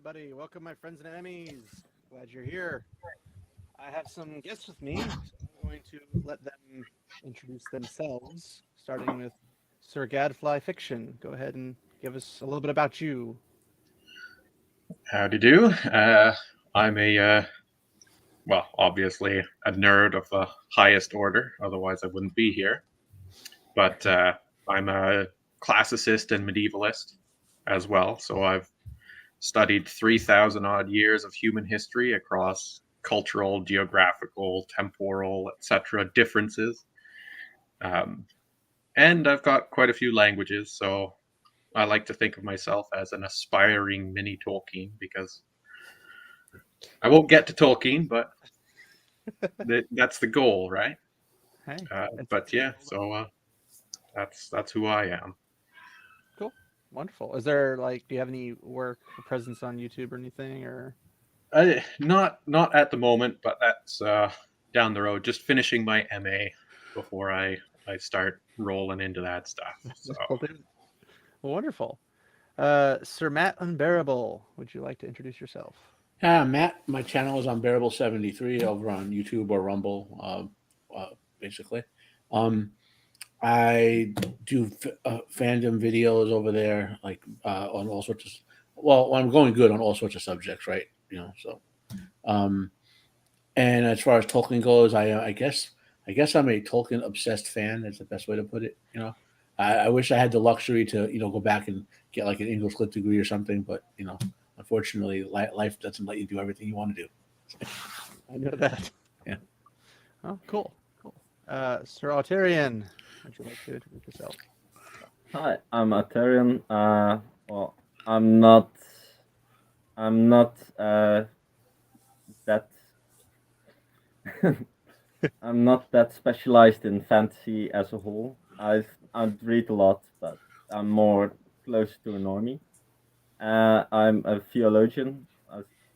everybody. Welcome, my friends and enemies. Glad you're here. I have some guests with me, so I'm going to let them introduce themselves, starting with Sir Gadfly Fiction. Go ahead and give us a little bit about you. Howdy do. I'm obviously a nerd of the highest order, otherwise I wouldn't be here. But I'm a classicist and medievalist as well, so I've studied 3,000 odd years of human history across cultural, geographical, temporal, etc. differences. And I've got quite a few languages, so I like to think of myself as an aspiring mini Tolkien because I won't get to Tolkien, but that's the goal, right? Hey, but yeah, so that's who I am. Cool, wonderful. Is there do you have any work or presence on YouTube or anything, or? Not at the moment, but that's down the road. Just finishing my MA before I start rolling into that stuff. So. Wonderful. Sir Matt Unbearable, would you like to introduce yourself? Matt, my channel is Unbearable73 over on YouTube or Rumble, basically. I do fandom videos over there, on all sorts of. Well, I'm going good on all sorts of subjects, right? So. And as far as Tolkien goes, I guess I'm a Tolkien obsessed fan. That's the best way to put it. I wish I had the luxury to go back and get like an English lit degree or something, but unfortunately, life doesn't let you do everything you want to do. I know that. Yeah. Oh, cool. Sir Altarian, would you like to introduce yourself? Hi, I'm Altarian. Well, I'm not that. I'm not that specialized in fantasy as a whole. I read a lot, but I'm more close to a normie. I'm a theologian,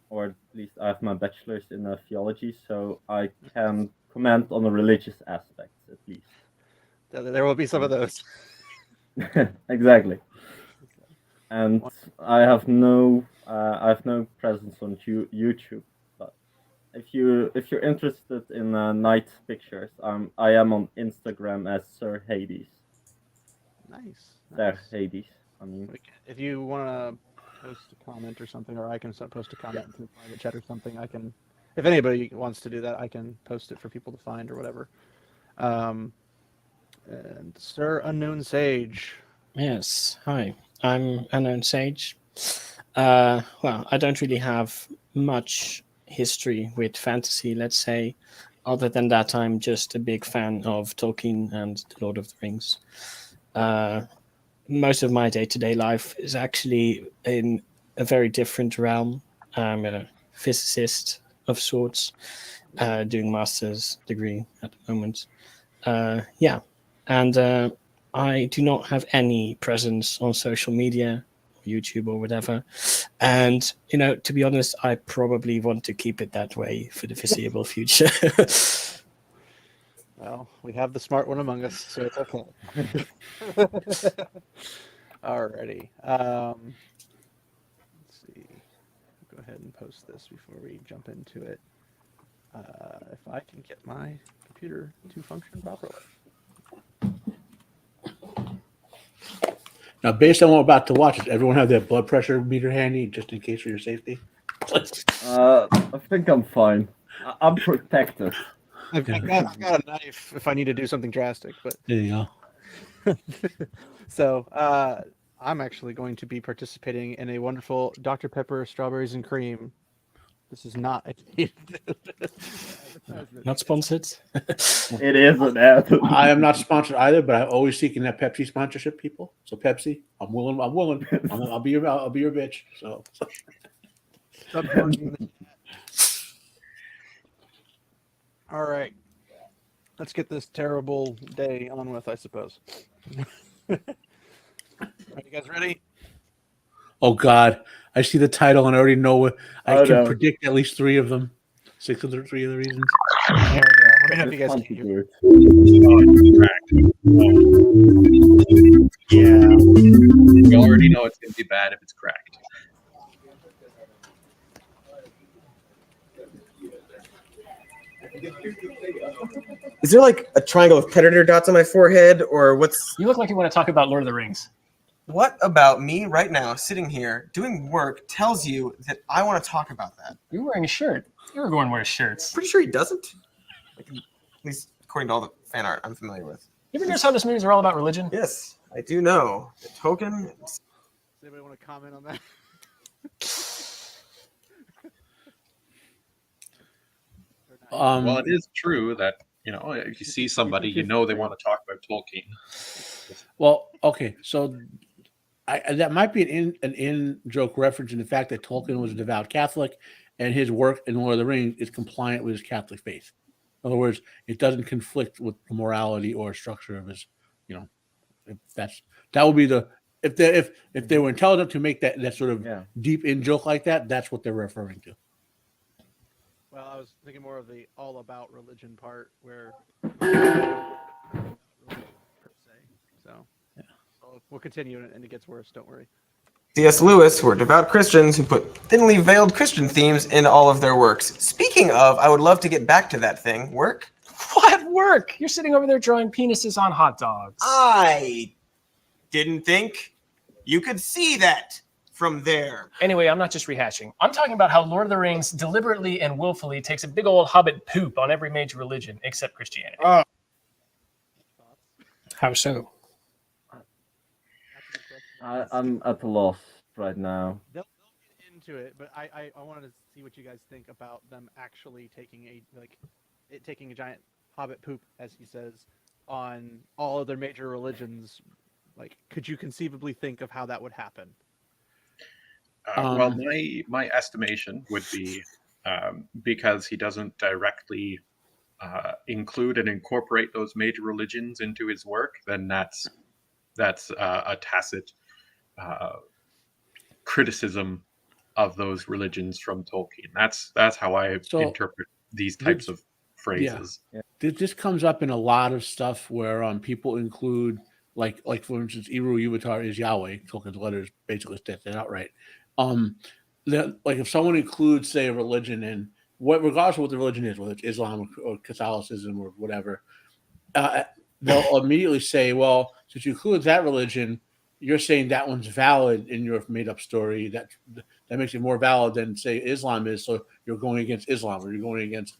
or at least I have my bachelor's in theology, so I can comment on the religious aspects at least. There will be some of those. Exactly. And I have no presence on YouTube. But if you're interested in night pictures, I am on Instagram as Sir Hades. Nice. Sir Hades. I mean, if you want to post a comment or something, or I can post a comment in the private chat or something, I can. If anybody wants to do that, I can post it for people to find or whatever. And Sir Unknown Sage. Yes, hi. I'm Unknown Sage. Well, I don't really have much history with fantasy, let's say. Other than that, I'm just a big fan of Tolkien and The Lord of the Rings. Most of my day-to-day life is actually in a very different realm. I'm a physicist of sorts, doing master's degree at the moment. And I do not have any presence on social media, YouTube or whatever. And, to be honest, I probably want to keep it that way for the foreseeable future. Well, we have the smart one among us, so it's okay. Alrighty. Let's see. Go ahead and post this before we jump into it. If I can get my computer to function properly. Now, based on what I'm about to watch, does everyone have their blood pressure meter handy just in case for your safety? I think I'm fine. I'm protected. I've got a knife if I need to do something drastic, but There you go. So I'm actually going to be participating in a wonderful Dr. Pepper Strawberries and Cream. This is not a Not sponsored. It is an ad. I am not sponsored either, but I'm always seeking that Pepsi sponsorship, people. So Pepsi, I'm willing. I'll be your bitch. So. All right, let's get this terrible day on with, I suppose. Are you guys ready? Oh God, I see the title and I already know what I can predict at least 3 of them. 6 of the 3 of the reasons. There we go. Let me know if you guys can hear. Yeah, we already know it's going to be bad if it's cracked. Is there like a triangle of predator dots on my forehead, or what's? You look like you want to talk about Lord of the Rings. What about me right now, sitting here doing work, tells you that I want to talk about that? You're wearing a shirt. Everyone wears shirts. Pretty sure he doesn't. Like, at least according to all the fan art I'm familiar with. You ever notice how this movies are all about religion? Yes, I do know. The token. Does anybody want to comment on that? Well, it is true that if you see somebody, you know they want to talk about Tolkien. Well, okay, so that might be an in-joke reference in the fact that Tolkien was a devout Catholic, and his work in Lord of the Rings is compliant with his Catholic faith. In other words, it doesn't conflict with the morality or structure of his. That would be if they were intelligent to make that sort of deep in joke like that, that's what they're referring to. Well, I was thinking more of the all about religion part where per se. So we'll continue and it gets worse, don't worry. C.S. Lewis were devout Christians who put thinly veiled Christian themes in all of their works. Speaking of, I would love to get back to that thing. Work? What work? You're sitting over there drawing penises on hot dogs. I didn't think you could see that from there. Anyway, I'm not just rehashing. I'm talking about how Lord of the Rings deliberately and willfully takes a big old hobbit poop on every major religion except Christianity. How so? I'm at a loss right now. They'll get into it, but I wanted to see what you guys think about them actually taking taking a giant hobbit poop, as he says, on all of their major religions. Like, could you conceivably think of how that would happen? Well, my estimation would be because he doesn't directly include and incorporate those major religions into his work, then that's a tacit criticism of those religions from Tolkien. That's how I interpret these types of phrases. Yeah. This comes up in a lot of stuff where people include like for instance, Eru Yuvatar is Yahweh. Tolkien's letters basically state that outright. Like if someone includes, say, a religion in regardless of what the religion is, whether it's Islam or Catholicism or whatever, they'll immediately say, well, since you include that religion, you're saying that one's valid in your made-up story. That makes it more valid than, say, Islam is. So you're going against Islam, or you're going against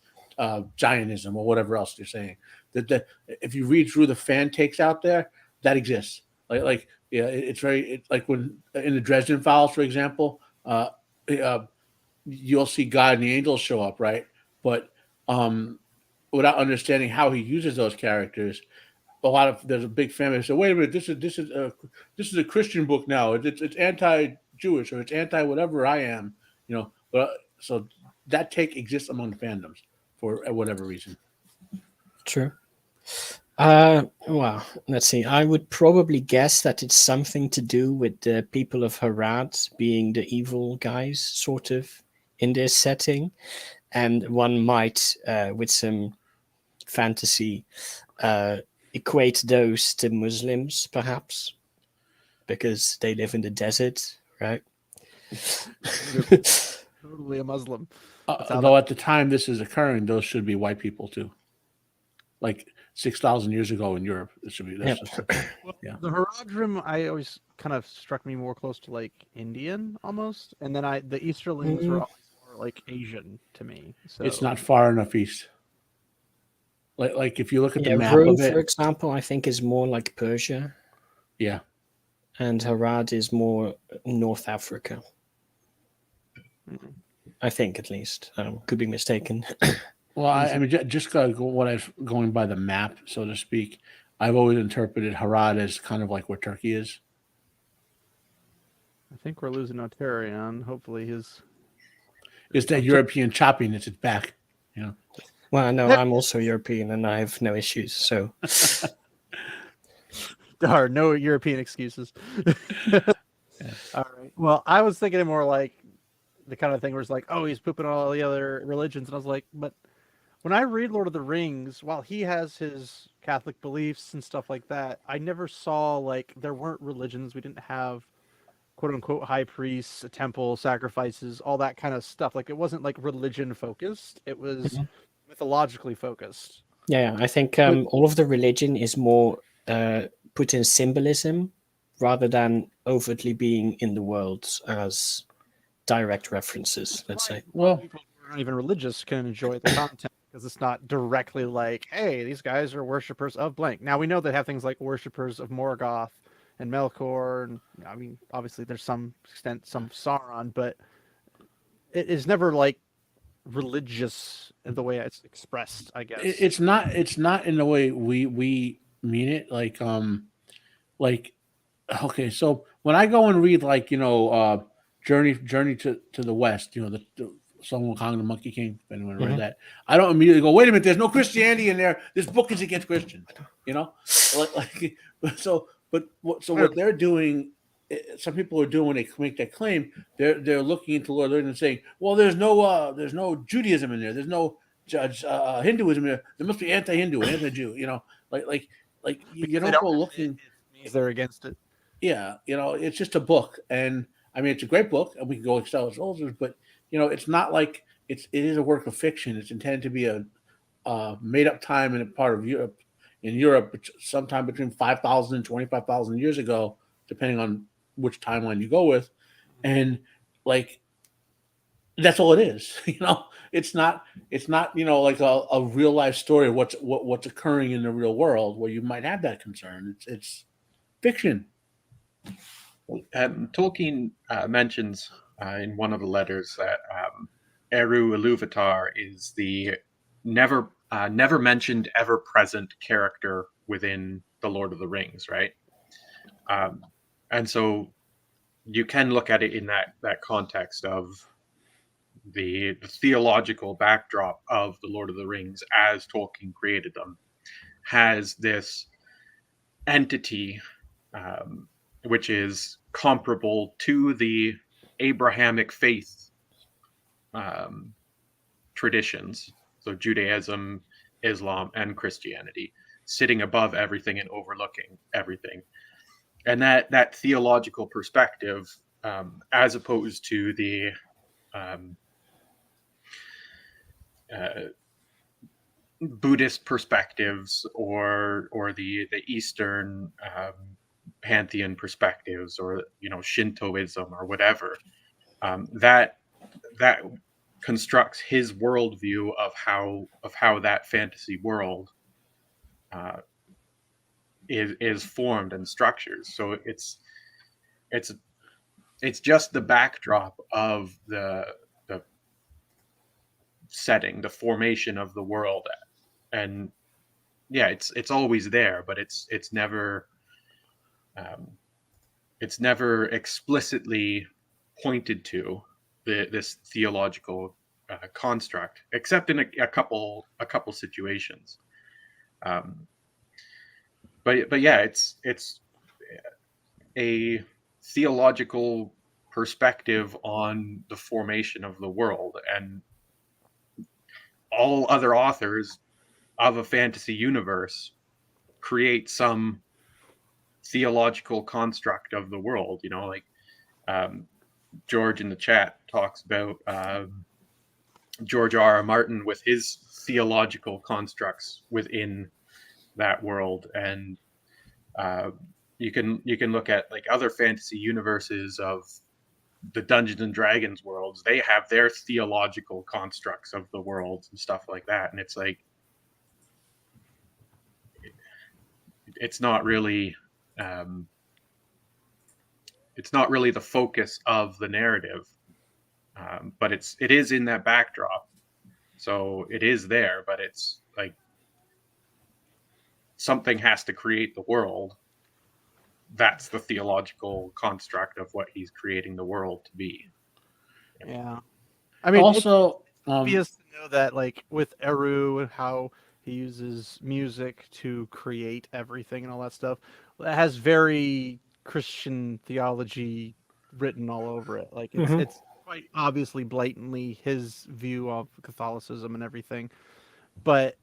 Jainism, or whatever else you're saying. That if you read through the fan takes out there, that exists. It's like when in the Dresden Files, for example, you'll see God and the angels show up, right? But without understanding how he uses those characters, there's a big fan base. So wait a minute, this is a Christian book now. It's anti-Jewish, or it's anti whatever I am, But so that take exists among the fandoms for whatever reason. True. Well, let's see. I would probably guess that it's something to do with the people of Harad being the evil guys, sort of, in this setting. And one might, with some fantasy, equate those to Muslims, perhaps, because they live in the desert, right? Totally a Muslim. Although at the time this is occurring, those should be white people too. Like 6,000 years ago in Europe, it should be. The Haradrim, I always kind of struck me more close to like Indian almost, and then the Easterlings were always more like Asian to me. So it's not far enough east. Like if you look at the map Rome, of it, for example, I think is more like Persia. Yeah, and Harad is more North Africa. I think, at least. Could be mistaken. Well, I mean, just going by the map, so to speak, I've always interpreted Harad as kind of like where Turkey is. I think we're losing Ontarian. Hopefully It's that European choppiness. It's back, Well, no, I'm also European and I have no issues, so. There are no European excuses. All right. Well, I was thinking more like the kind of thing where it's like, oh, he's pooping on all the other religions. And I was like, but when I read Lord of the Rings, while he has his Catholic beliefs and stuff like that, I never saw, like, there weren't religions. We didn't have quote unquote high priests, a temple, sacrifices, all that kind of stuff. Like, it wasn't like religion focused. It was mythologically focused. Yeah, I think all of the religion is more put in symbolism rather than overtly being in the world as direct references, let's say. Well, people who aren't even religious can enjoy the content because it's not directly like, hey, these guys are worshippers of blank. Now we know they have things like worshippers of Morgoth and Melkor, and I mean, obviously there's some extent some Sauron, but it is never like religious in the way it's expressed, I guess. It's not in the way we mean it. Like okay, so when I go and read like Journey to the West, the Sun Wukong, the Monkey King, if anyone read that, I don't immediately go, wait a minute, there's no Christianity in there. This book is against Christians, so what they're doing, some people are doing when they make that claim, they're looking into Lord and saying, well, there's no Judaism in there, there's no Hinduism in there. There must be anti-Hindu, anti-Jew, you don't go looking. They're against it. Yeah, it's just a book, and I mean it's a great book, and we can go excel as soldiers, but it's not like it is a work of fiction. It's intended to be a made up time in a part of Europe. In Europe, sometime between 5,000 and 25,000 years ago, depending on which timeline you go with, and like that's all it is. It's not like a real life story of what's occurring in the real world where you might have that concern. It's fiction. Tolkien mentions in one of the letters that Eru Ilúvatar is the never mentioned, ever present character within the Lord of the Rings, right? And so you can look at it in that context of the theological backdrop of the Lord of the Rings as Tolkien created them, has this entity which is comparable to the Abrahamic faith traditions, so Judaism, Islam, and Christianity, sitting above everything and overlooking everything. And that theological perspective, as opposed to the Buddhist perspectives or the Eastern pantheon perspectives, or Shintoism or whatever, that constructs his worldview of how that fantasy world is formed and structured. So it's just the backdrop of the setting, the formation of the world, and yeah, it's always there, but it's never explicitly pointed to this theological construct, except in a couple situations. But yeah, it's a theological perspective on the formation of the world, and all other authors of a fantasy universe create some theological construct of the world. George in the chat talks about George R.R. Martin with his theological constructs within that world, and you can look at like other fantasy universes of the Dungeons and Dragons worlds. They have their theological constructs of the worlds and stuff like that, and it's like it's not really the focus of the narrative, but it is in that backdrop, so it is there. But it's like something has to create the world. That's the theological construct of what he's creating the world to be. Yeah, I mean, also it's obvious to know that, like with Eru and how he uses music to create everything and all that stuff, that has very Christian theology written all over it. Like it's quite obviously, blatantly his view of Catholicism and everything, but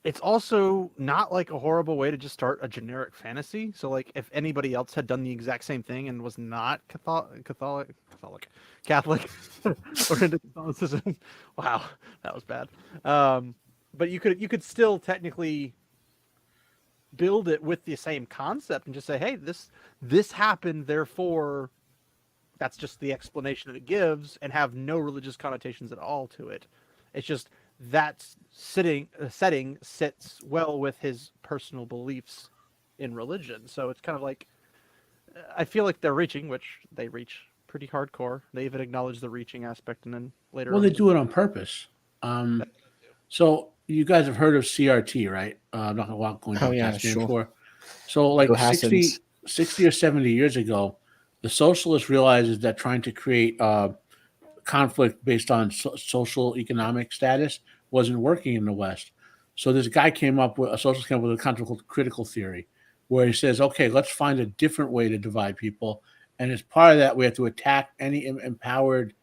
it's also not like a horrible way to just start a generic fantasy. So like if anybody else had done the exact same thing and was not Catholic Catholic or into Catholicism. Wow, that was bad. But you could still technically build it with the same concept and just say, hey, this happened, therefore that's just the explanation that it gives, and have no religious connotations at all to it. It's just that setting sits well with his personal beliefs in religion. So it's kind of like, I feel like they're reaching, which they reach pretty hardcore. They even acknowledge the reaching aspect, and then later. Well, they do it on purpose. So you guys have heard of CRT, right? I'm not going to go into what that stands for. So like 60 or 70 years ago, the socialists realized that trying to create conflict based on social economic status wasn't working in the West. So this guy a socialist came up with a concept called critical theory, where he says, okay, let's find a different way to divide people. And as part of that, we have to attack any empowered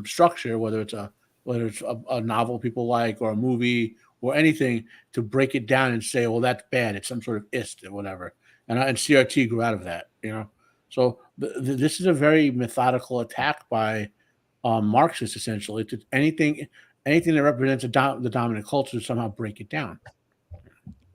structure, whether it's a novel people like, or a movie, or anything, to break it down and say, well, that's bad. It's some sort of ist or whatever. And CRT grew out of that, So this is a very methodical attack by Marxists, essentially. To anything that represents the dominant culture, to somehow break it down.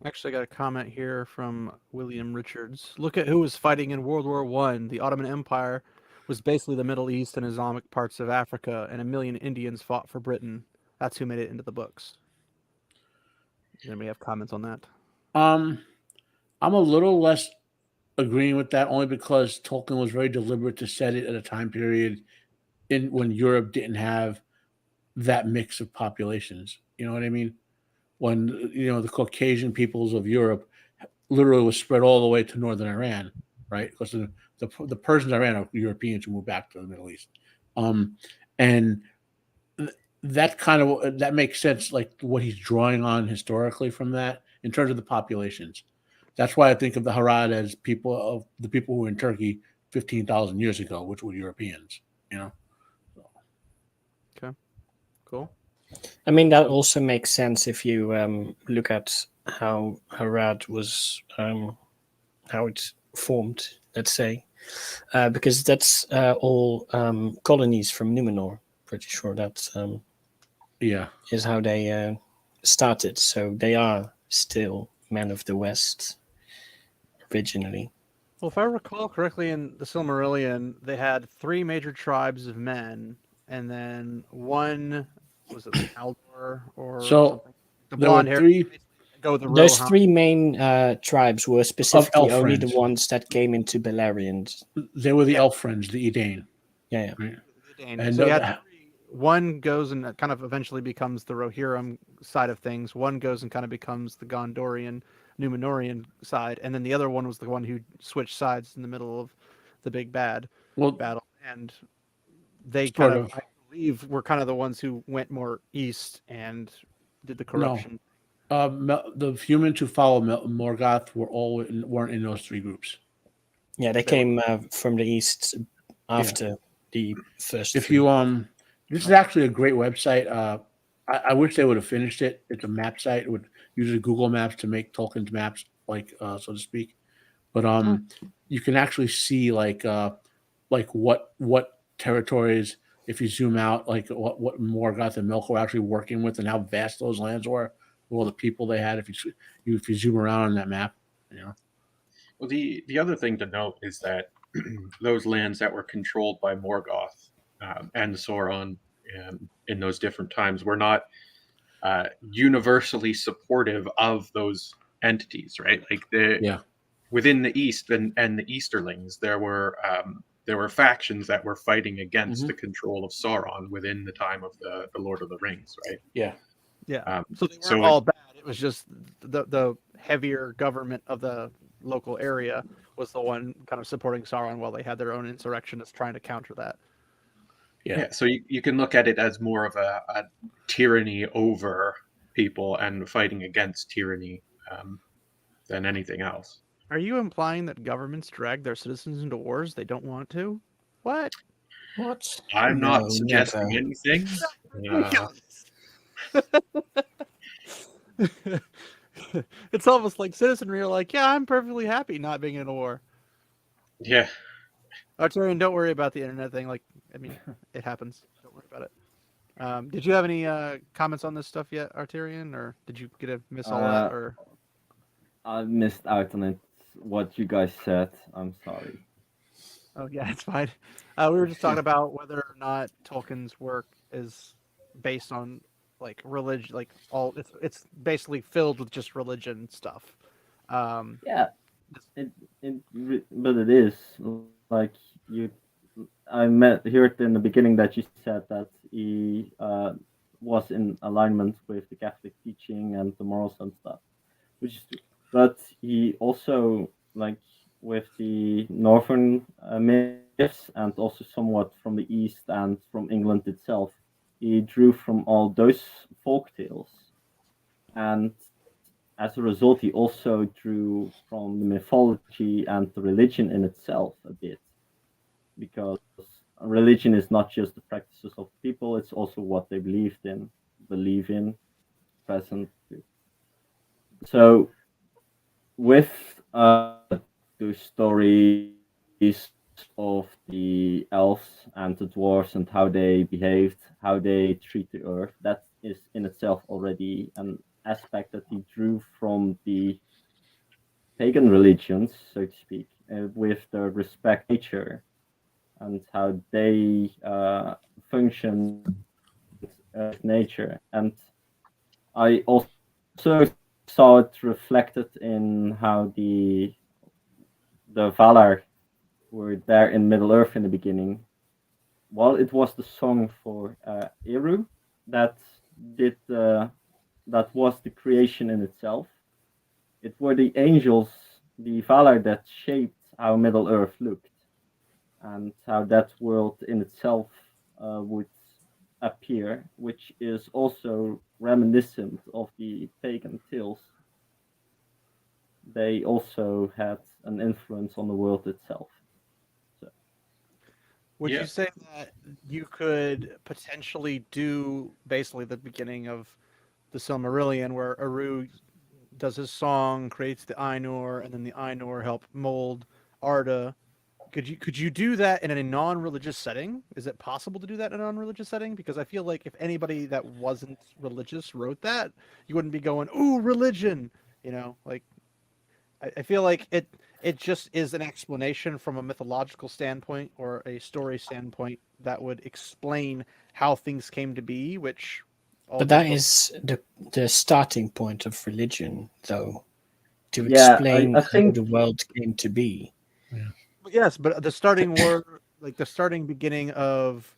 Actually, I got a comment here from William Richards. Look at who was fighting in World War I. The Ottoman Empire was basically the Middle East and Islamic parts of Africa, and 1 million Indians fought for Britain. That's who made it into the books. Does anybody have comments on that? I'm a little less agreeing with that, only because Tolkien was very deliberate to set it at a time period when Europe didn't have that mix of populations. You know what I mean? When the Caucasian peoples of Europe literally was spread all the way to northern Iran, right? Because the Persians in Iran are Europeans who moved back to the Middle East, and that makes sense. Like what he's drawing on historically from that in terms of the populations. That's why I think of the Harad as the people who were in Turkey 15,000 years ago, which were Europeans. Okay, cool. I mean, that also makes sense if you look at how Harad was, how it formed, let's say, because that's all colonies from Numenor. Pretty sure that is how they started. So they are still men of the West originally. Well, if I recall correctly, in the Silmarillion, they had 3 major tribes of men, and then one, was it like Aldor or something? The blonde hair. Those 3 main tribes were specifically only the ones that came into Beleriand. They were the elf friends, the Edain. Yeah. Right? And so you had 3. One goes and kind of eventually becomes the Rohirrim side of things. One goes and kind of becomes the Gondorian, Numenorian side, and then the other one was the one who switched sides in the middle of the big bad battle. And they kind of, I believe, were kind of the ones who went more east and did the corruption. No. The humans who follow Morgoth weren't in those 3 groups. Yeah, they came from the east after the first. If you this is actually a great website. I wish they would have finished it. It's a map site. It would use Google Maps to make Tolkien's maps, so to speak. But you can actually see like what territories, if you zoom out, like what Morgoth and Melkor were actually working with, and how vast those lands were, all the people they had. If you zoom around on that map, Well, the other thing to note is that those lands that were controlled by Morgoth and Sauron in those different times were not universally supportive of those entities, right? Like within the East and the Easterlings, there were factions that were fighting against the control of Sauron within the time of the Lord of the Rings, right? Yeah. So they weren't all bad. It was just the heavier government of the local area was the one kind of supporting Sauron, while they had their own insurrectionists trying to counter that. Yeah, so you can look at it as more of a tyranny over people and fighting against tyranny than anything else. Are you implying that governments drag their citizens into wars they don't want to? What? I'm not suggesting anything. It's almost like citizenry are like, yeah, I'm perfectly happy not being in a war. Yeah. Arturian, don't worry about the internet thing. Like, I mean, it happens. Don't worry about it. Did you have any comments on this stuff yet, Arturian, or did you get to miss all that? Or I missed out on it. What you guys said. I'm sorry. oh yeah, it's fine. We were just talking about whether or not Tolkien's work is based on like religion, like all. It's basically filled with just religion stuff. Yeah, but it is like you. I heard in the beginning that you said that he was in alignment with the Catholic teaching and the morals and stuff, which is, but he also like with the northern myths and also somewhat from the east and from England itself, he drew from all those folk tales, and as a result, he also drew from the mythology and the religion in itself a bit, because religion is not just the practices of people; it's also what they believe in, present. So, with the stories of the elves and the dwarves and how they behaved, how they treat the earth, that is in itself already an aspect that he drew from the pagan religions, so to speak, with the respect for nature and how they function with nature. And I also saw it reflected in how the Valar were there in Middle Earth in the beginning. Well, it was the song for Eru that did that was the creation in itself. It were the angels, the Valar, that shaped how Middle Earth looked and how that world in itself would appear, which is also reminiscent of the pagan tales. They also had an influence on the world itself. would Yeah. you say that you could potentially do basically the beginning of the Silmarillion, where Eru does his song, creates the Ainur, and then the Ainur help mold Arda? Could you do that in a non-religious setting? Is it possible to do that in a non-religious setting? Because I feel like if anybody that wasn't religious wrote that, you wouldn't be going, "Ooh, religion," you know. Like, I feel like it just is an explanation from a mythological standpoint or a story standpoint that would explain how things came to be, which. But that is the starting point of religion, though, to Yeah, explain I how think the world came to be. Yes, but the starting word, like the starting beginning of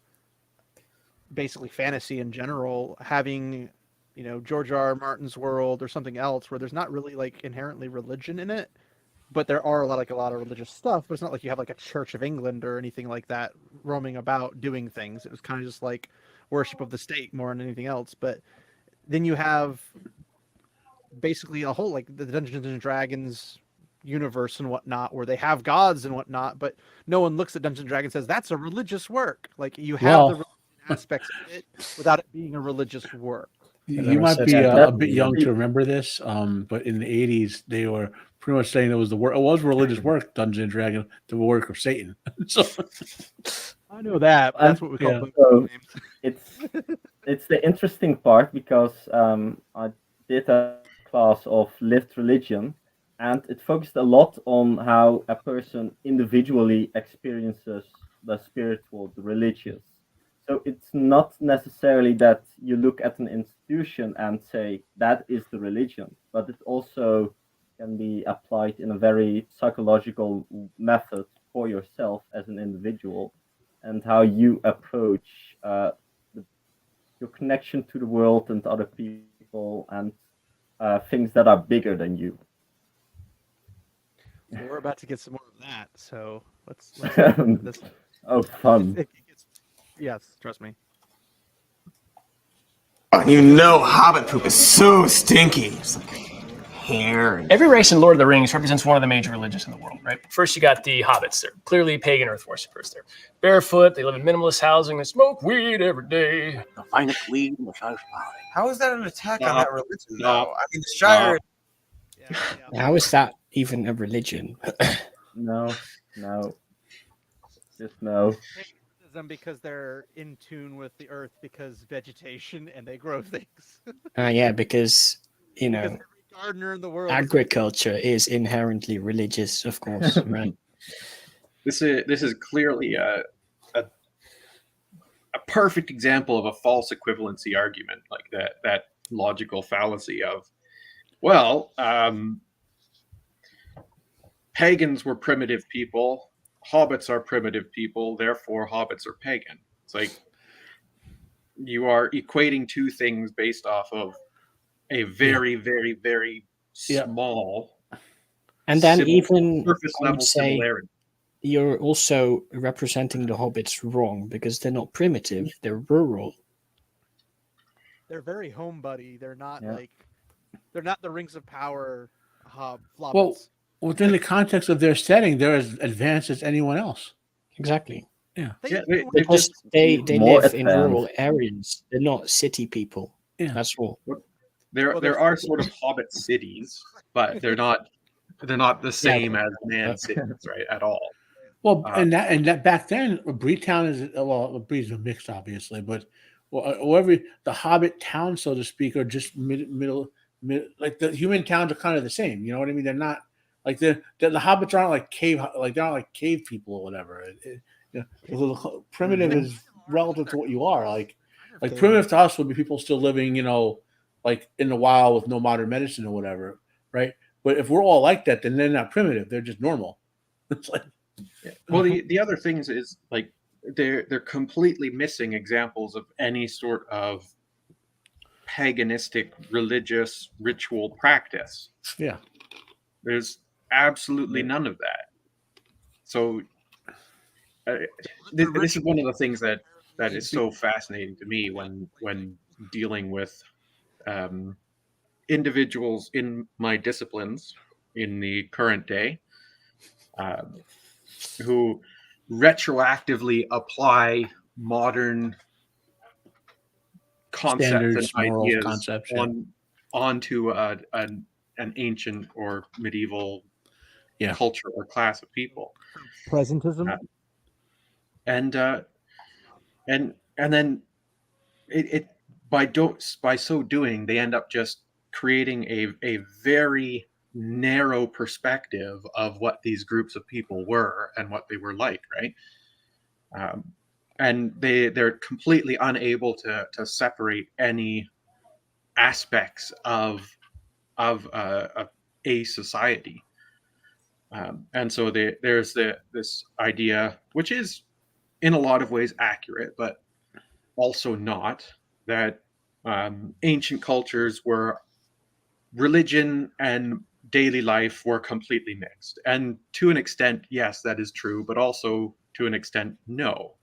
basically fantasy in general, having, you know, George R. Martin's world or something else where there's not really like inherently religion in it, but there are a lot of religious stuff, but it's not like you have like a Church of England or anything like that roaming about doing things. It was kind of just like worship of the state more than anything else. But then you have basically a whole like the Dungeons and Dragons universe and whatnot, where they have gods and whatnot, but no one looks at Dungeons and Dragons and says that's a religious work. Like, you have the religion aspects of it without it being a religious work. You might be a bit young to remember this, but in the 80s, they were pretty much saying it was religious work, Dungeons and Dragons, the work of Satan. So I know that. That's what we call book names. It's the interesting part, because I did a class of lived religion, and it focused a lot on how a person individually experiences the spiritual, the religious. So it's not necessarily that you look at an institution and say that is the religion, but it also can be applied in a very psychological method for yourself as an individual, and how you approach your connection to the world and other people and things that are bigger than you. Well, we're about to get some more of that, so let's this. Oh, fun. Yes, trust me. You know, Hobbit poop is so stinky. It's like hair. And... Every race in Lord of the Rings represents one of the major religions in the world, right? First, you got the hobbits. They're clearly pagan earth worshippers. They're barefoot. They live in minimalist housing. They smoke weed every day. The finest weed in the South Valley. How is that an attack on that religion, though? I mean, the Shire... How is that even a religion? No. Just no. Them because they're in tune with the earth because vegetation and they grow things. Yeah, because Because every gardener in the world. agriculture is inherently religious, of course, right? This is clearly a perfect example of a false equivalency argument, like that logical fallacy of, well, pagans were primitive people, hobbits are primitive people, therefore hobbits are pagan. It's like you are equating two things based off of a very, very, very small, and then even surface I would level say similarity. you're also representing the hobbits wrong because they're not primitive; they're rural. They're very homebuddy. They're not Yeah. like they're not the Rings of Power flobbits. Well, within the context of their setting, they're as advanced as anyone else. Exactly. Yeah. Because they More live in advanced. rural areas. They're not city people. Yeah. That's all. There are sort of hobbit cities, but they're not the same as man cities, right? At all. Well, and that back then, Breetown is Bree's a mixed, obviously, but whatever the Hobbit towns, so to speak, are just middle, like the human towns are kind of the same. You know what I mean? They're not like the hobbits aren't like they're not like cave people or whatever. Primitive is relative to what you are. Like primitive to us would be people still living, like in the wild with no modern medicine or whatever, right? But if we're all like that, then they're not primitive; they're just normal. It's like, well, the other things is like they're completely missing examples of any sort of paganistic religious ritual practice. Yeah, there's absolutely none of that. So this is one of the things that is so fascinating to me when dealing with individuals in my disciplines in the current day who retroactively apply modern concepts standards, and moral ideas concepts, onto an ancient or medieval culture or class of people. Presentism. And then it by so doing, they end up just creating a very narrow perspective of what these groups of people were and what they were like, right? And they're completely unable to separate any aspects of a society. And so there's this idea, which is in a lot of ways accurate, but also not, that ancient cultures were religion and daily life were completely mixed. And to an extent, yes, that is true, but also to an extent, no.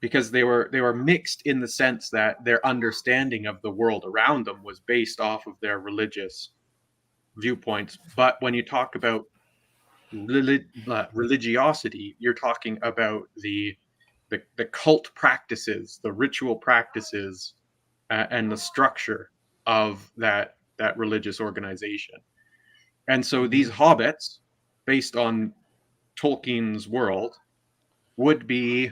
Because they were mixed in the sense that their understanding of the world around them was based off of their religious viewpoints. But when you talk about religiosity, you're talking about the cult practices, the ritual practices, and the structure of that religious organization. And so these hobbits, based on Tolkien's world, would be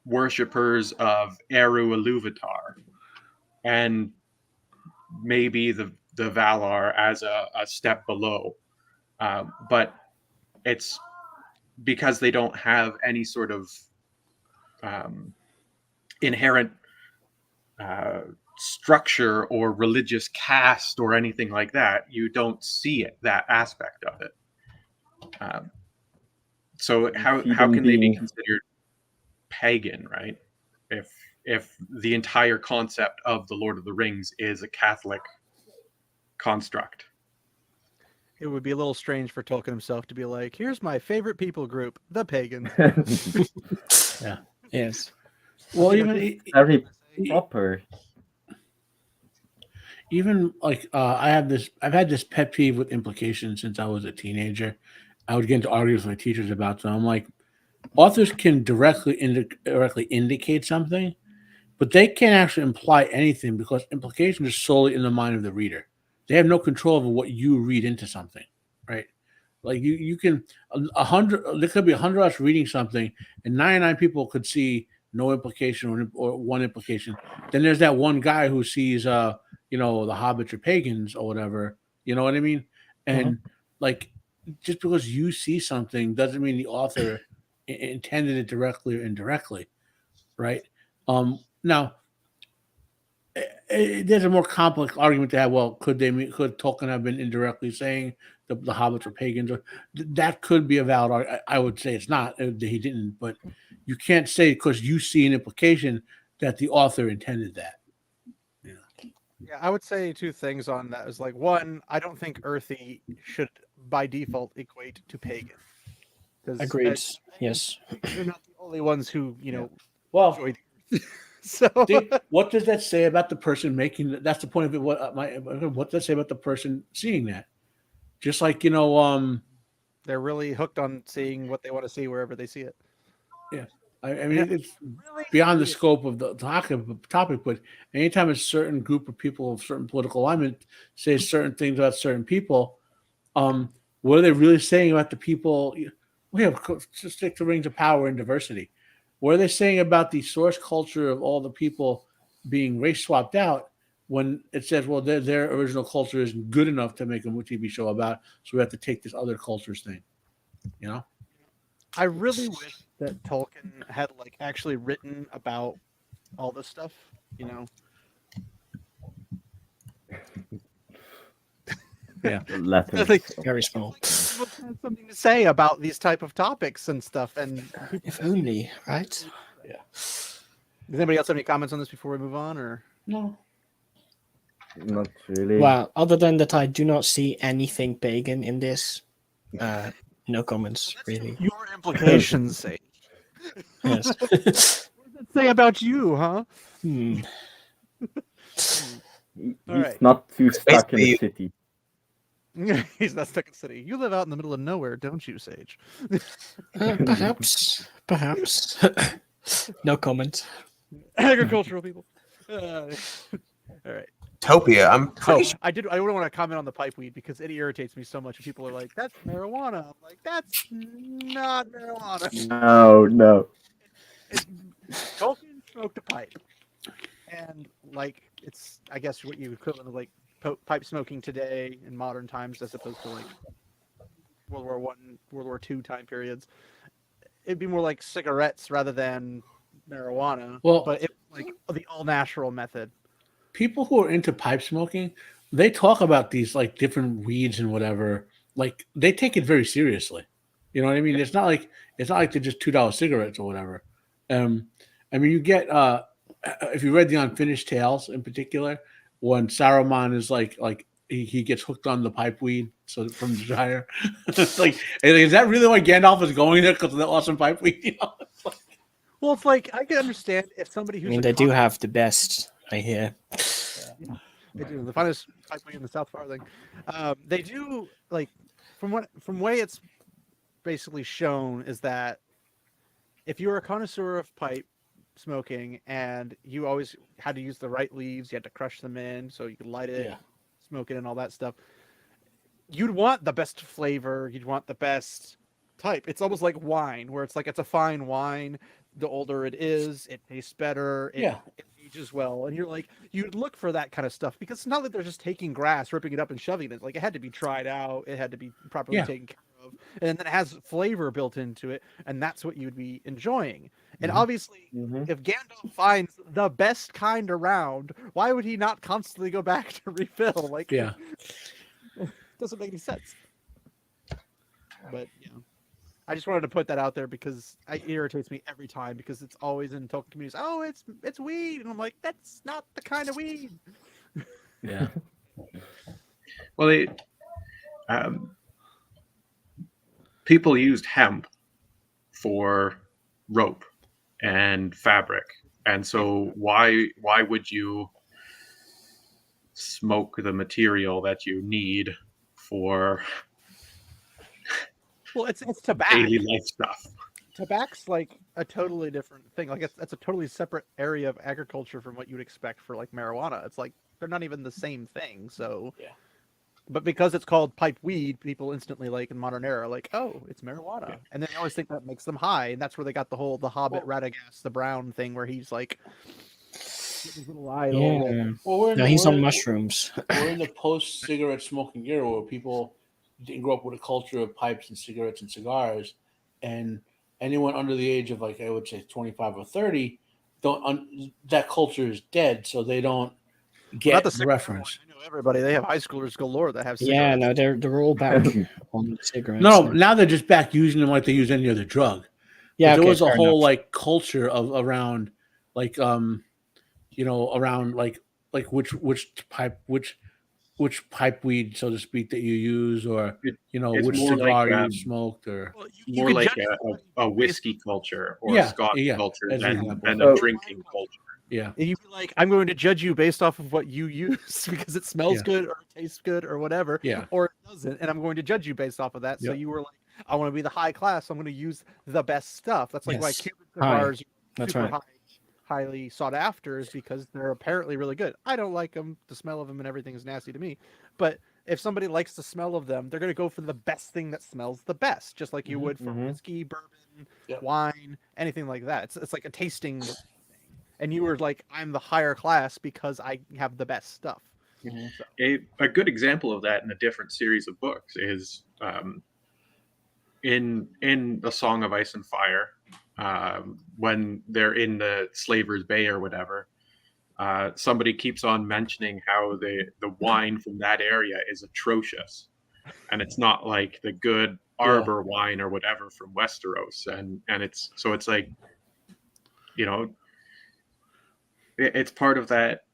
worshippers of Eru Iluvatar and maybe the Valar as a step below. But it's because they don't have any sort of inherent structure or religious caste or anything like that. You don't see it, that aspect of it. So how can they be considered pagan, right? If the entire concept of the Lord of the Rings is a Catholic construct. It would be a little strange for Tolkien himself to be like, here's my favorite people group, the pagans. Yeah. Yes. Well, even very proper. Even like I've had this pet peeve with implications since I was a teenager. I would get into arguments with my teachers about them. I'm like, authors can directly indicate something, but they can't actually imply anything because implications are solely in the mind of the reader. They have no control over what you read into something, right? Like you can 100. There could be 100 of us reading something, and 99 people could see no implication or one implication. Then there's that one guy who sees, the hobbits are pagans or whatever. You know what I mean? And like, just because you see something doesn't mean the author intended it directly or indirectly, right? Now, there's a more complex argument to have. Well, could Tolkien have been indirectly saying the hobbits were pagans? Or that could be a valid argument. I would say it's not. He didn't, but you can't say because you see an implication that the author intended that. Yeah, I would say two things on that. Is like, one, I don't think earthy should by default equate to pagan. Agreed. Yes. They're not the only ones who Well, enjoy the earth. So what does that say about the person making? That's the point of it. What does that say about the person seeing that? Just like they're really hooked on seeing what they want to see wherever they see it. Yeah, I mean it's beyond the scope of the topic, but anytime a certain group of people of certain political alignment say certain things about certain people, what are they really saying about the people? We have to stick to rings of power and diversity. What are they saying about the source culture of all the people being race swapped out when it says, well, their original culture isn't good enough to make a TV show about, so we have to take this other cultures thing, I really wish that Tolkien had actually written about all this stuff, Yeah, very small. Something to say about these type of topics and stuff, and if only, right? Yeah. Does anybody else have any comments on this before we move on, or no? Not really. Well, other than that, I do not see anything pagan in this. No comments, really. Your implications say. Yes. What does it say about you, huh? He's All right. not too stuck in the city. He's not stuck in the city. You live out in the middle of nowhere, don't you, Sage? Perhaps. No comment. Agricultural people. All right. Topia. I'm pretty sure. I don't want to comment on the pipeweed because it irritates me so much. People are like, "That's marijuana." I'm like, "That's not marijuana." No. Tolkien smoked a pipe, and it's I guess what you equivalent of pipe smoking today in modern times, as opposed to World War I, World War II time periods. It'd be more like cigarettes rather than marijuana. Well, but it's the all natural method. People who are into pipe smoking, they talk about these different weeds and whatever. They take it very seriously. You know what I mean? It's not like they're just $2 cigarettes or whatever. I mean, you get if you read the Unfinished Tales in particular, when Saruman is he gets hooked on the pipe weed, so from the Shire. It's is that really why Gandalf is going there because of the awesome pipe weed? Well, it's I can understand if somebody who's. I mean, they do have the best, I hear. Yeah, they do the finest pipe weed in the South Farthing. They do from way it's basically shown is that if you're a connoisseur of pipe smoking and you always had to use the right leaves, you had to crush them in so you could light it, smoke it, and all that stuff. You'd want the best flavor. You'd want the best type. It's almost like wine, where it's it's a fine wine. The older it is, it tastes better. It ages well, and you'd look for that kind of stuff because it's not that they're just taking grass, ripping it up, and shoving it. It had to be tried out. It had to be properly taken care of, and then it has flavor built into it, and that's what you'd be enjoying. And obviously, if Gandalf finds the best kind around, why would he not constantly go back to refill? Doesn't make any sense. But I just wanted to put that out there because it irritates me every time because it's always in Tolkien communities. Oh, it's weed, and I'm like, that's not the kind of weed. Yeah. Well, people used hemp for rope and fabric, and so why would you smoke the material that you need for it's tobacco. Daily life stuff. Tobacco's a totally different thing. That's a totally separate area of agriculture from what you'd expect for marijuana. It's they're not even the same thing. So But because it's called pipe weed, people instantly like in modern era like, oh, it's marijuana, and then they always think that makes them high, and that's where they got the Hobbit Radagast the Brown thing where he's like, his little eye. Yeah. Well, No, he's on mushrooms. We're in the post-cigarette smoking era where people didn't grow up with a culture of pipes and cigarettes and cigars, and anyone under the age of, like, I would say 25 or 30, that culture is dead, so they don't get the reference. I know everybody. They have high schoolers galore that have cigarettes. Yeah, no, they're all back on cigarettes. No, now they're just back using them like they use any other drug. Yeah, but there was a fair whole enough. like culture of around, like around like which pipe weed, so to speak, that you use, or it's which more cigar like, you smoked, or Well, you more could like judge a whiskey culture or Yeah, a Scotch yeah, culture as an than example. a drinking culture. yeah. And you'd be like, I'm going to judge you based off of what you use because it smells Yeah. good or it tastes good or whatever, Yeah. or it doesn't, and I'm going to judge you based off of that. So Yep. you were like, I want to be the high class, so I'm going to use the best stuff. That's like why Yes. Cuban High. cigars are That's super right. highly sought after is because they're apparently really good. I don't like them. The smell of them and everything is nasty to me. But if somebody likes the smell of them, they're going to go for the best thing that smells the best, just like you would for whiskey, bourbon, Yep. wine, anything like that. It's like a tasting thing. And you were like, I'm the higher class because I have the best stuff. So, A good example of that in a different series of books is in The Song of Ice and Fire, when they're in the Slaver's Bay or whatever. Somebody keeps on mentioning how the wine from that area is atrocious, and it's not like the good Arbor wine or whatever from Westeros, and it's like, it's part of that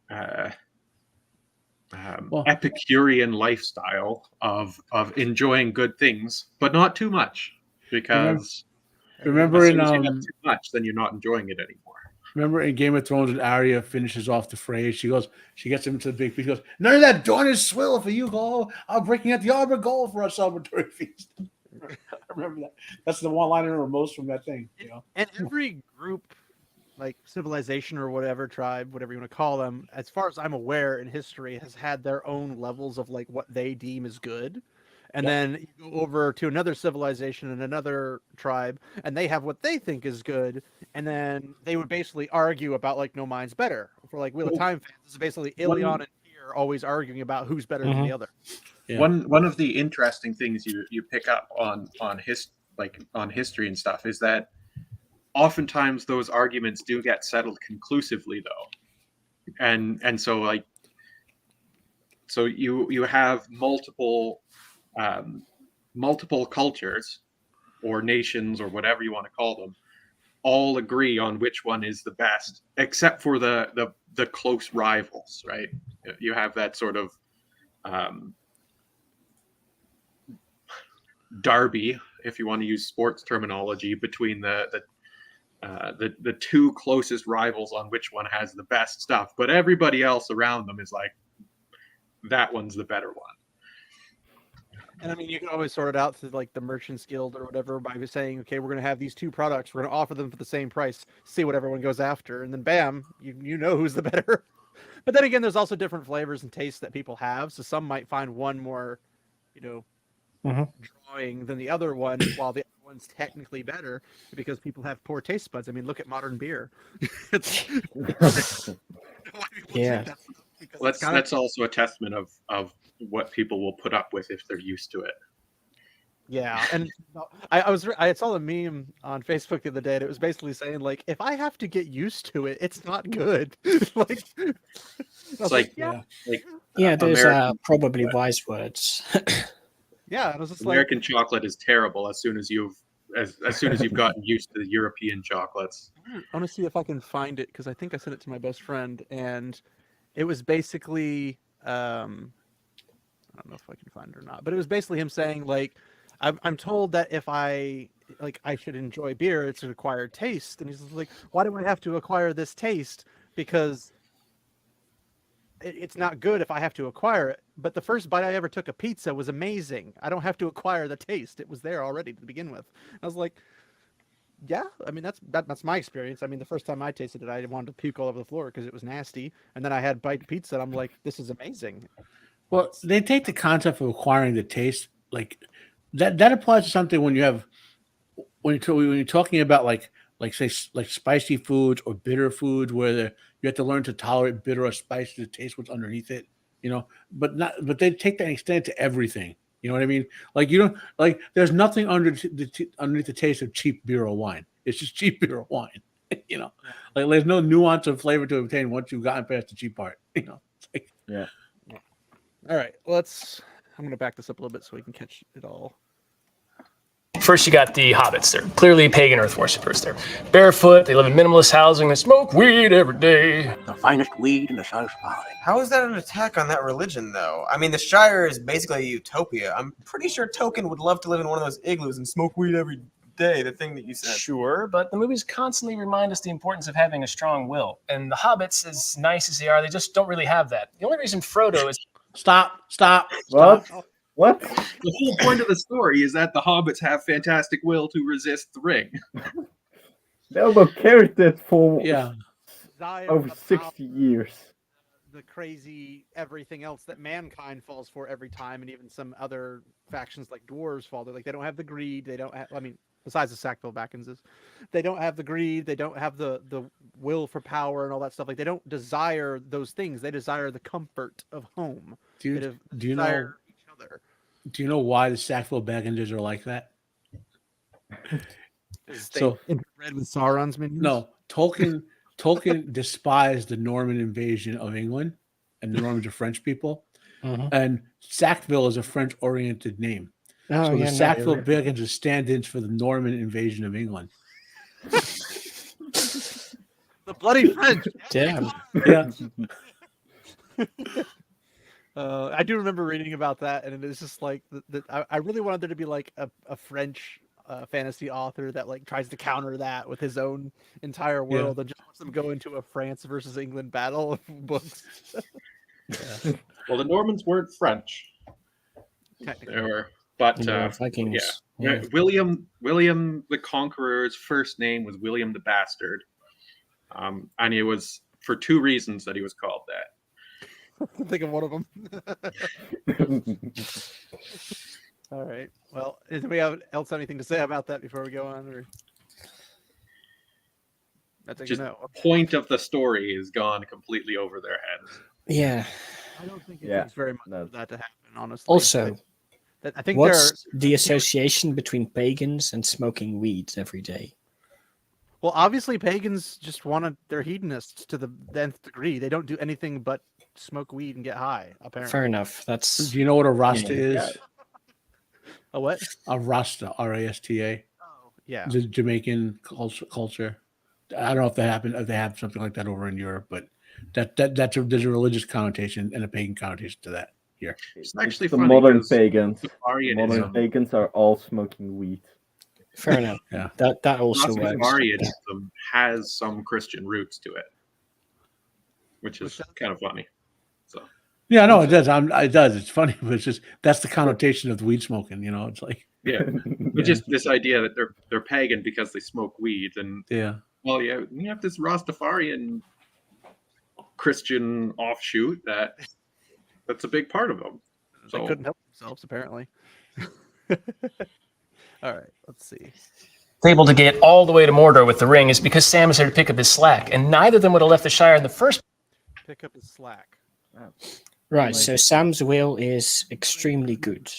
Epicurean lifestyle of enjoying good things, but not too much, because Remember as in soon as you have too much, then you're not enjoying it anymore. Remember in Game of Thrones when Arya finishes off the fray, she gets him to the big feast. She goes, none of that Dornish swill for you, Gold. I'm breaking out the Arbor Gold for our celebratory feast. I remember that. That's the one line I remember most from that thing. And every group, like civilization or whatever, tribe, whatever you want to call them, as far as I'm aware in history, has had their own levels of like what they deem is good. And then you go over to another civilization and another tribe, and they have what they think is good. And then they would basically argue about like, no, mine's better. For like Wheel of Time fans, this is basically Ilion and Tyr always arguing about who's better than the other. Yeah. One of the interesting things you pick up on history and stuff is that oftentimes those arguments do get settled conclusively, though, and so you have multiple cultures or nations or whatever you want to call them all agree on which one is the best, except for the close rivals, right? You have that sort of derby, if you want to use sports terminology, between the two closest rivals on which one has the best stuff, but everybody else around them is like, that one's the better one. And I mean, you can always sort it out through like the Merchants Guild or whatever by saying, okay, we're going to have these two products, we're going to offer them for the same price, see what everyone goes after, and then bam, you know who's the better. But then again, there's also different flavors and tastes that people have, so some might find one more, drawing than the other one, while the other one's technically better because people have poor taste buds. I mean, look at modern beer. Yeah. That's also a testament of what people will put up with if they're used to it. Yeah, and I saw a meme on Facebook the other day, and it was basically saying like, if I have to get used to it, it's not good. Like, it's like there's probably wise words. Yeah, and I was just American chocolate is terrible as soon as you've gotten used to the European chocolates. I want to see if I can find it because I think I sent it to my best friend, and it was basically I don't know if I can find it or not, but it was basically him saying like, I'm told that if I should enjoy beer, it's an acquired taste, and he's like, why do I have to acquire this taste? Because it's not good if I have to acquire it. But the first bite I ever took of pizza was amazing. I don't have to acquire the taste; it was there already to begin with. I was like, yeah, I mean that's my experience. I mean, the first time I tasted it, I wanted to puke all over the floor because it was nasty, and then I had bite pizza, and I'm like, this is amazing. Well, they take the concept of acquiring the taste, like that applies to something when you're talking about like say like spicy foods or bitter foods where you have to learn to tolerate bitter or spicy to taste what's underneath it, but they take that and extend it to everything. You know what I mean? Like you don't like there's nothing underneath the taste of cheap beer or wine. It's just cheap beer or wine. Like there's no nuance of flavor to obtain once you've gotten past the cheap part. It's like, Yeah. All right, I'm going to back this up a little bit so we can catch it all. First, you got the hobbits. They're clearly pagan earth worshippers. They're barefoot. They live in minimalist housing. They smoke weed every day. The finest weed in the South Valley. How is that an attack on that religion, though? I mean, the Shire is basically a utopia. I'm pretty sure Tolkien would love to live in one of those igloos and smoke weed every day, the thing that you said. Sure, but the movies constantly remind us the importance of having a strong will. And the hobbits, as nice as they are, they just don't really have that. The only reason Frodo is... Stop. What? What? The whole point of the story is that the hobbits have fantastic will to resist the ring. Bilbo carried it for Desire over about 60 years. The crazy everything else that mankind falls for every time, and even some other factions like dwarves fall. Like they don't have the greed. They don't have. I mean, besides the Sackville Backenses, they don't have the greed. They don't have the will for power and all that stuff. Like they don't desire those things. They desire the comfort of home. Do you know? Each other. Do you know why the Sackville Baggengers are like that? So interbred with Sauron's minions. No, Tolkien despised the Norman invasion of England, and the Normans are French people, and Sackville is a French-oriented name. So the Sackville Baggengers are stand-ins for the Norman invasion of England. The bloody French. Damn. Yeah. I do remember reading about that, and it is just like I really wanted there to be like a French fantasy author that like tries to counter that with his own entire world and just wants them to go into a France versus England battle of books. Well, the Normans weren't French. They were, but Vikings. Yeah. William the Conqueror's first name was William the Bastard, and it was for two reasons that he was called that. Think of one of them. All right. Well, do we have anything to say about that before we go on? Or I think Just no. point of the story is gone completely over their heads. Yeah. I don't think it takes very much No. for that to happen. Honestly. Also, I think what's the association between pagans and smoking weeds every day? Well, obviously, pagans just they're hedonists to the nth degree. They don't do anything but smoke weed and get high, apparently. Fair enough. That's Do you know what a Rasta is? A what? A Rasta, R-A-S-T-A. Oh, yeah. It's a Jamaican culture. I don't know if they have something like that over in Europe, but there's a religious connotation and a pagan connotation to that here. It's actually the funny modern 'cause pagans. Rastafarianism- Modern pagans are all smoking weed. fair enough. Yeah. That also works. Rastafarianism has some Christian roots to it, which is kind of funny. So Yeah, no, it does. It does. It's funny, but it's just that's the connotation of the weed smoking. It's like but just this idea that they're pagan because they smoke weed, and well, you have this Rastafarian Christian offshoot that's a big part of them. They So couldn't help themselves, apparently. All right, let's see. able to get all the way to Mordor with the ring is because Sam is there to pick up his slack, and neither of them would have left the Shire in the first. Pick up his slack. Right, so Sam's will is extremely good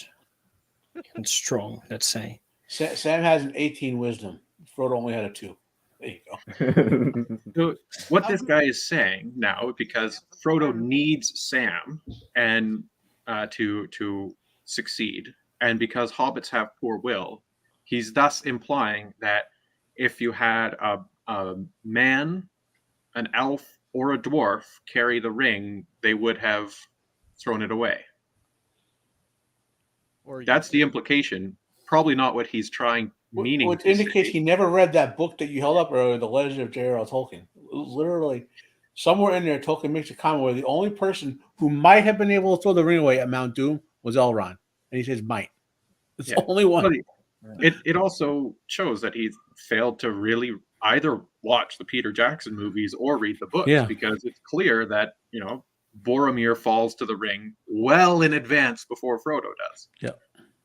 and strong, let's say. Sam has an 18 wisdom. Frodo only had a 2. There you go. So what this guy is saying now, because Frodo needs Sam and to succeed, and because hobbits have poor will, he's thus implying that if you had a man, an elf, or a dwarf carry the ring, they would have thrown it away. That's the implication. Probably not what he's meaning. Which to indicates say. he never read that book that you held up earlier, The Legend of J.R.R. Tolkien. Literally, somewhere in there, Tolkien makes a comment where the only person who might have been able to throw the ring away at Mount Doom was Elrond. And he says might. It's the only one. But it also shows that he failed to really either watch the Peter Jackson movies or read the books, because it's clear that Boromir falls to the ring well in advance before Frodo does.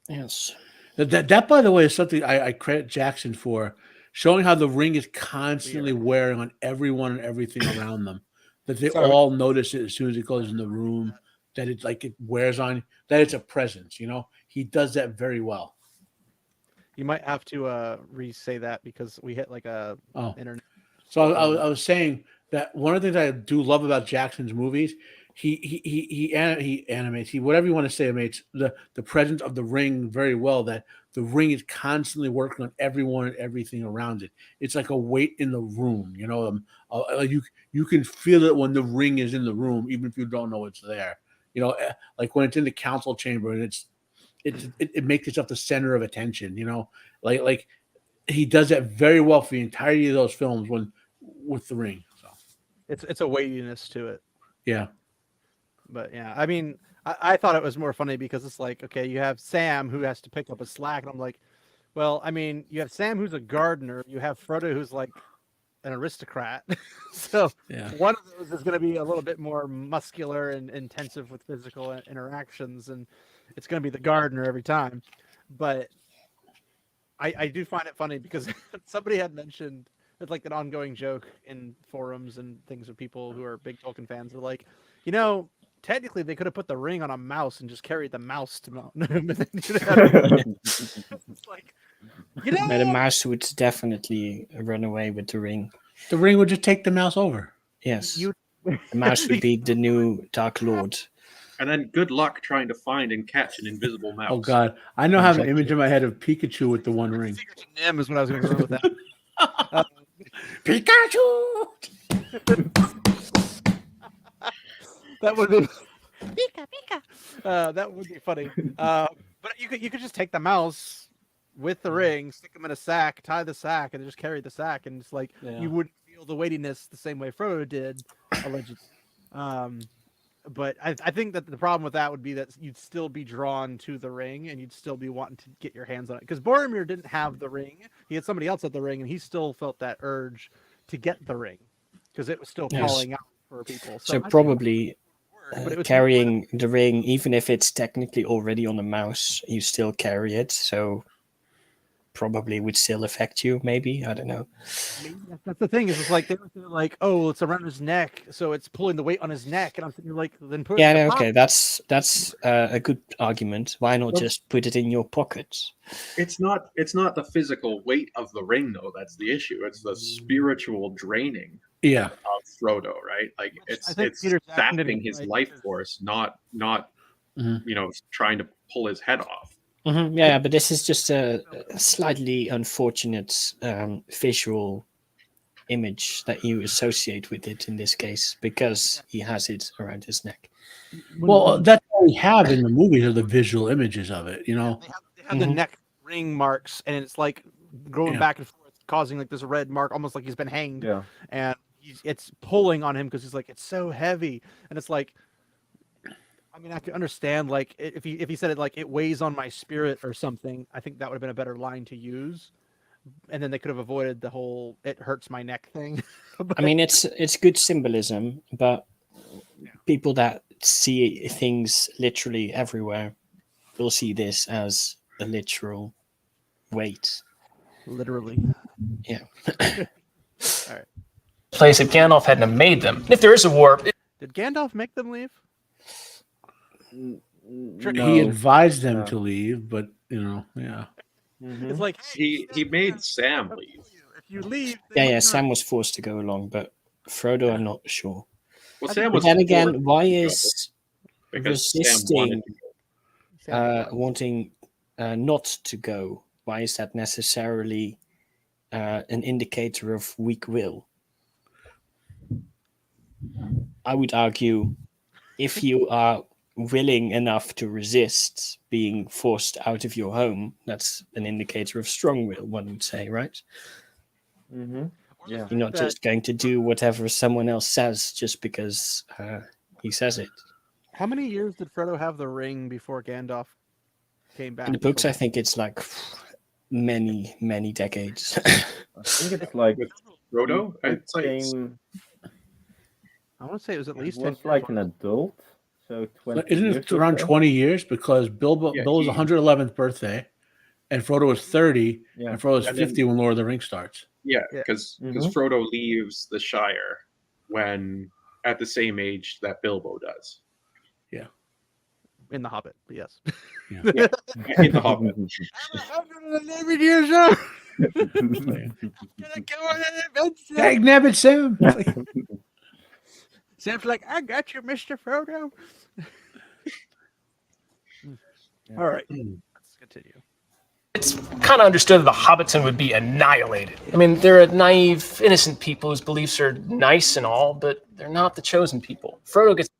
Yes. That, by the way, is something I credit Jackson for, showing how the ring is constantly wearing on everyone and everything around them. That they Sorry. all notice it as soon as it goes in the room. That it's like it wears on. That it's a presence. He does that very well. You might have to re-say that because we hit like a internet. So I was saying that one of the things I do love about Jackson's movies, he animates, whatever you want to say, animates the presence of the ring very well. That the ring is constantly working on everyone and everything around it. It's like a weight in the room. You can feel it when the ring is in the room, even if you don't know it's there. Like when it's in the council chamber and it makes itself the center of attention. Like he does that very well for the entirety of those films with the ring. So It's a weightiness to it. yeah. But yeah, I mean, I thought it was more funny because it's like, okay, you have Sam who has to pick up a slack, and I'm like, well, I mean, you have Sam who's a gardener, you have Frodo who's like an aristocrat, so Yeah. one of those is going to be a little bit more muscular and intensive with physical interactions, and it's going to be the gardener every time. But I do find it funny because somebody had mentioned it's like an ongoing joke in forums and things with people who are big Tolkien fans. They're like, technically they could have put the ring on a mouse and just carried the mouse to Mount Doom. It's like, But the mouse would definitely run away with the ring. The ring would just take the mouse over. Yes. The mouse would be the new Dark Lord. And then good luck trying to find and catch an invisible mouse. Oh God, I know I have an image in my head of Pikachu with the one ring. Secret to Nim is what I was going to go with that. Pikachu. That would be that would be funny. But you could just take the mouse with the ring, stick them in a sack, tie the sack, and just carry the sack, and it's like you wouldn't feel the weightiness the same way Frodo did, allegedly. But I think that the problem with that would be that you'd still be drawn to the ring, and you'd still be wanting to get your hands on it. Because Boromir didn't have the ring; he had somebody else at the ring, and he still felt that urge to get the ring because it was still calling out for people. So probably carrying the ring, even if it's technically already on the mouse, you still carry it. So probably would still affect you. Maybe, I don't know. That's the thing. Is it's like they're like, oh, it's around his neck, so it's pulling the weight on his neck, and I'm thinking like, then put. Yeah, no, okay, that's a good argument. Why not just put it in your pocket? It's not the physical weight of the ring though. That's the issue. It's the spiritual draining. Yeah. Of Frodo, right? Like it's sapping his life force, not trying to pull his head off. Mm-hmm. Yeah, but this is just a slightly unfortunate visual image that you associate with it in this case because he has it around his neck. Well, that's all we have in the movies are the visual images of it. They have the neck ring marks, and it's like going back and forth, causing like this red mark, almost like he's been hanged. Yeah. And it's pulling on him because he's like, it's so heavy, and it's like, I mean, I could understand like if he said it like it weighs on my spirit or something. I think that would have been a better line to use, and then they could have avoided the whole "it hurts my neck" thing. I mean, it's good symbolism, but people that see things literally everywhere will see this as a literal weight. Literally. Yeah. All right. Place if Gandalf hadn't have made them. If there is a war, Did Gandalf make them leave? He advised them to leave, but yeah. Mm-hmm. It's like He made Sam leave. if you leave. Yeah. Sam was forced to go along, but Frodo, I'm not sure. Well, Sam But was then again, forced why to go is because Sam resisting wanted to go. wanting not to go? Why is that necessarily an indicator of weak will? I would argue if you are willing enough to resist being forced out of your home, that's an indicator of strong will, one would say, right? Mm-hmm. Yeah. You're not just going to do whatever someone else says just because he says it. How many years did Frodo have the ring before Gandalf came back? In the books, I think it's like many, many decades. I think it's like With Frodo, it it's like came I want to say it was at It least was 10 like years. an adult, so 20 Isn't years it or around so? 20 years? Because Bill Yeah, was 111th birthday, and Frodo was 30, Yeah. and Frodo's And then- 50 when Lord of the Rings starts. Yeah, Yeah. because Mhm. Frodo leaves the Shire when at the same age that Bilbo does. In The Hobbit, but yes. In the Hobbit. I'm 111 years old. Dag nabbit, Sam! It's like, Sam's like, I got you, Mr. Frodo. All right, let's continue. It's kind of understood that the Hobbiton would be annihilated. I mean, they're a naive, innocent people whose beliefs are nice and all, but they're not the chosen people. Frodo gets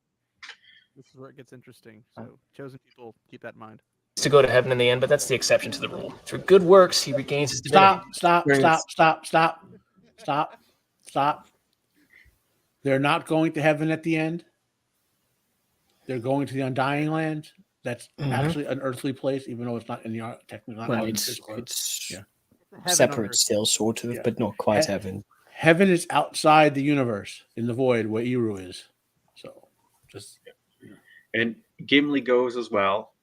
This is where it gets interesting. So, chosen people, keep that in mind. to go to heaven in the end, but that's the exception to the rule. Through good works, he regains his divinity. Stop. They're not going to heaven at the end. They're going to the Undying Land. That's actually an earthly place, even though it's not in the technically not Well, in it's physical Earth. it's Yeah. Heaven on separate Earth. still, sort of, Yeah. but not quite He- heaven. Heaven is outside the universe, in the void where Eru is. So, just And Gimli goes as well.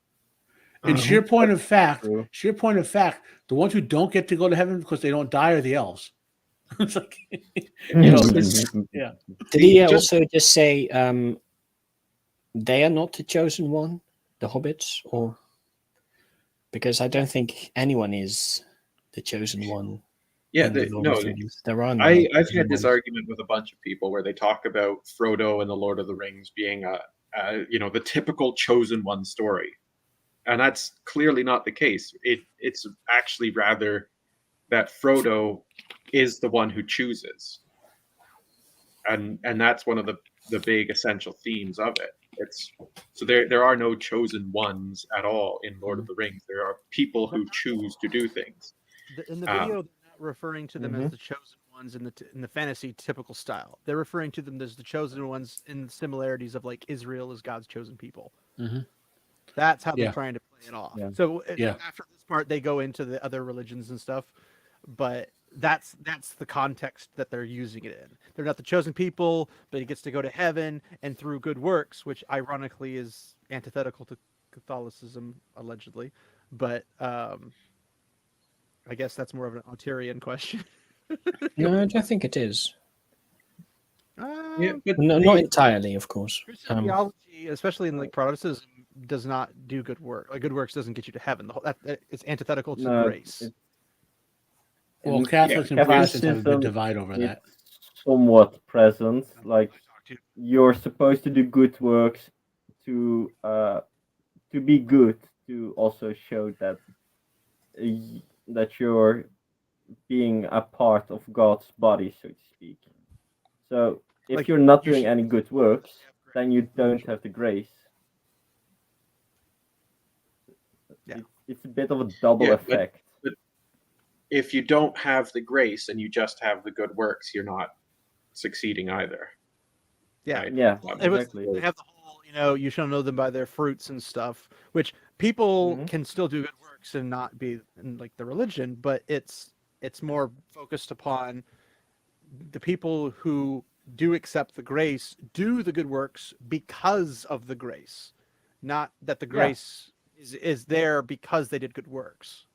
in sheer point of fact, True. the ones who don't get to go to heaven because they don't die are the elves. It's like, you know, yeah. Did he Just- also just say they are not the chosen one, the hobbits, or because I don't think anyone is the chosen one. Yeah, in the Lord of the Rings. There are no I've chosen had this ones. argument with a bunch of people where they talk about Frodo and the Lord of the Rings being the typical chosen one story, and that's clearly not the case. It's actually rather that Frodo is the one who chooses, and that's one of the big essential themes of it. It's so there are no chosen ones at all in Lord of the Rings. There are people who choose to do things. In the video, they're not referring to them as the chosen ones in the fantasy typical style. They're referring to them as the chosen ones in the similarities of like Israel is God's chosen people. Mhm. That's how they're Yeah. trying to play it off. Yeah. So Yeah. after this part, they go into the other religions and stuff, but that's the context that they're using it in. They're not the chosen people, but he gets to go to heaven and through good works, which ironically is antithetical to Catholicism allegedly. But I guess that's more of an Arturian question. No, I don't think it is. Yeah, but No, not entirely, of course. Christian theology, especially in like Protestantism, does not do good work. Like good works doesn't get you to heaven. It's antithetical to No, grace. Well, in Catholics and Protestants have a big Catholicism, divide over that. it's somewhat present. Like I talked to. you're supposed to do good works to be good, to also show that that you're being a part of God's body, so to speak. So if Like, you're not you doing should- any good works, then you don't have the grace. Yeah. It's a bit of a double Yeah, but- effect. if you don't have the grace and you just have the good works, you're not succeeding either. Yeah. Right? Yeah, It was, exactly. they have the whole, you shall know them by their fruits and stuff, which people Mhm. can still do good works and not be in like the religion, but it's more focused upon the people who do accept the grace, do the good works because of the grace, not that the grace is there because they did good works.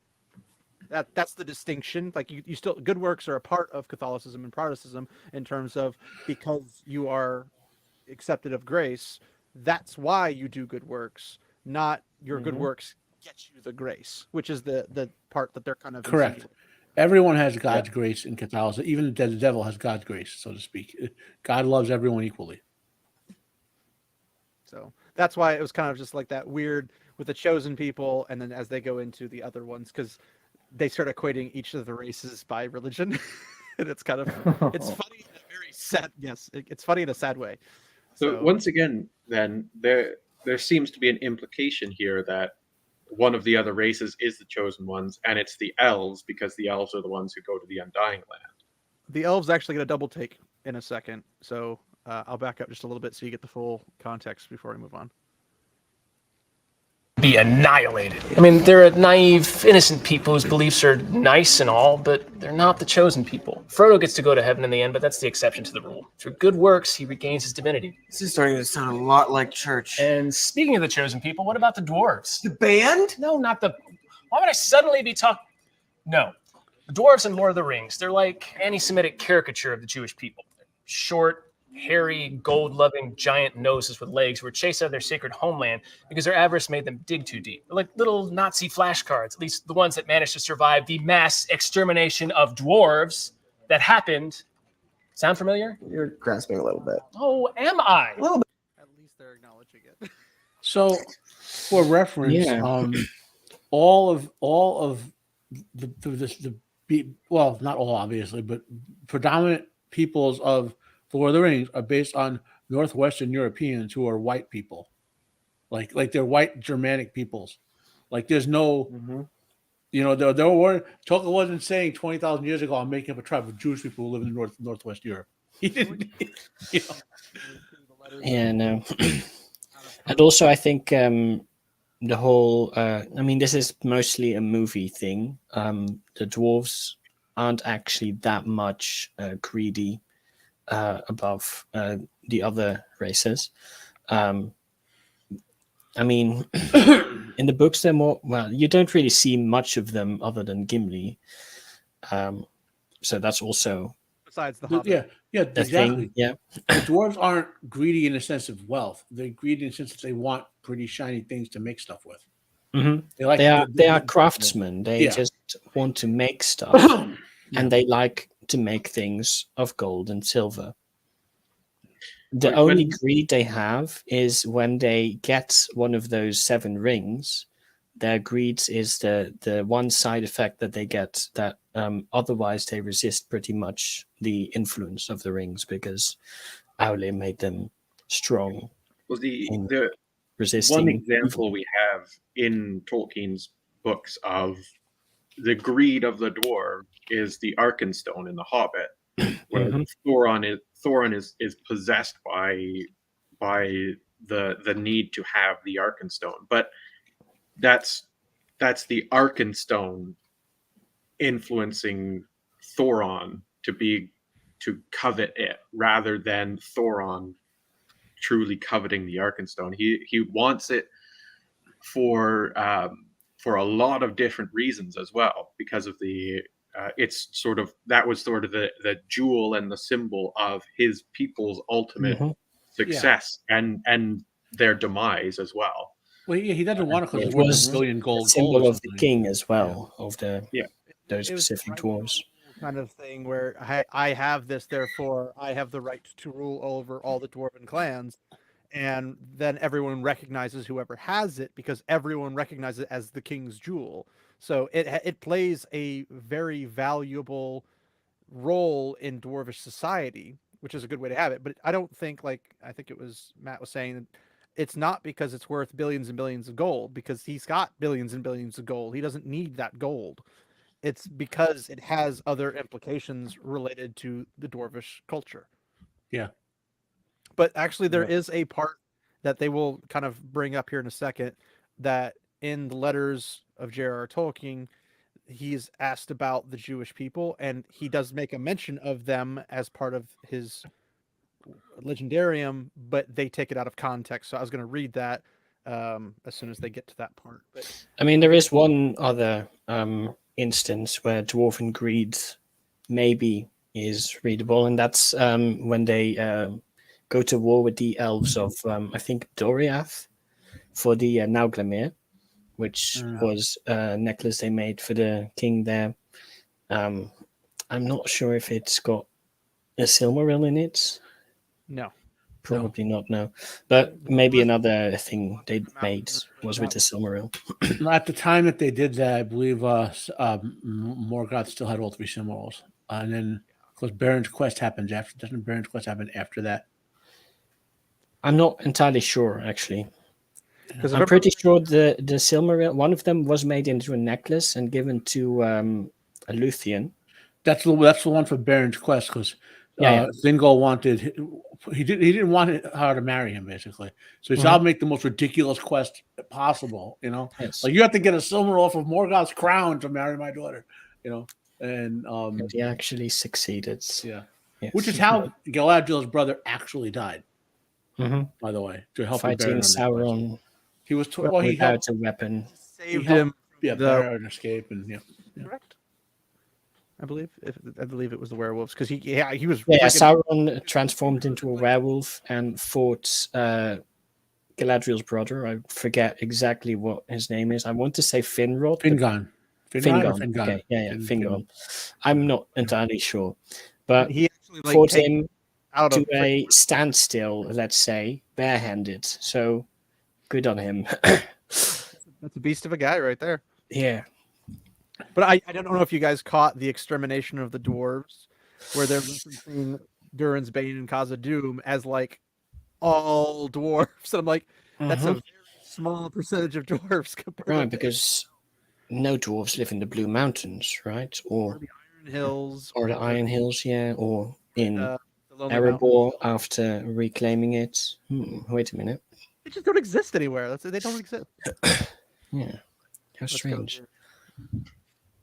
That's the distinction. Like you still good works are a part of Catholicism and Protestantism in terms of because you are accepted of grace, that's why you do good works, not your good Mhm. works get you the grace, which is the part that they're kind of Correct. insinuating. Everyone has God's grace in Catholicism. Even the devil has God's grace, so to speak. God loves everyone equally. So that's why it was kind of just like that weird with the chosen people, and then as they go into the other ones, because they start equating each of the races by religion, and it's kind of it's funny in a very sad. Yes, it's funny in a sad way. So once again, then there seems to be an implication here that one of the other races is the chosen ones, and it's the elves because the elves are the ones who go to the Undying Land. The elves actually get a double take in a second, so I'll back up just a little bit so you get the full context before we move on. be annihilated. I mean, they're naive, innocent people whose beliefs are nice and all, but they're not the chosen people. Frodo gets to go to heaven in the end, but that's the exception to the rule. Through good works, he regains his divinity. This is starting to sound a lot like church. And speaking of the chosen people, what about the dwarves? The band? No, not the... Why would I suddenly be talking... No. The dwarves in Lord of the Rings, they're like anti-Semitic caricature of the Jewish people. They're short, hairy, gold-loving giant noses with legs who were chased out of their sacred homeland because their avarice made them dig too deep. They're like little Nazi flashcards, at least the ones that managed to survive the mass extermination of dwarves that happened. Sound familiar? You're grasping a little bit. Oh, am I? A little bit. At least they're acknowledging it. So, for reference, Yeah. all of the well, not all obviously, but predominant peoples of the Lord of the Rings are based on Northwestern Europeans who are white people, like they're white Germanic peoples. Like there's no, you know, there weren't. Tolkien wasn't saying 20,000 years ago I'm making up a tribe of Jewish people who live in Northwest Europe. He didn't. You know. Yeah, no. And also, I think the whole. I mean, this is mostly a movie thing. The dwarves aren't actually that much greedy above the other races. I mean, in the books, they're more. Well, you don't really see much of them other than Gimli. So that's also Besides the Hobbit. Yeah, the exactly. thing. Yeah. The dwarves aren't greedy in the sense of wealth. They're greedy in the sense that they want pretty shiny things to make stuff with. Mm-hmm. They like They are craftsmen. They just want to make stuff, and they like to make things of gold and silver. The only greed they have is when they get one of those 7 rings. Their greed is the one side effect that they get that otherwise they resist pretty much the influence of the rings because Aule made them strong. Well, the Resisting one example we have in Tolkien's books of the greed of the dwarf is the Arkenstone in The Hobbit, where Thorin is possessed by the need to have the Arkenstone, but that's the Arkenstone influencing Thorin to covet it rather than Thorin truly coveting the Arkenstone. He wants it for a lot of different reasons as well, because of the it's sort of that was sort of the jewel and the symbol of his people's ultimate success and their demise as well. Well, he doesn't want to because it was $1 billion gold. Symbol of the king as well of the those It was specific the dwarves. kind of thing where I have this, therefore I have the right to rule over all the dwarven clans, and then everyone recognizes whoever has it because everyone recognizes it as the king's jewel. So it plays a very valuable role in dwarvish society, which is a good way to have it. But I don't think, like I think it was Matt was saying, that it's not because it's worth billions and billions of gold, because he's got billions and billions of gold. He doesn't need that gold. It's because it has other implications related to the dwarvish culture. Yeah. But actually there is a part that they will kind of bring up here in a second, that in the letters of J.R.R. Tolkien, he's asked about the Jewish people, and he does make a mention of them as part of his Legendarium, but they take it out of context. So I was going to read that as soon as they get to that part. But I mean, there is one other instance where dwarven greed maybe is readable, and that's when they go to war with the elves of I think Doriath for the Nauglamir, which was a necklace they made for the king there. I'm not sure if it's got a Silmaril in it. no. Probably not, no. But maybe another thing they made was with the Silmaril. At the time that they did that, I believe Morgoth still had all 3 Silmarils. And then, of course, Baron's Quest happens after. Doesn't Baron's Quest happen after that? I'm not entirely sure, actually. Because I'm pretty sure the Silmaril, one of them was made into a necklace and given to a Luthien. That's the one for Baron's Quest, because Thingol wanted he didn't want her to marry him basically. So he said, "I'll make the most ridiculous quest possible." You know, Yes. like you have to get a silver off of Morgoth's crown to marry my daughter. You know, and And he actually succeeded. yeah, Yes. which is how Galadriel's brother actually died. Mhm. By the way, to help Fighting Sauron he was he without helped a weapon. Saved helped, him. yeah, the- bear and escape and yeah. Correct. I believe it was the werewolves because he was Yeah, freaking- Sauron transformed into a werewolf and fought Galadriel's brother. I forget exactly what his name is. I want to say Finrod. but- Fingon. Fingon. Okay, yeah, Fingon. I'm not entirely sure, but he actually fought came him out to of a standstill, let's say, barehanded. So good on him. that's a beast of a guy right there. Yeah. But I don't know if you guys caught the extermination of the dwarves, where they're referencing Durin's Bane and Khazad-dûm as like all dwarves. And I'm like, that's a very small percentage of dwarves compared Right, to because no dwarves live in the Blue Mountains, right? Or the Iron Hills the Iron Hills, yeah, or in the Lonely Erebor after reclaiming it. Wait a minute. They just don't exist anywhere. They don't exist. Yeah. How Let's go strange. here.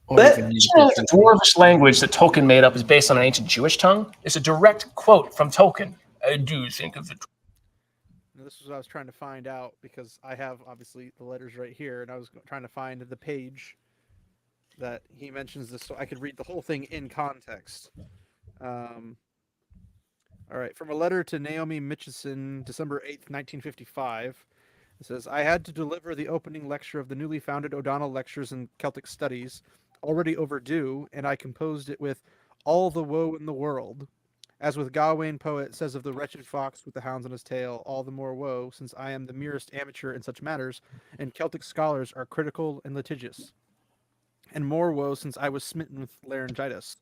Or That even dwarvish language that Tolkien made up is based on an ancient Jewish tongue. It's a direct quote from Tolkien. I do think of the Now, this is what I was trying to find out because I have obviously the letters right here, and I was trying to find the page that he mentions this so I could read the whole thing in context. All right, from a letter to Naomi Mitchison, December 8th, 1955. It says, I had to deliver the opening lecture of the newly founded O'Donnell Lectures in Celtic Studies, already overdue, and I composed it with all the woe in the world. As with Gawain poet says of the wretched fox with the hounds on his tail, all the more woe, since I am the merest amateur in such matters, and Celtic scholars are critical and litigious. And more woe since I was smitten with laryngitis.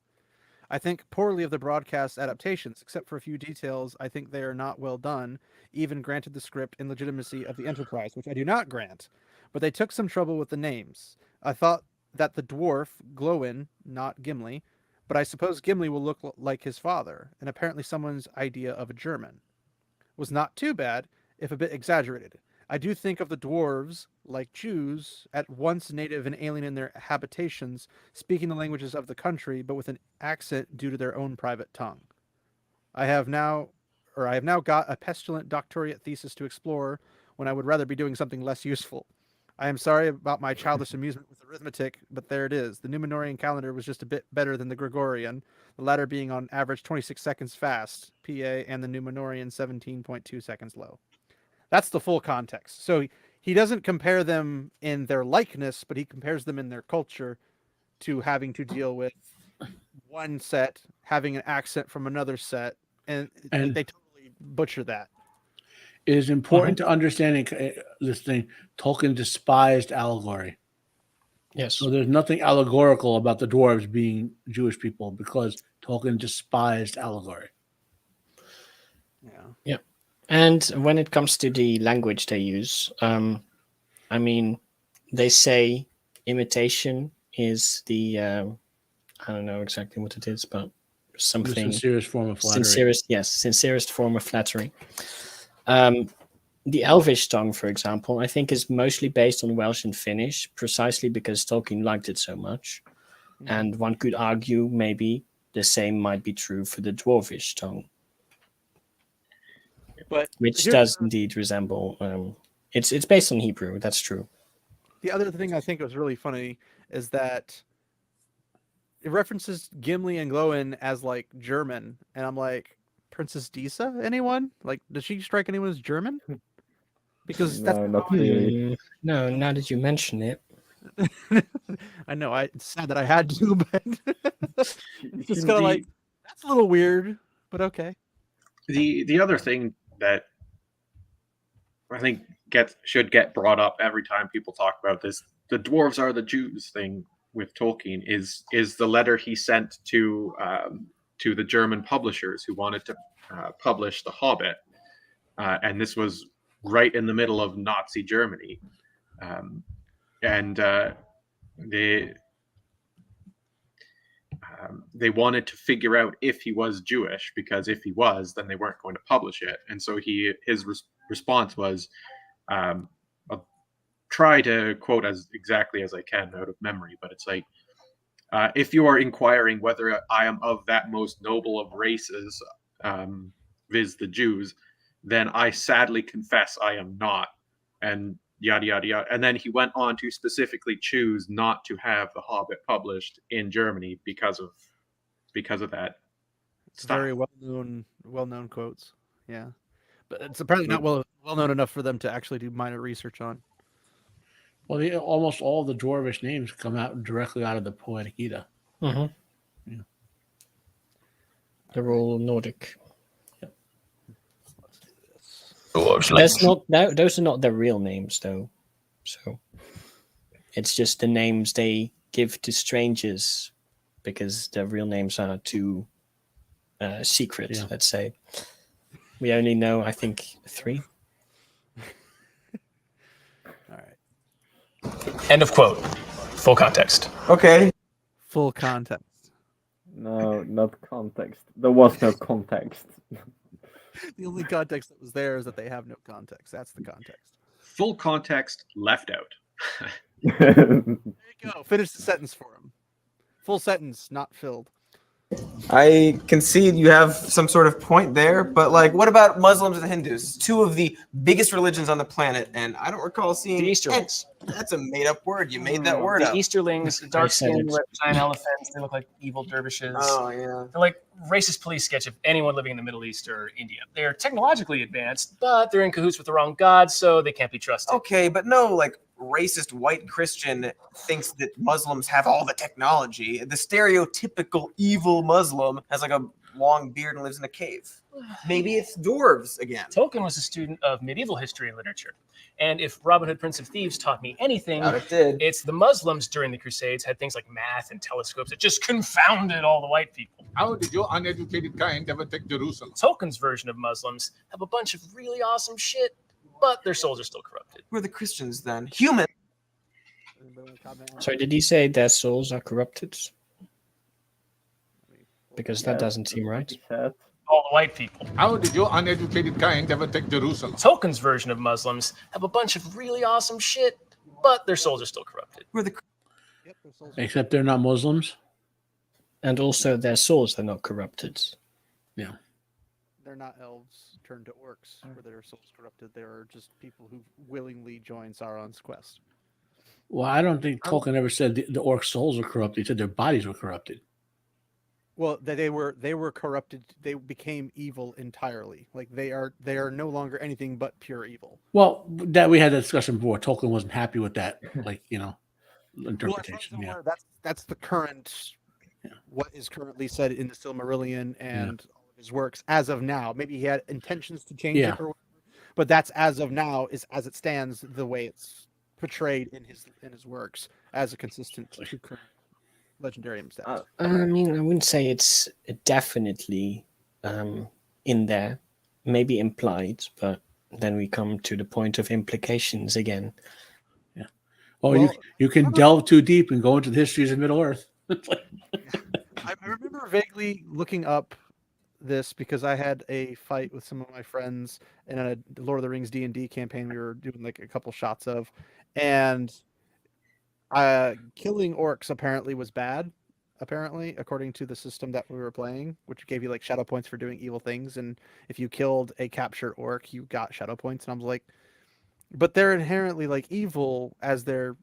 I think poorly of the broadcast adaptations, except for a few details. I think they are not well done, even granted the script and legitimacy of the enterprise, which I do not grant. But they took some trouble with the names. I thought that the dwarf, Glowin, not Gimli, but I suppose Gimli will look like his father, and apparently someone's idea of a German, was not too bad, if a bit exaggerated. I do think of the dwarves, like Jews, at once native and alien in their habitations, speaking the languages of the country, but with an accent due to their own private tongue. I have now got a pestilent doctorate thesis to explore when I would rather be doing something less useful. I am sorry about my childish amusement with arithmetic, but there it is. The Numenorian calendar was just a bit better than the Gregorian, the latter being on average 26 seconds fast, PA, and the Numenorian 17.2 seconds low. That's the full context. So he doesn't compare them in their likeness, but he compares them in their culture to having to deal with one set having an accent from another set, and they totally butcher that. It is important to understanding this thing. Tolkien despised allegory. Yes. So there's nothing allegorical about the dwarves being Jewish people because Tolkien despised allegory. Yeah. And when it comes to the language they use, I mean, they say imitation is the, I don't know exactly what it is, but something. The sincerest form of flattery. Sincerest form of flattery. The Elvish tongue, for example, I think is mostly based on Welsh and Finnish, precisely because Tolkien liked it so much. And one could argue maybe the same might be true for the Dwarvish tongue. But which does indeed resemble. It's based on Hebrew. That's true. The other thing I think was really funny is that it references Gimli and Glowin as like German, and I'm like, Princess Disa, anyone? Like, does she strike anyone as German? Because that's not really. No, now that you mention it. I know. It's sad that I had to, but it's just kind of like, that's a little weird, but okay. The other thing that I think should get brought up every time people talk about this, the dwarves are the Jews thing with Tolkien, is the letter he sent to the German publishers who wanted to publish The Hobbit, and this was right in the middle of Nazi Germany, they wanted to figure out if he was Jewish, because if he was, then they weren't going to publish it. And so his response was, I'll try to quote as exactly as I can out of memory, but it's like, if you are inquiring whether I am of that most noble of races, viz. The Jews, then I sadly confess I am not, and yada yada yada. And then he went on to specifically choose not to have The Hobbit published in Germany because of that. It's very well-known quotes. Yeah, but it's apparently not well known enough for them to actually do minor research on. Well, almost all the dwarvish names come out directly out of the Poetic Edda. Mhm. Yeah. They're all Nordic. Yep. Those are not their real names, though. So it's just the names they give to strangers because their real names are too secret. Yeah. Let's say we only know, I think, 3. All right. End of quote. Full context. Okay. Full context. No, not context. There was no context. The only context that was there is that they have no context. That's the context. Full context left out. There you go. Finish the sentence for him. Full sentence, not filled. I concede you have some sort of point there, but like, what about Muslims and Hindus? 2 of the biggest religions on the planet, and I don't recall seeing The Easterlings. That's a made-up word. You made that word The up. Easterlings, I dark said skinned it. giant elephants. They look like evil dervishes. Oh yeah. They're like racist police sketch of anyone living in the Middle East or India. They're technologically advanced, but they're in cahoots with the wrong god, so they can't be trusted. Okay, but no, like racist white Christian thinks that Muslims have all the technology. The stereotypical evil Muslim has like a long beard and lives in a cave. Maybe it's dwarves again. Tolkien was a student of medieval history and literature. And if Robin Hood, Prince of Thieves taught me anything, Doubt it did. it's the Muslims during the Crusades had things like math and telescopes that just confounded all the white people. How did your uneducated kind ever take Jerusalem? Tolkien's version of Muslims have a bunch of really awesome shit, but their souls are still corrupted. Who are the Christians then? Human. Sorry, did he say their souls are corrupted? Because that doesn't seem right. All the white people. How did your uneducated kind ever take Jerusalem? Tolkien's version of Muslims have a bunch of really awesome shit, but their souls are still corrupted. Who are the Except they're not Muslims. And also their souls are not corrupted. Yeah. They're not elves turned to orcs where their souls corrupted. They're just people who willingly join Sauron's quest. Well, I don't think Tolkien ever said the orc souls were corrupted. He said their bodies were corrupted. Well, they were corrupted. They became evil entirely. Like they are no longer anything but pure evil. Well, that we had a discussion before. Tolkien wasn't happy with that, like, interpretation. Well, that's the current, what is currently said in the Silmarillion and all of his works as of now. Maybe he had intentions to change it, or whatever, but that's as of now, is as it stands, the way it's portrayed in his works as a consistent to current Legendarium status. I mean, I wouldn't say it's definitely in there, maybe implied, but then we come to the point of implications again. Yeah. Oh, you can delve too deep and go into the histories of Middle Earth. I remember vaguely looking up this because I had a fight with some of my friends in a Lord of the Rings D&D campaign we were doing like a couple shots of, and killing orcs apparently was bad, according to the system that we were playing, which gave you like shadow points for doing evil things, and if you killed a captured orc you got shadow points, and I was like, but they're inherently like evil as they're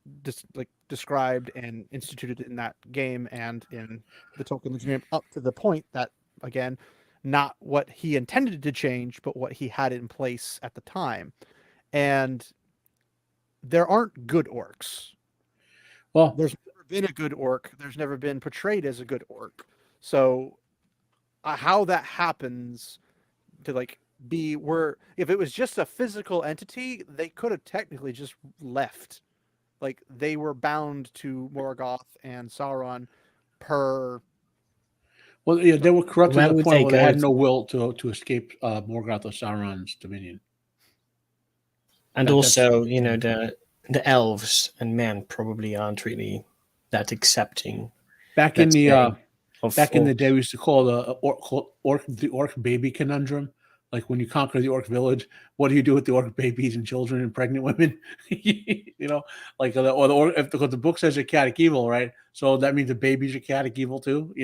described and instituted in that game and in the Tolkien Legendarium, up to the point that, again, not what he intended to change but what he had in place at the time. And there aren't good orcs. Well, there's never been a good orc. There's never been portrayed as a good orc. So how that happens to like be where, if it was just a physical entity, they could have technically just left. Like they were bound to Morgoth and Sauron per. Well, yeah, they were corrupted Where to the would point they where they go had no will to escape Morgoth or Sauron's dominion. And That's- also, the elves and men probably aren't really that accepting. Back in Let's the say. Back in the day, we used to call the orc baby conundrum. Like when you conquer the orc village, what do you do with the orc babies and children and pregnant women? Like because the book says chaotic evil, right? So that means the babies are chaotic evil too.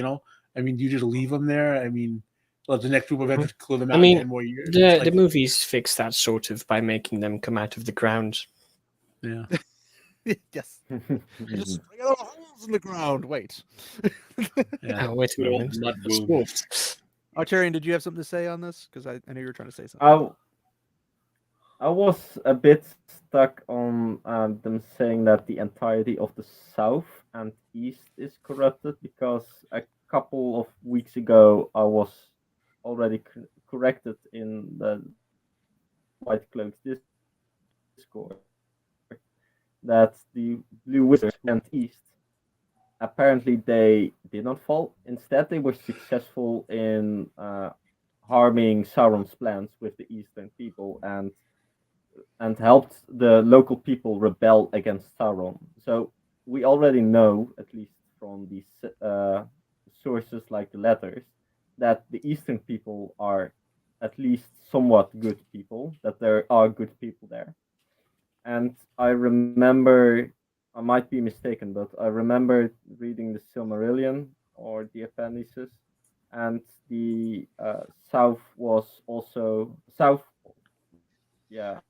I mean, you just leave them there. I mean, so the next group of have to clear them out in 10 more years. The movies fix that sort of by making them come out of the ground. Yeah. Yes. Just I got all holes in the ground. Wait. Yeah. Oh, wait a Little moment. mud That's wound. dwarfed. Arturian, did you have something to say on this? Because I know you were trying to say something. I was a bit stuck on them saying that the entirety of the south and east is corrupted, because a couple of weeks ago I was already corrected in the White Cloaks Discord that the Blue Wizards went east. Apparently they did not fall. Instead, they were successful in harming Sauron's plans with the eastern people and helped the local people rebel against Sauron. So we already know, at least from these sources like the letters, that the eastern people are at least somewhat good people, that there are good people there. And I remember, I might be mistaken, but I remember reading the Silmarillion or the appendices, and the south was also The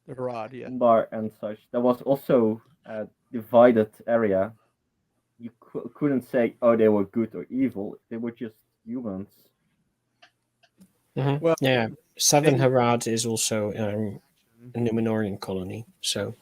Harad, yeah. Umbar and such. There was also a divided area. You couldn't say, oh, they were good or evil. They were just humans. Mhm. Well, Yeah, Southern maybe- Harad is also a Numenorian colony, so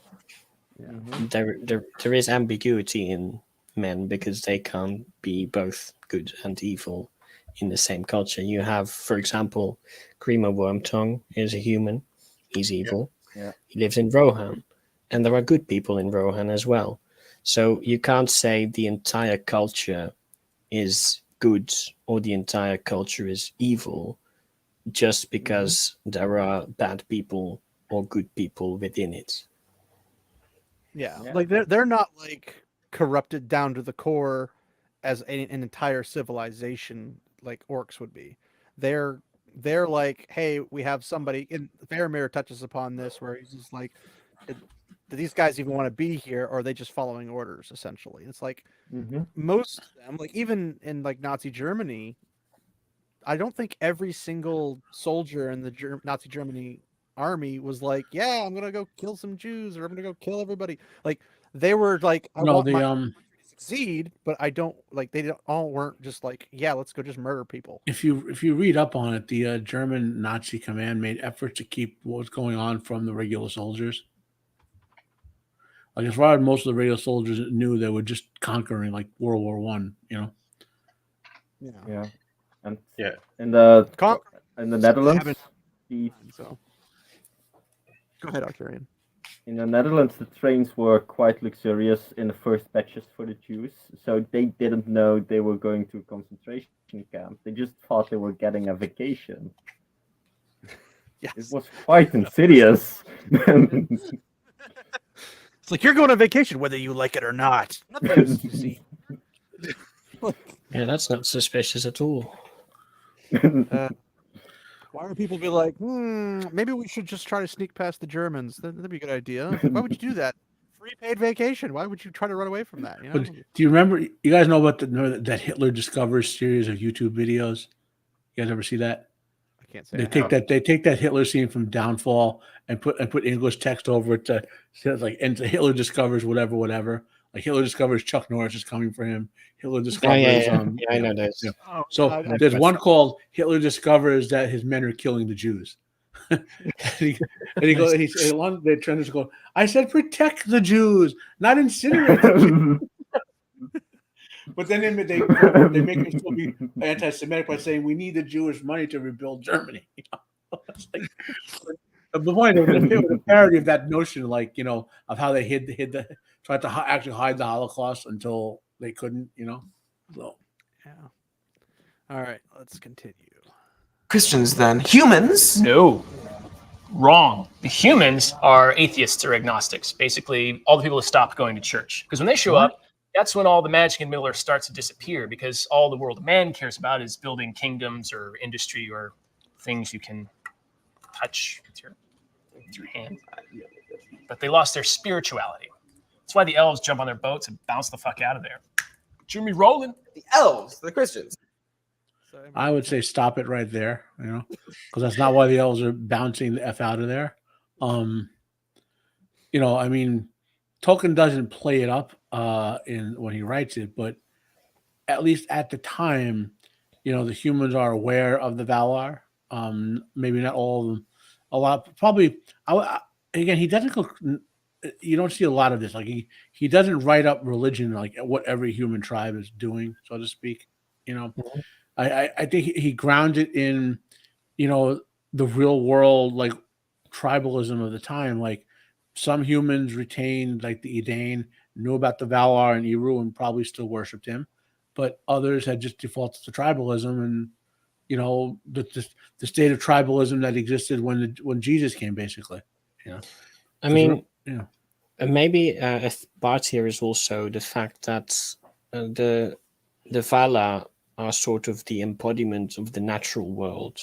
there is ambiguity in men because they can't be both good and evil in the same culture. You have, for example, Grima Wormtongue is a human. He's evil. Yeah. He lives in Rohan, and there are good people in Rohan as well. So you can't say the entire culture is good or the entire culture is evil just because there are bad people or good people within it. Yeah. Yeah. Like they're not like corrupted down to the core as an entire civilization like orcs would be. They're like, hey, we have somebody in Faramir touches upon this where he's just like, do these guys even want to be here, or are they just following orders essentially? It's like most of them, like even in like Nazi Germany, I don't think every single soldier in the Nazi Germany army was like, yeah, I'm gonna go kill some Jews or I'm gonna go kill everybody. Like they were like, I No, want the my country to succeed, but I don't like they all weren't just like, yeah, let's go just murder people. if you read up on it, the German Nazi command made efforts to keep what was going on from the regular soldiers. Like as far as most of the regular soldiers knew, they were just conquering like World War One. Yeah. And Yeah. in the Conquer- Netherlands, haven't- the So go ahead, Arthurian. in the Netherlands, the trains were quite luxurious in the first batches for the Jews, so they didn't know they were going to a concentration camp. They just thought they were getting a vacation. Yes. It was quite insidious. It's like you're going on vacation whether you like it or not. Nothing you see. Yeah, that's not suspicious at all. Why would people be like, maybe we should just try to sneak past the Germans? That'd be a good idea. Why would you do that? Free paid vacation. Why would you try to run away from that? You know? But do you remember? You guys know about that Hitler Discovers series of YouTube videos? You guys ever see that? I can't say. They I take have. that Hitler scene from Downfall and put English text over it to says like, and Hitler discovers whatever. Like Hitler discovers Chuck Norris is coming for him. Hitler discovers. Yeah, I know those. Yeah. Oh, So there's one called Hitler discovers that his men are killing the Jews. and he goes, the trenders go, I said protect the Jews, not incinerate the Jews. But then they make it still be anti-Semitic by saying we need the Jewish money to rebuild Germany. It's like, the point of the parody of that notion, like of how they tried to actually hide the Holocaust until they couldn't, So Yeah. All right, let's continue. Christians then. Humans? No. Wrong. The humans are atheists or agnostics. Basically, all the people who stopped going to church. Because when they show up, that's when all the magic in Middle Earth starts to disappear, because all the world of man cares about is building kingdoms or industry or things you can touch with your hand. But they lost their spirituality. That's why the elves jump on their boats and bounce the fuck out of there. Jimmy rolling. The elves, the Christians. So, I mean, I would say stop it right there, because that's not why the elves are bouncing the F out of there. I mean, Tolkien doesn't play it up in when he writes it, but at least at the time, the humans are aware of the Valar. Maybe not all of them. A lot, probably. Again, he doesn't go. You don't see a lot of this. Like he doesn't write up religion like what every human tribe is doing, so to speak. I think he grounds it in, the real world, like tribalism of the time. Like some humans retained, like the Edain, knew about the Valar and Eru and probably still worshipped him, but others had just defaulted to tribalism and, the state of tribalism that existed when Jesus came, basically. I mean, maybe a part here is also the fact that the Valar are sort of the embodiment of the natural world.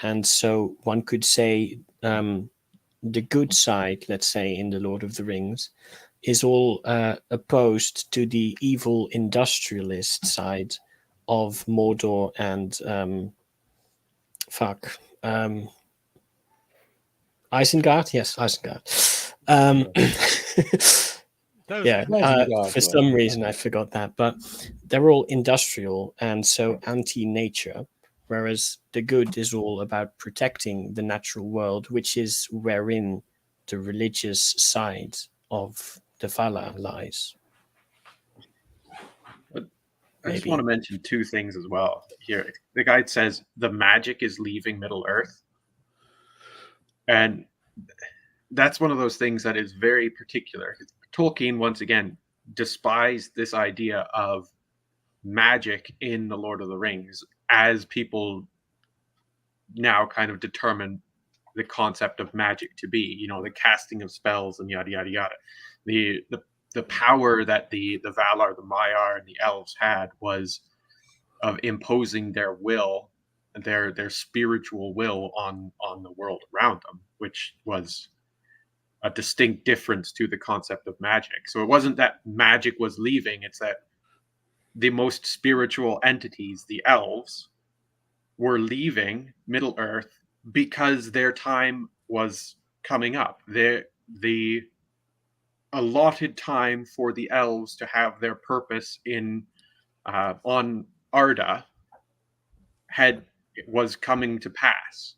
And so one could say the good side, let's say, in the Lord of the Rings, is all opposed to the evil industrialist side of Mordor and Isengard? Yes, Isengard. For some reason I forgot that, but they're all industrial and so anti-nature, whereas the good is all about protecting the natural world, which is wherein the religious side of the Valar lies. I just want to mention two things as well here. The guide says the magic is leaving Middle Earth. And that's one of those things that is very particular. Tolkien, once again, despised this idea of magic in The Lord of the Rings as people now kind of determine the concept of magic to be, the casting of spells and yada, yada, yada. The power that the Valar, the Maiar, and the elves had was of imposing their will, their spiritual will on the world around them, which was a distinct difference to the concept of magic. So it wasn't that magic was leaving, it's that the most spiritual entities, the elves, were leaving Middle Earth because their time was coming up. The allotted time for the elves to have their purpose on Arda was coming to pass,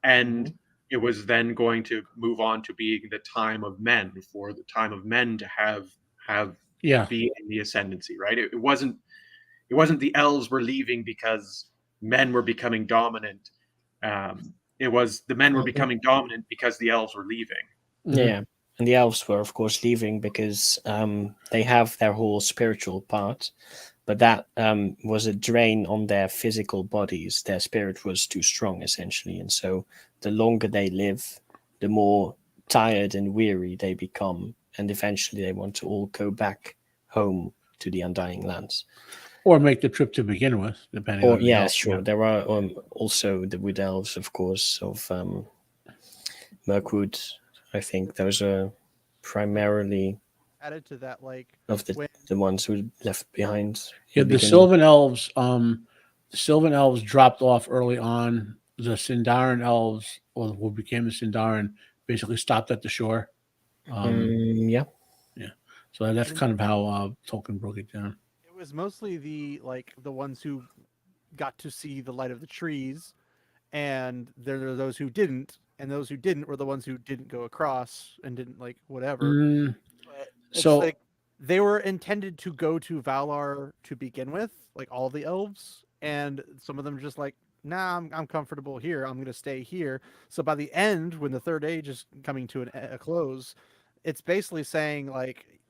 and it was then going to move on to being the time of men, for the time of men to be in the ascendancy, right? It wasn't the elves were leaving because men were becoming dominant. It was the men were becoming dominant because the elves were leaving. Yeah. And the elves were, of course, leaving because they have their whole spiritual part, but that was a drain on their physical bodies. Their spirit was too strong, essentially. And so the longer they live, the more tired and weary they become. And eventually they want to all go back home to the Undying Lands. Or make the trip to begin with, depending on the elf. Sure. Yeah. There are also the wood elves, of course, of Mirkwood. I think those are primarily added to that, like of the ones who left behind. Yeah, the Sylvan elves. The Sylvan elves dropped off early on. The Sindarin elves, or who became the Sindarin, basically stopped at the shore. Yeah. So that's kind of how Tolkien broke it down. It was mostly the ones who got to see the light of the trees, and there are those who didn't. And those who didn't were the ones who didn't go across and didn't whatever. So they were intended to go to Valar to begin with, like all the elves, and some of them just nah, I'm comfortable here. I'm going to stay here. So by the end, when the Third Age is coming to a close, it's basically saying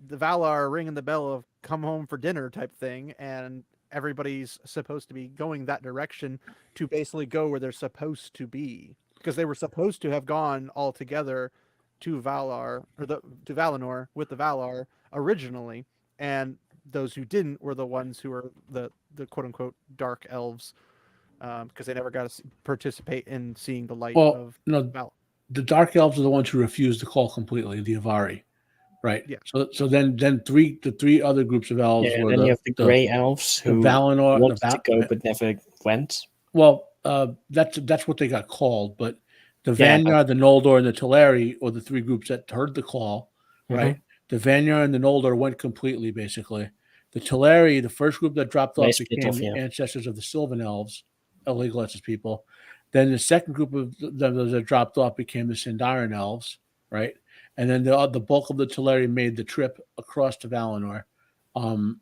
the Valar are ringing the bell of come home for dinner type thing, and everybody's supposed to be going that direction to basically go where they're supposed to be. Because they were supposed to have gone all together to Valar to Valinor with the Valar originally, and those who didn't were the ones who were the quote unquote dark elves, because they never got to participate in seeing the light Well, of no, Valar. the Dark Elves are the ones who refused the call completely, the Avari, right? Yeah. So then the three other groups of elves Yeah, were then you have the Grey the Elves the who Valinor, wanted to go but never went. well, that's what they got called, but the Yeah, Vanyar, the Noldor, and the Teleri were the three groups that heard the call, right? The Vanyar and the Noldor went completely, basically. The Teleri, the first group that dropped They off, split became off, the yeah. ancestors of the Sylvan Elves, Legolas's people. Then the second group of them that dropped off became the Sindarin Elves, right? And then the bulk of the Teleri made the trip across to Valinor. And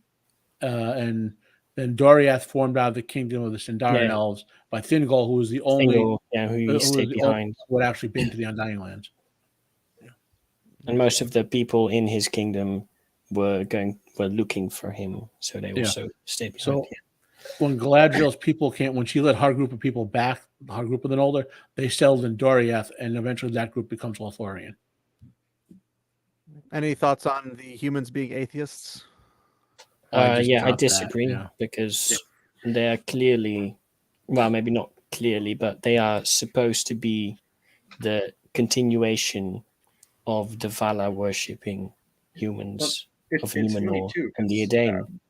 then Doriath formed out of the kingdom of the Sindarin Yeah. Elves by Thingol, who was the only Single, yeah, who he stayed behind. who had actually been to the Undying Lands. And most of the people in his kingdom were looking for him, so they also stayed behind. So when Galadriel's people when she led her group of people back, her group of the Noldor, they settled in Doriath, and eventually that group becomes Lothlorien. Any thoughts on the humans being atheists? I dropped disagree that, because they are clearly, well, maybe not clearly, but they are supposed to be the continuation of the Valar worshipping humans of Numenor and the Edain.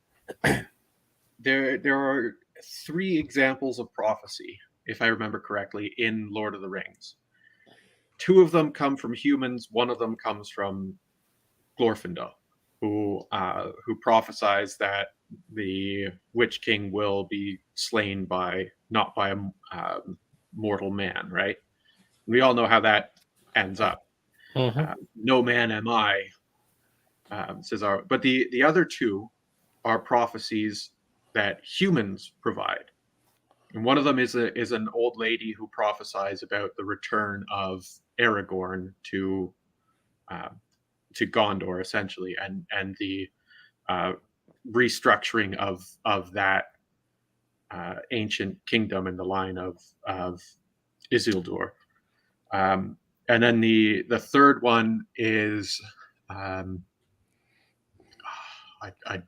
There are 3 examples of prophecy, if I remember correctly, in Lord of the Rings. 2 of them come from humans. 1 of them comes from Glorfindel, who prophesies that the Witch King will be slain not by a mortal man. Right? We all know how that ends up. No man am I, says our. But the other 2 are prophecies that humans provide, and one of them is an old lady who prophesies about the return of Aragorn to Gondor, essentially, and the restructuring of that ancient kingdom in the line of Isildur. And then the third one is I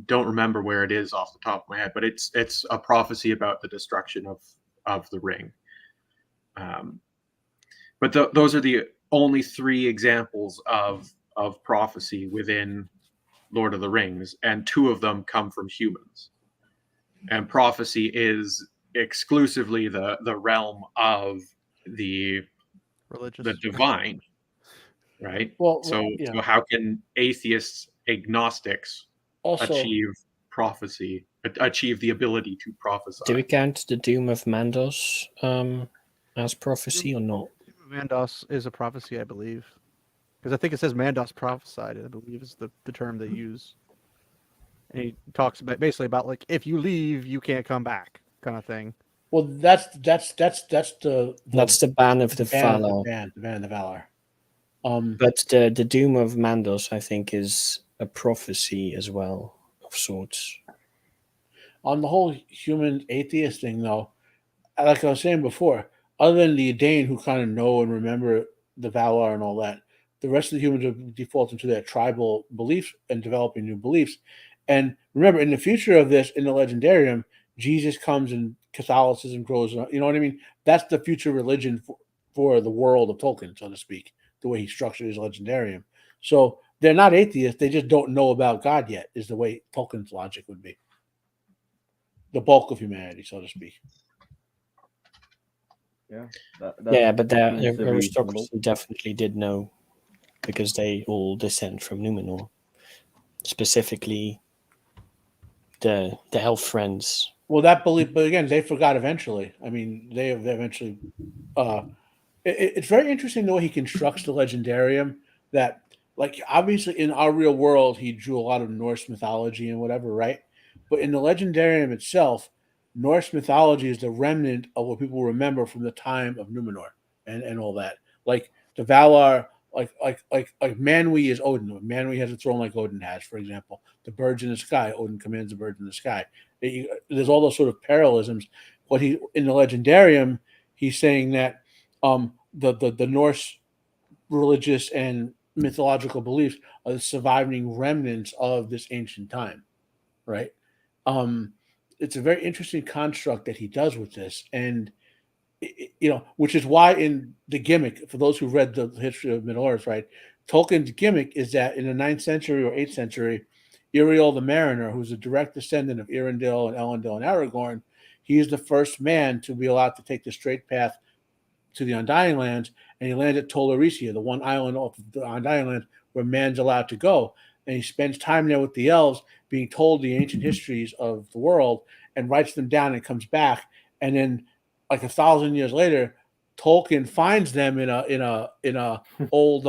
don't remember where it is off the top of my head, but it's a prophecy about the destruction of the ring. But those are the only 3 examples of prophecy within Lord of the Rings, and 2 of them come from humans. And prophecy is exclusively the realm of the divine, right? Well, so how can atheists, agnostics also achieve prophecy, achieve the ability to prophesy? Do we count the Doom of Mandos as prophecy or not? Mandos is a prophecy, I believe, because I think it says Mandos prophesied. I believe is the term they use. And he talks basically about like if you leave, you can't come back, kind of thing. Well, that's the ban of the Valar. The ban of the Valar. But the Doom of Mandos, I think, is a prophecy as well of sorts. On the whole human atheist thing, though, like I was saying before, other than the Edain who kind of know and remember the Valar and all that, the rest of the humans are default into their tribal beliefs and developing new beliefs. And remember, in the future of this, in the Legendarium, Jesus comes and Catholicism grows. You know what I mean? That's the future religion for the world of Tolkien, so to speak, the way he structured his Legendarium. So they're not atheists. They just don't know about God yet, is the way Tolkien's logic would be. The bulk of humanity, so to speak. Yeah. But the aristocracy definitely did know, because they all descend from Numenor. Specifically, the elf friends. Well, that belief, but again, they forgot eventually. I mean, they eventually. It's very interesting the way he constructs the Legendarium. That, like, obviously in our real world, he drew a lot of Norse mythology and whatever, right? But in the Legendarium itself, Norse mythology is the remnant of what people remember from the time of Numenor and all that. Like the Valar, like Manwë is Odin. Manwë has a throne like Odin has, for example. The birds in the sky, Odin commands the birds in the sky. There's all those sort of parallelisms. What he in the Legendarium, he's saying that the Norse religious and mythological beliefs are the surviving remnants of this ancient time, right? It's a very interesting construct that he does with this, and which is why in the gimmick, for those who read the history of Middle Earth, right, Tolkien's gimmick is that in the 9th century or 8th century, Uriel the Mariner, who's a direct descendant of Eärendil and Elendil and Aragorn, he is the first man to be allowed to take the straight path to the Undying Lands, and he landed at Tol Eressëa, the one island off the Undying Lands where man's allowed to go. And he spends time there with the elves, being told the ancient histories of the world, and writes them down and comes back. And then, like 1,000 years later, Tolkien finds them in an old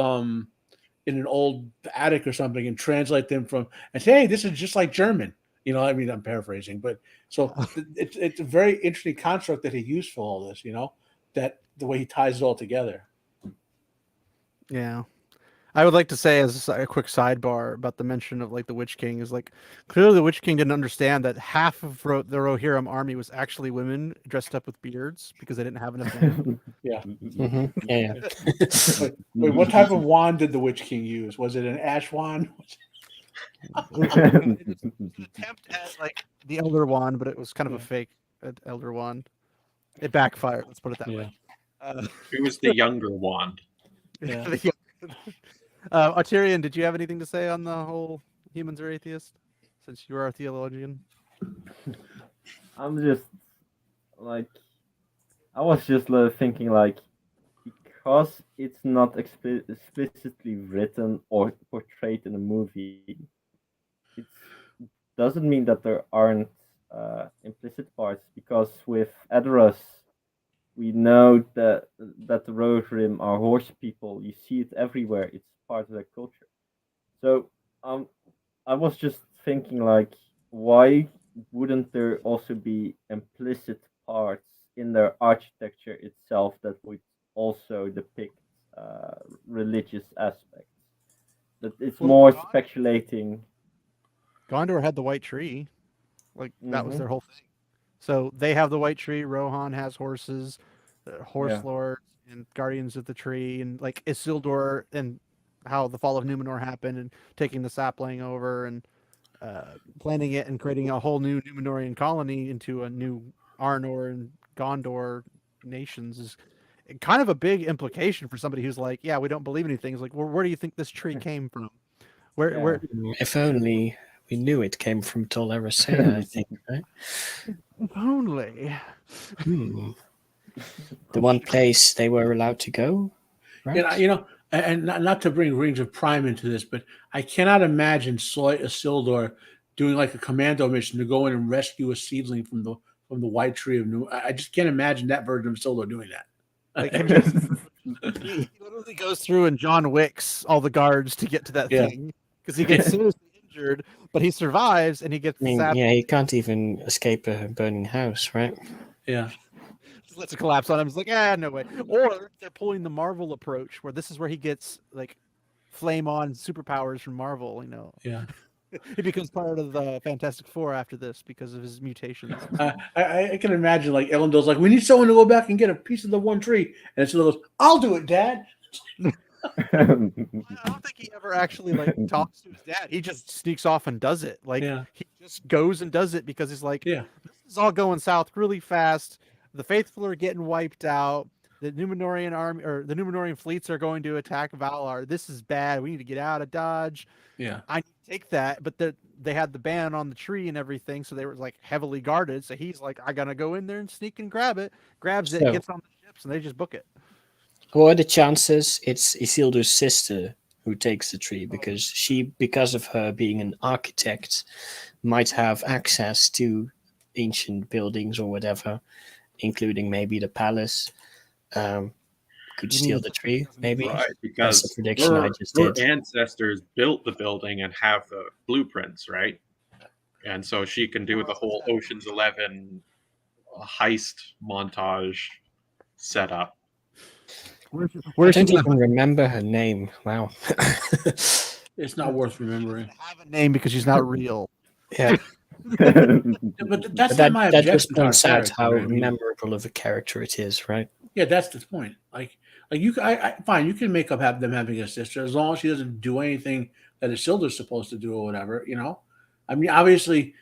attic or something, and translate them and say, "Hey, this is just like German." I'm paraphrasing, but so it's a very interesting construct that he used for all this. That the way he ties it all together. Yeah. I would like to say, as a quick sidebar about the mention of like the Witch King, is like clearly the Witch King didn't understand that half of the Rohirrim army was actually women dressed up with beards because they didn't have enough men. Yeah. Mm-hmm. Yeah. Wait, what type of wand did the Witch King use? Was it an ash wand? It was an attempt at like the Elder Wand, but it was kind of a fake Elder Wand. It backfired. Let's put it that way. It was the younger wand. Yeah. Arterian, did you have anything to say on the whole humans are atheists, since you are a theologian? I'm just like, I was just thinking like, because it's not explicitly written or portrayed in a movie, it doesn't mean that there aren't implicit parts. Because with Edoras, we know that the Rohirrim are horse people. You see it everywhere. It's part of their culture. So I was just thinking like, why wouldn't there also be implicit parts in their architecture itself that would also depict religious aspects? That it's more speculating. Gondor had the white tree. Like that was their whole thing. So they have the white tree. Rohan has horses, horse lords, and guardians of the tree, and like Isildur, and how the fall of Numenor happened, and taking the sapling over and planning it and creating a whole new Numenorian colony into a new Arnor and Gondor nations is kind of a big implication for somebody who's like, yeah, we don't believe anything. It's like, well, where do you think this tree came from? Where? If only we knew it came from Tol Eressëa, I think, right? If only. The one place they were allowed to go, right? Yeah, and not to bring Rings of Prime into this, but I cannot imagine Soy Isildur doing like a commando mission to go in and rescue a seedling from the white tree of New. I just can't imagine that version of Isildur doing that. Like, he literally goes through and John Wicks all the guards to get to that thing because he gets seriously injured, but he survives and he gets. He can't even escape a burning house, right? Yeah. Just lets it collapse on him. He's like, no way. Or they're pulling the Marvel approach, where this is where he gets like flame on superpowers from Marvel. Yeah. He becomes part of the Fantastic Four after this because of his mutations. I can imagine like Elendil's like, we need someone to go back and get a piece of the one tree, and Isildur goes, "I'll do it, Dad." I don't think he ever actually like talks to his dad. He just sneaks off and does it. Like he just goes and does it because he's like, this is all going south really fast. The faithful are getting wiped out. The Numenorian army or the Numenorian fleets are going to attack Valar. This is bad. We need to get out of Dodge. Yeah, I need to take that, but they had the ban on the tree and everything, so they were like heavily guarded. So he's like, I gotta go in there and sneak and grab it. Grabs it, gets on the ships, and they just book it. What are the chances it's Isildur's sister who takes the tree? Because she, because of her being an architect, might have access to ancient buildings or whatever, including maybe the palace. Could steal the tree, maybe? Right, because that's the prediction I just did. Her ancestors built the building and have the blueprints, right? And so she can do the whole Ocean's 11 heist montage setup. I don't even remember her name. Wow. It's not worth remembering. Have a name because she's not real. Yeah. But that's not my objection. That just points out how memorable of a character it is, right? Yeah, that's the point. Like Like fine, you can make up them having a sister as long as she doesn't do anything that Isildur's supposed to do or whatever. I mean, obviously,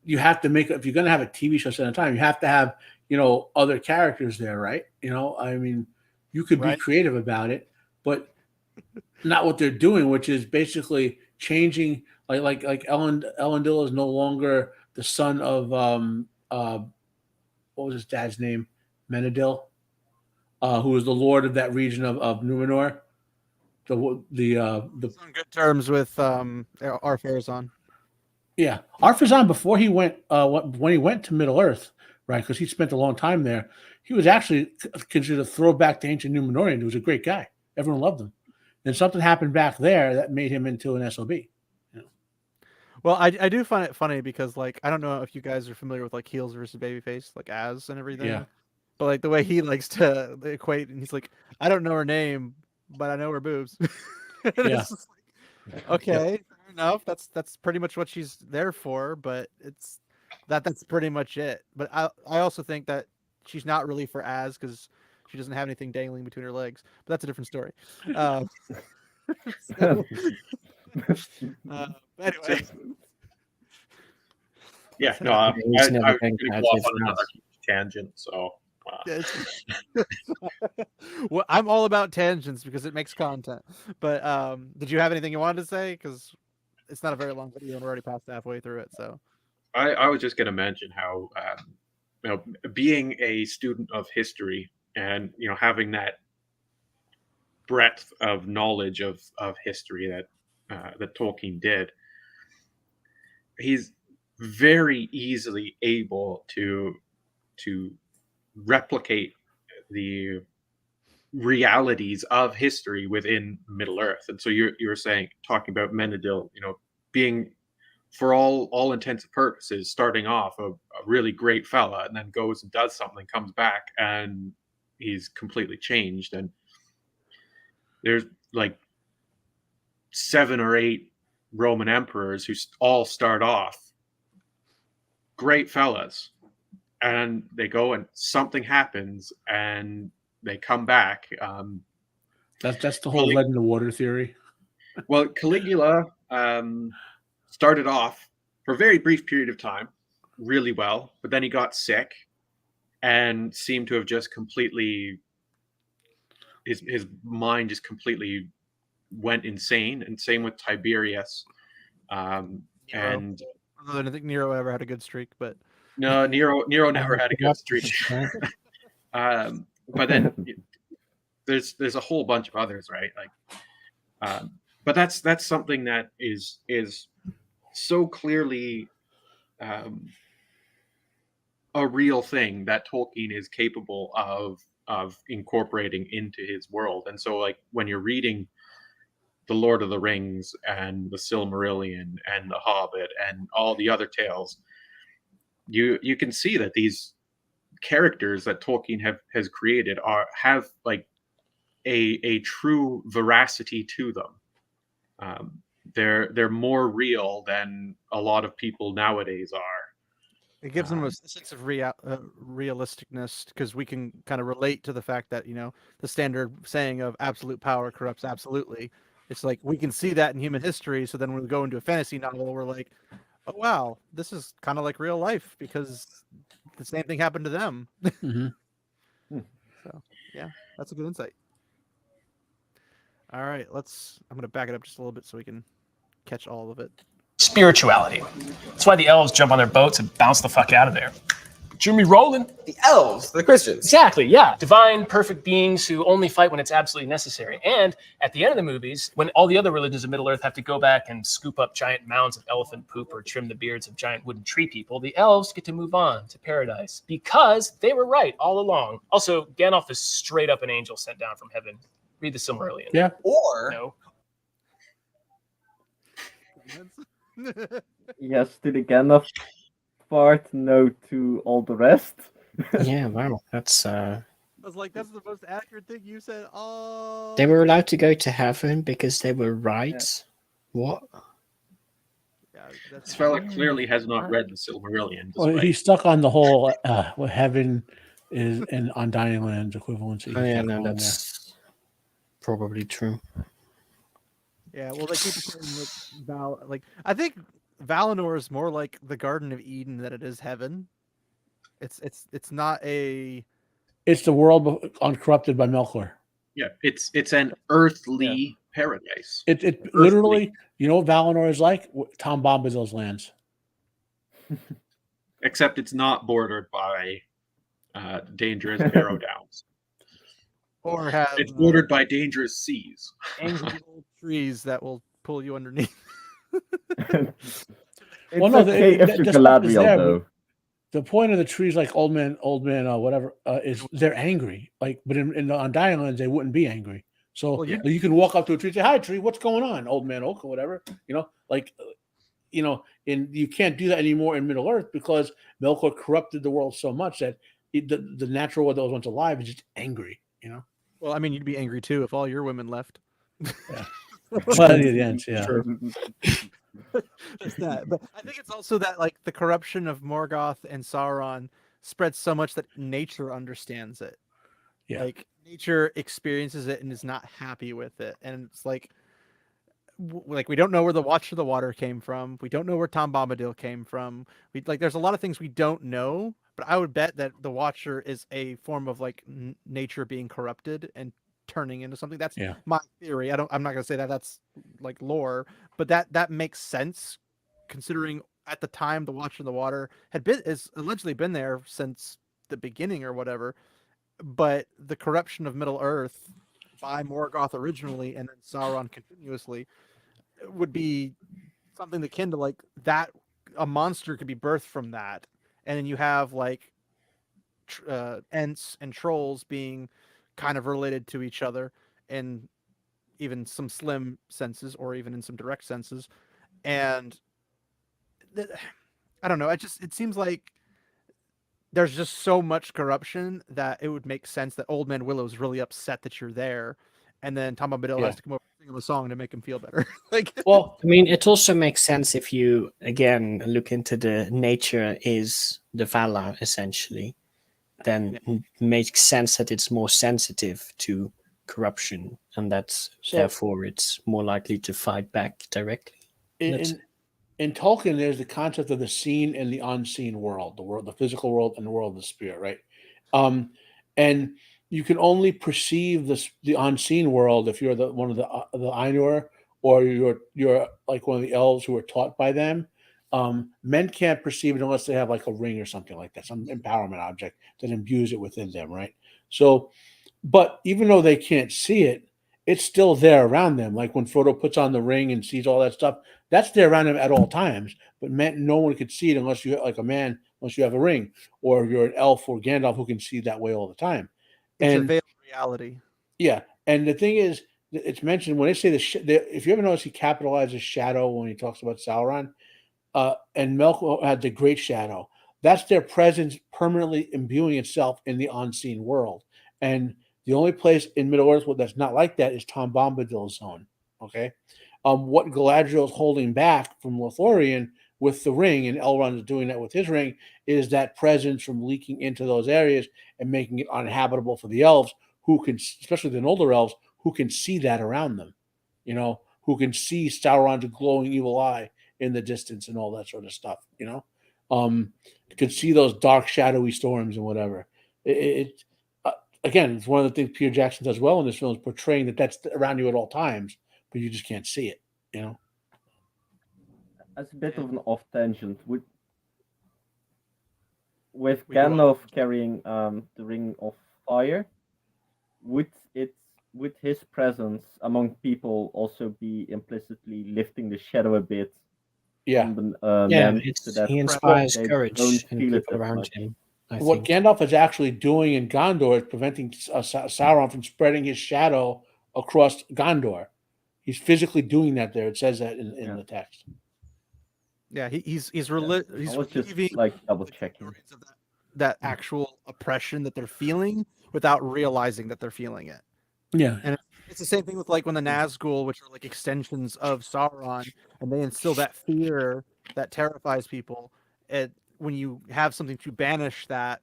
you have to make if you're going to have a TV show set in time, you have to have other characters there, right? I mean, you could be creative about it, but not what they're doing, which is basically changing. Like Elendil is no longer the son of what was his dad's name, Menedil, who was the lord of that region of Numenor. The on good terms with Ar-Pharazôn. Yeah, Ar-Pharazôn before he went when he went to Middle Earth, right? Because he spent a long time there. He was actually considered a throwback to ancient Numenorian. He was a great guy. Everyone loved him. And something happened back there that made him into an SOB. Well, I do find it funny because I don't know if you guys are familiar with heels versus babyface, Az and everything. Yeah. But the way he likes to equate, and he's like, I don't know her name, but I know her boobs. Yeah. Okay, fair enough. That's pretty much what she's there for, but that's pretty much it. But I also think that she's not really for Az because she doesn't have anything dangling between her legs. But that's a different story. Anyway. Yeah, no, I was going to go off on another tangent, so. Well, I'm all about tangents because it makes content. But did you have anything you wanted to say? Because it's not a very long video and we're already past halfway through it. So I was just going to mention how being a student of history and having that breadth of knowledge of history that Tolkien did, he's very easily able to replicate the realities of history within Middle Earth. And so you were talking about Menedil, being for all intents and purposes starting off a really great fella, and then goes and does something, comes back, and he's completely changed. And there's 7 or 8 Roman emperors who all start off great fellas, and they go and something happens and they come back. That's the whole lead in the water theory. Well, Caligula started off for a very brief period of time really well, but then he got sick and seemed to have just completely his mind just completely went insane. And same with Tiberius. And I don't think Nero ever had a good streak, but no, Nero never had a good streak. But then there's a whole bunch of others, right? But that's something that is so clearly a real thing that Tolkien is capable of incorporating into his world. And so when you're reading The Lord of the Rings and the Silmarillion and the Hobbit and all the other tales, you can see that these characters that Tolkien has created have a true veracity to them. They're more real than a lot of people nowadays are. It gives them a sense of realisticness because we can kind of relate to the fact that the standard saying of absolute power corrupts absolutely. It's we can see that in human history. So then when we go into a fantasy novel, we're like, oh wow, this is kind of like real life because the same thing happened to them. Mm-hmm. So yeah, that's a good insight. All right, I'm going to back it up just a little bit so we can catch all of it. Spirituality. That's why the elves jump on their boats and bounce the fuck out of there. Jimmy rolling. The elves, the Christians. Exactly, yeah. Divine, perfect beings who only fight when it's absolutely necessary. And at the end of the movies, when all the other religions of Middle-earth have to go back and scoop up giant mounds of elephant poop or trim the beards of giant wooden tree people, the elves get to move on to paradise because they were right all along. Also, Gandalf is straight up an angel sent down from heaven. Read the Silmarillion. Yeah. Or No. Yes to the Gandalf part, no to all the rest. Yeah, wow. That's I was like, that's the most accurate thing you said. Oh, they were allowed to go to heaven because they were right. Yeah. What? Yeah, This fella clearly has not read the Silmarillion. Well, he's stuck on the whole what heaven is and on Dying Land's equivalency. Oh yeah, He's no, stuck on that's probably true. Yeah, well, they keep saying like I think Valinor is more like the Garden of Eden than it is heaven. It's not a It's the world uncorrupted by Melkor. Yeah, it's an earthly paradise. It Earthly. literally, you know what Valinor is like? Tom Bombadil's lands. Except it's not bordered by dangerous arrow downs. or have It's bordered by dangerous seas. angry old trees that will pull you underneath. It's Well, no, okay if the you're stuff is Galadriel, there, though. The point of the trees, like old man, whatever, is they're angry. Like, but on Diamond, they wouldn't be angry. So Well, you can walk up to a tree and say, "Hi, tree, what's going on?" Old man oak or whatever. And you can't do that anymore in Middle Earth because Melkor corrupted the world so much that the natural world that was once alive is just angry. Well, I mean, you'd be angry too if all your women left. Yeah. Well, at the end, yeah. There's that. But I think it's also that like the corruption of Morgoth and Sauron spreads so much that nature understands it. Yeah. Like nature experiences it and is not happy with it. And it's like we don't know where the Watch of the Water came from. We don't know where Tom Bombadil came from. There's a lot of things we don't know, but I would bet that the Watcher is a form of like nature being corrupted and turning into something. That's my theory. I'm not gonna say that that's like lore, but that makes sense considering at the time the Watch of the Water is allegedly been there since the beginning or whatever. But the corruption of Middle Earth by Morgoth originally and then Sauron continuously would be something akin to like that. A monster could be birthed from that, and then you have like Ents and trolls being kind of related to each other in even some slim senses or even in some direct senses. And I don't know. It seems like there's just so much corruption that it would make sense that Old Man Willow's really upset that you're there. And then Tom Bombadil has to come over and sing him a song to make him feel better. Well, I mean, it also makes sense if you, again, look into the nature is the Vala, essentially. Then it makes sense that it's more sensitive to corruption, and therefore it's more likely to fight back directly. In Tolkien, there's the concept of the seen and the unseen world, the physical world and the world of the spirit, right? And you can only perceive the unseen world if you're one of the Ainur, or you're like one of the elves who are taught by them. Men can't perceive it unless they have like a ring or something like that, some empowerment object that imbues it within them, right? So, but even though they can't see it, it's still there around them. Like when Frodo puts on the ring and sees all that stuff, that's there around him at all times. But no one could see it unless you unless you have a ring, or you're an elf or Gandalf who can see that way all the time. It's a veiled reality. Yeah, and the thing is, it's mentioned when they say if you ever notice, he capitalizes shadow when he talks about Sauron. And Melkor had the Great Shadow. That's their presence permanently imbuing itself in the unseen world. And the only place in Middle-earth that's not like that is Tom Bombadil's zone. Okay? What Galadriel is holding back from Lothlorien with the ring, and Elrond is doing that with his ring, is that presence from leaking into those areas and making it uninhabitable for the elves, who can, especially the older elves, who can see that around them. Who can see Sauron's glowing evil eye in the distance and all that sort of stuff, you could see those dark, shadowy storms and whatever. Again, it's one of the things Peter Jackson does well in this film, is portraying that that's around you at all times, but you just can't see it, As a bit of an off tangent, with Gandalf carrying the Ring of Fire, would his presence among people also be implicitly lifting the shadow a bit? Yeah, he inspires courage in people around him. What Gandalf is actually doing in Gondor is preventing Sauron from spreading his shadow across Gondor. He's physically doing that there. It says that in the text. Yeah, he's I was just like double checking that actual oppression that they're feeling without realizing that they're feeling it. Yeah, and it's the same thing with like when the Nazgul, which are like extensions of Sauron, and they instill that fear that terrifies people. When you have something to banish that,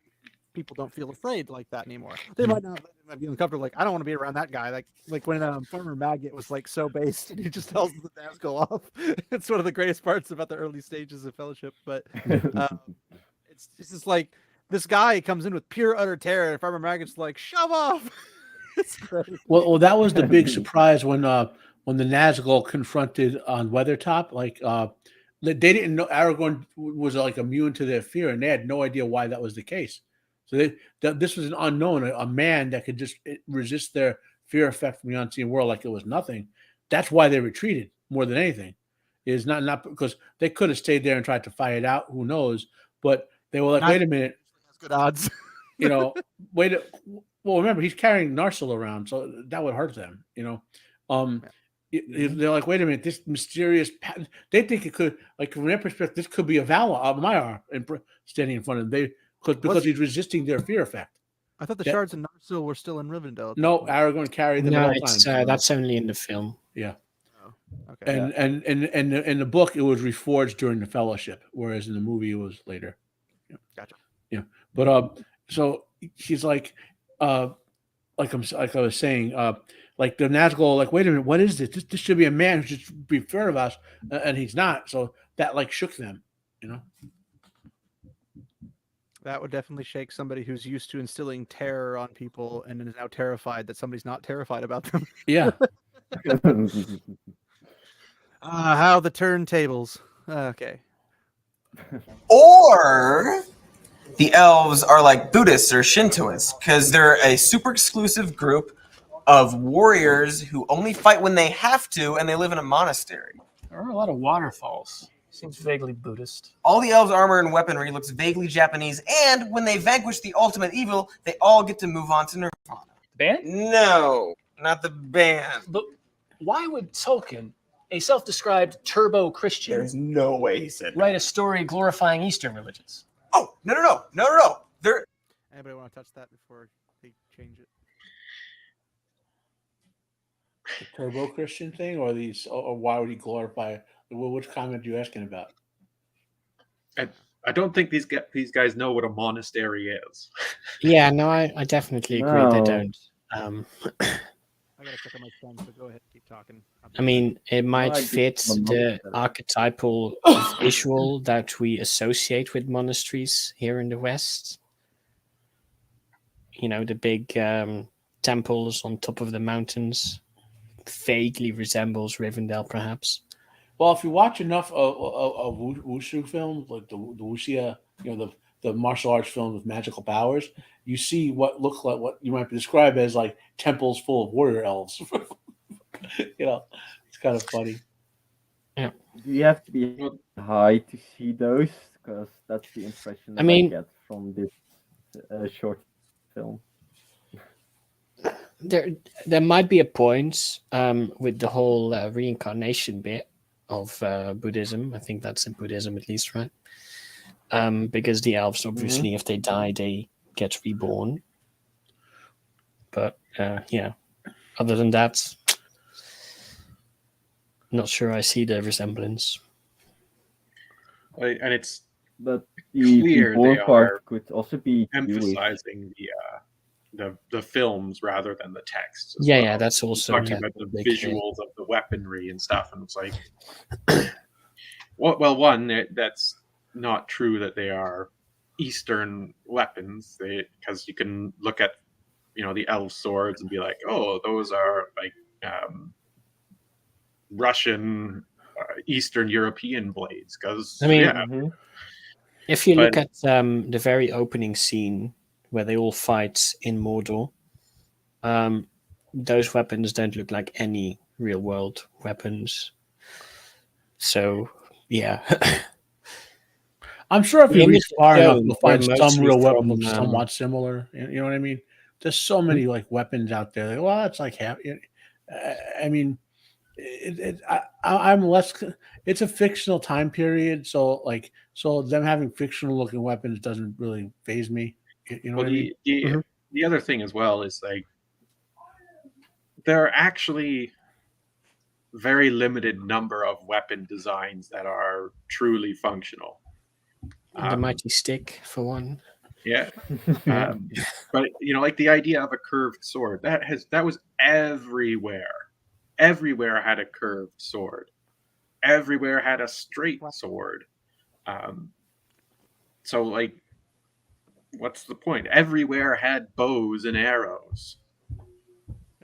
people don't feel afraid like that anymore. They might not be uncomfortable. Like, I don't want to be around that guy. Like when Farmer Maggot was like so based, and he just tells the Nazgul off. It's one of the greatest parts about the early stages of Fellowship. But it's just like this guy comes in with pure utter terror, and Farmer Maggot's like, shove off. It's great. Well, that was the big surprise when the Nazgul confronted on Weathertop. Like, they didn't know Aragorn was like immune to their fear, and they had no idea why that was the case. So this was an unknown, a man that could just resist their fear effect from the unseen world like it was nothing. That's why they retreated more than anything. Is not because they could have stayed there and tried to fight it out. Who knows? But they were like, wait a minute, That's good odds. Well, remember he's carrying Narsil around, so that would hurt them. They're like, wait a minute, this mysterious pattern. They think it could, like from their perspective, this could be a Valar of Maiar standing in front of them. Because he's resisting their fear effect. I thought the shards of Narsil were still in Rivendell. No, Aragorn carried them No, all the time. that's only in the film. Yeah. Oh, okay. And in the book, it was reforged during the Fellowship, whereas in the movie, it was later. Yeah. Gotcha. Yeah, but so he's like I was saying, like the Nazgul, like, wait a minute, what is this? This should be a man who should be feared of us, and he's not. So that like shook them, That would definitely shake somebody who's used to instilling terror on people and is now terrified that somebody's not terrified about them. Yeah. How the turntables. Okay. Or the elves are like Buddhists or Shintoists because they're a super exclusive group of warriors who only fight when they have to, and they live in a monastery. There are a lot of waterfalls. Seems vaguely Buddhist. All the elves' armor and weaponry looks vaguely Japanese, and when they vanquish the ultimate evil, they all get to move on to Nirvana. Band? No, not the band. But why would Tolkien, a self-described turbo Christian, There's no way he said that. write a story glorifying Eastern religions? Oh, no. They're Anybody want to touch that before they change it? The Turbo Christian thing, or why would he glorify? Which comment are you asking about? I don't think these guys know what a monastery is. Yeah, no, I definitely agree. They No. don't. I gotta check on my phone, so go ahead, keep talking. I mean, it might I fit just- the archetypal visual that we associate with monasteries here in the West. The big temples on top of the mountains. Vaguely resembles Rivendell, perhaps. Well, if you watch enough of wushu films, like the wuxia, the martial arts films with magical powers, you see what look like what you might describe as like temples full of warrior elves. It's kind of funny. You have to be high to see those, because that's the impression that I mean- get from this short film. There might be a point with the whole reincarnation bit of Buddhism. I think that's in Buddhism at least, right? Because the elves, obviously, if they die, they get reborn. But other than that, not sure I see the resemblance. And it's But the Clear reborn they are part could also be Jewish. emphasizing the films rather than the texts. as Yeah, well. that's also Talking about the big visuals of the weaponry and stuff, and it's like, well, one, that's not true that they are Eastern weapons. Because you can look at the elf swords and be like, oh, those are like Russian, Eastern European blades. Because I mean, Mhm. If you look But- at the very opening scene where they all fight in Mordor, those weapons don't look like any real world weapons. So, yeah. I'm sure if The you reach images far enough, shown you'll find were some real mostly weapons from, somewhat similar. You know what I mean? There's so many like weapons out there. Like, well, it's like half. I mean, I'm less. It's a fictional time period, so them having fictional looking weapons doesn't really faze me. You know Well, what I mean? the other thing as well is like there are actually very limited number of weapon designs that are truly functional. The mighty stick, for one. Yeah. But like the idea of a curved sword, that was everywhere. Everywhere had a curved sword. Everywhere had a straight sword. So like, what's the point? Everywhere had bows and arrows.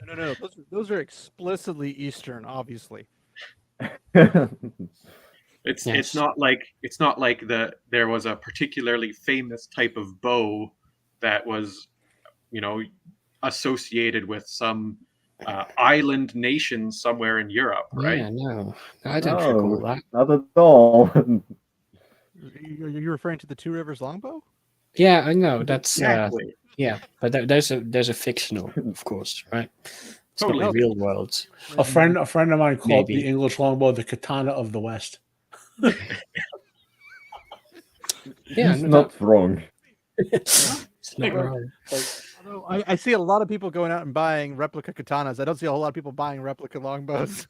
No. Those are explicitly Eastern, obviously. It's not like there was a particularly famous type of bow that was, associated with some island nation somewhere in Europe, right? Yeah, no, I don't recall that. Not at all. You're referring to the Two Rivers longbow? Yeah, I know. That's Exactly. yeah, but there's a fictional, of course, right? It's Totally. not the real world. A friend of mine called Maybe. the English longbow the katana of the West. Yeah, He's not wrong. It's not wrong. Although I see a lot of people going out and buying replica katanas. I don't see a whole lot of people buying replica longbows.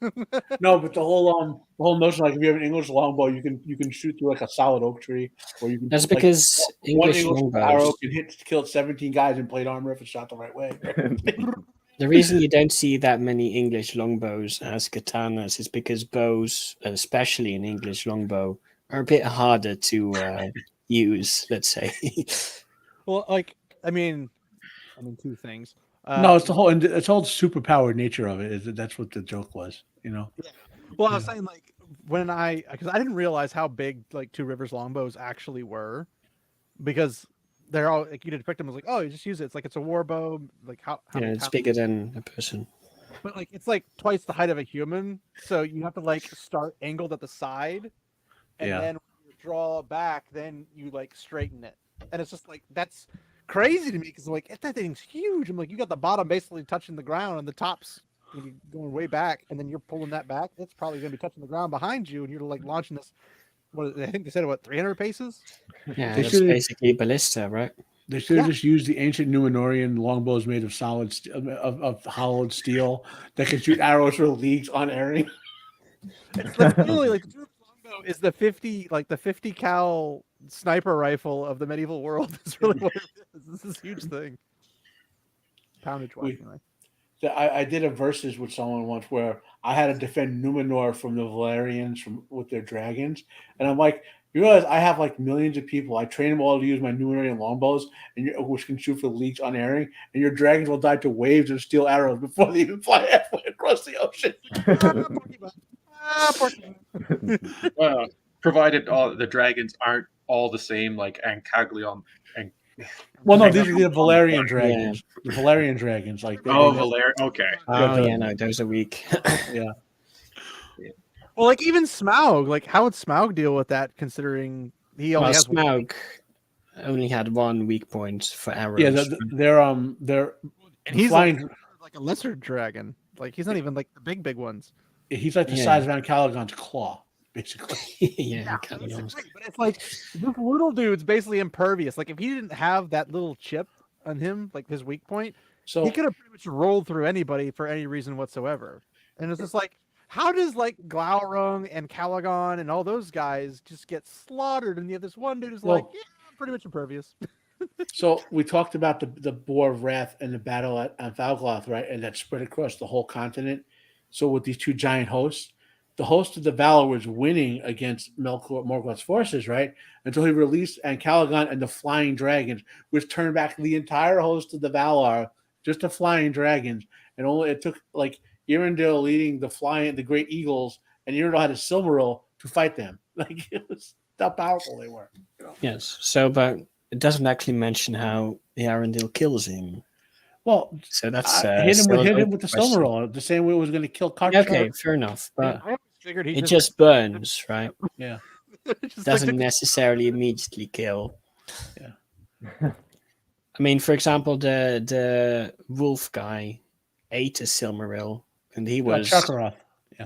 No, but the whole notion, like if you have an English longbow, you can shoot through like a solid oak tree, or you can. That's like, because one English arrow longbows. can kill 17 guys in plate armor if it's shot the right way. The reason you don't see that many English longbows as katanas is because bows, especially an English longbow, are a bit harder to use. Let's say. Well, I mean, two things. No, it's the whole superpowered nature of it. That's what the joke was, Well, I was saying because I didn't realize how big Two Rivers longbows actually were, because they're all you depict them as you just use it. It's a war bow. How Yeah, it's bigger than a person. But it's twice the height of a human, so you have to start angled at the side, and then when you draw back, then you straighten it, and it's just that's crazy to me because that thing's huge. I'm you got the bottom basically touching the ground and the top's going way back, and then you're pulling that back. It's probably going to be touching the ground behind you, and you're launching this. What I think they said 300 paces. Yeah, They that's should've- basically ballista, right? They should have just used the ancient Numenorian longbows made of of hollowed steel that can shoot arrows for leagues unerring. That's literally the Two Rivers longbow is the 50 cal sniper rifle of the medieval world. Is really what it is. This is a huge thing. Poundage wise, anyway. I did a versus with someone once where I had to defend Numenor from the Valerians with their dragons, and I'm like, you realize I have millions of people. I train them all to use my Numenorian longbows, which can shoot for leagues unerring, and your dragons will die to waves of steel arrows before they even fly halfway across the ocean. Well, provided all the dragons aren't all the same, like Ancaglion. Well, no, these are the Valerian dragons. The Valerian dragons, Valerian. Okay. Oh yeah, no, those are weak. Yeah. Well, even Smaug, how would Smaug deal with that? Considering he only has Smaug only had one weak point for arrows. Yeah, they're and he's flying. A lesser dragon. He's not even the big ones. He's the size of Ancalagon's claw, basically. Yeah, but it's this little dude's basically impervious. If he didn't have that little chip on him, his weak point, so he could have pretty much rolled through anybody for any reason whatsoever. And it's just how does Glaurung and Calagon and all those guys just get slaughtered, and you have this one dude who's I'm pretty much impervious. So we talked about the Boar of Wrath and the battle at Valgloth, right? And that spread across the whole continent. So with these two giant hosts, the host of the Valar was winning against Morgoth's forces, right? Until he released Ancalagon and the Flying Dragons, which turned back the entire host of the Valar, just the Flying Dragons. And only it took Irindil leading the Great Eagles, and Irindil had a Silmaril to fight them. It was how powerful they were. Yes. So, but it doesn't actually mention how Arendelle kills him. Well, so that's hit him with the Silmaril the same way it was going to kill Karchar. Okay, fair enough, but I figured it just burns, right? Yeah, it doesn't necessarily immediately kill. Yeah, I mean, for example, the wolf guy ate a Silmaril, and he was Chakaroth.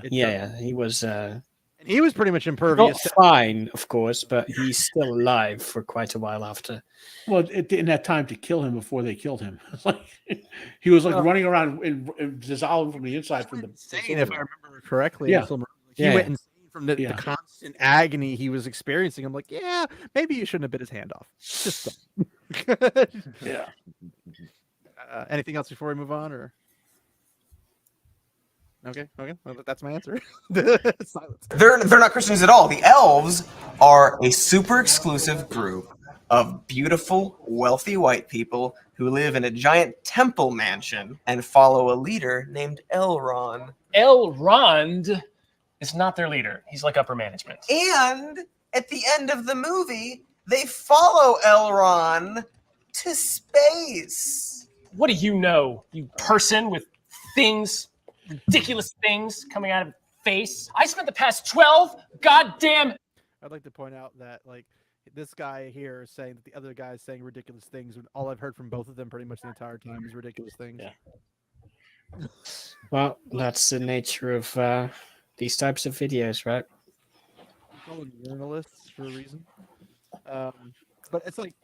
Yeah, he was. And he was pretty much impervious. Not fine, of course, but he's still alive for quite a while after. Well, it didn't have time to kill him before they killed him. He was running around and dissolving from the inside. From the insane, if I remember correctly. Yeah. He went insane from the constant agony he was experiencing, I'm like, yeah, maybe you shouldn't have bit his hand off. Just Yeah. anything else before we move on, or? Okay. Well, that's my answer. Silence. They're not Christians at all. The elves are a super exclusive group of beautiful, wealthy white people who live in a giant temple mansion and follow a leader named Elrond. Elrond is not their leader. He's like upper management. And at the end of the movie, they follow Elrond to space. What do you know, you person with things, ridiculous things coming out of your face? I spent the past 12 goddamn. I'd like to point out that like this guy here is saying that the other guy is saying ridiculous things, when all I've heard from both of them pretty much the entire time is ridiculous things. Yeah. Well, that's the nature of these types of videos, right? We call them journalists for a reason. But it's like,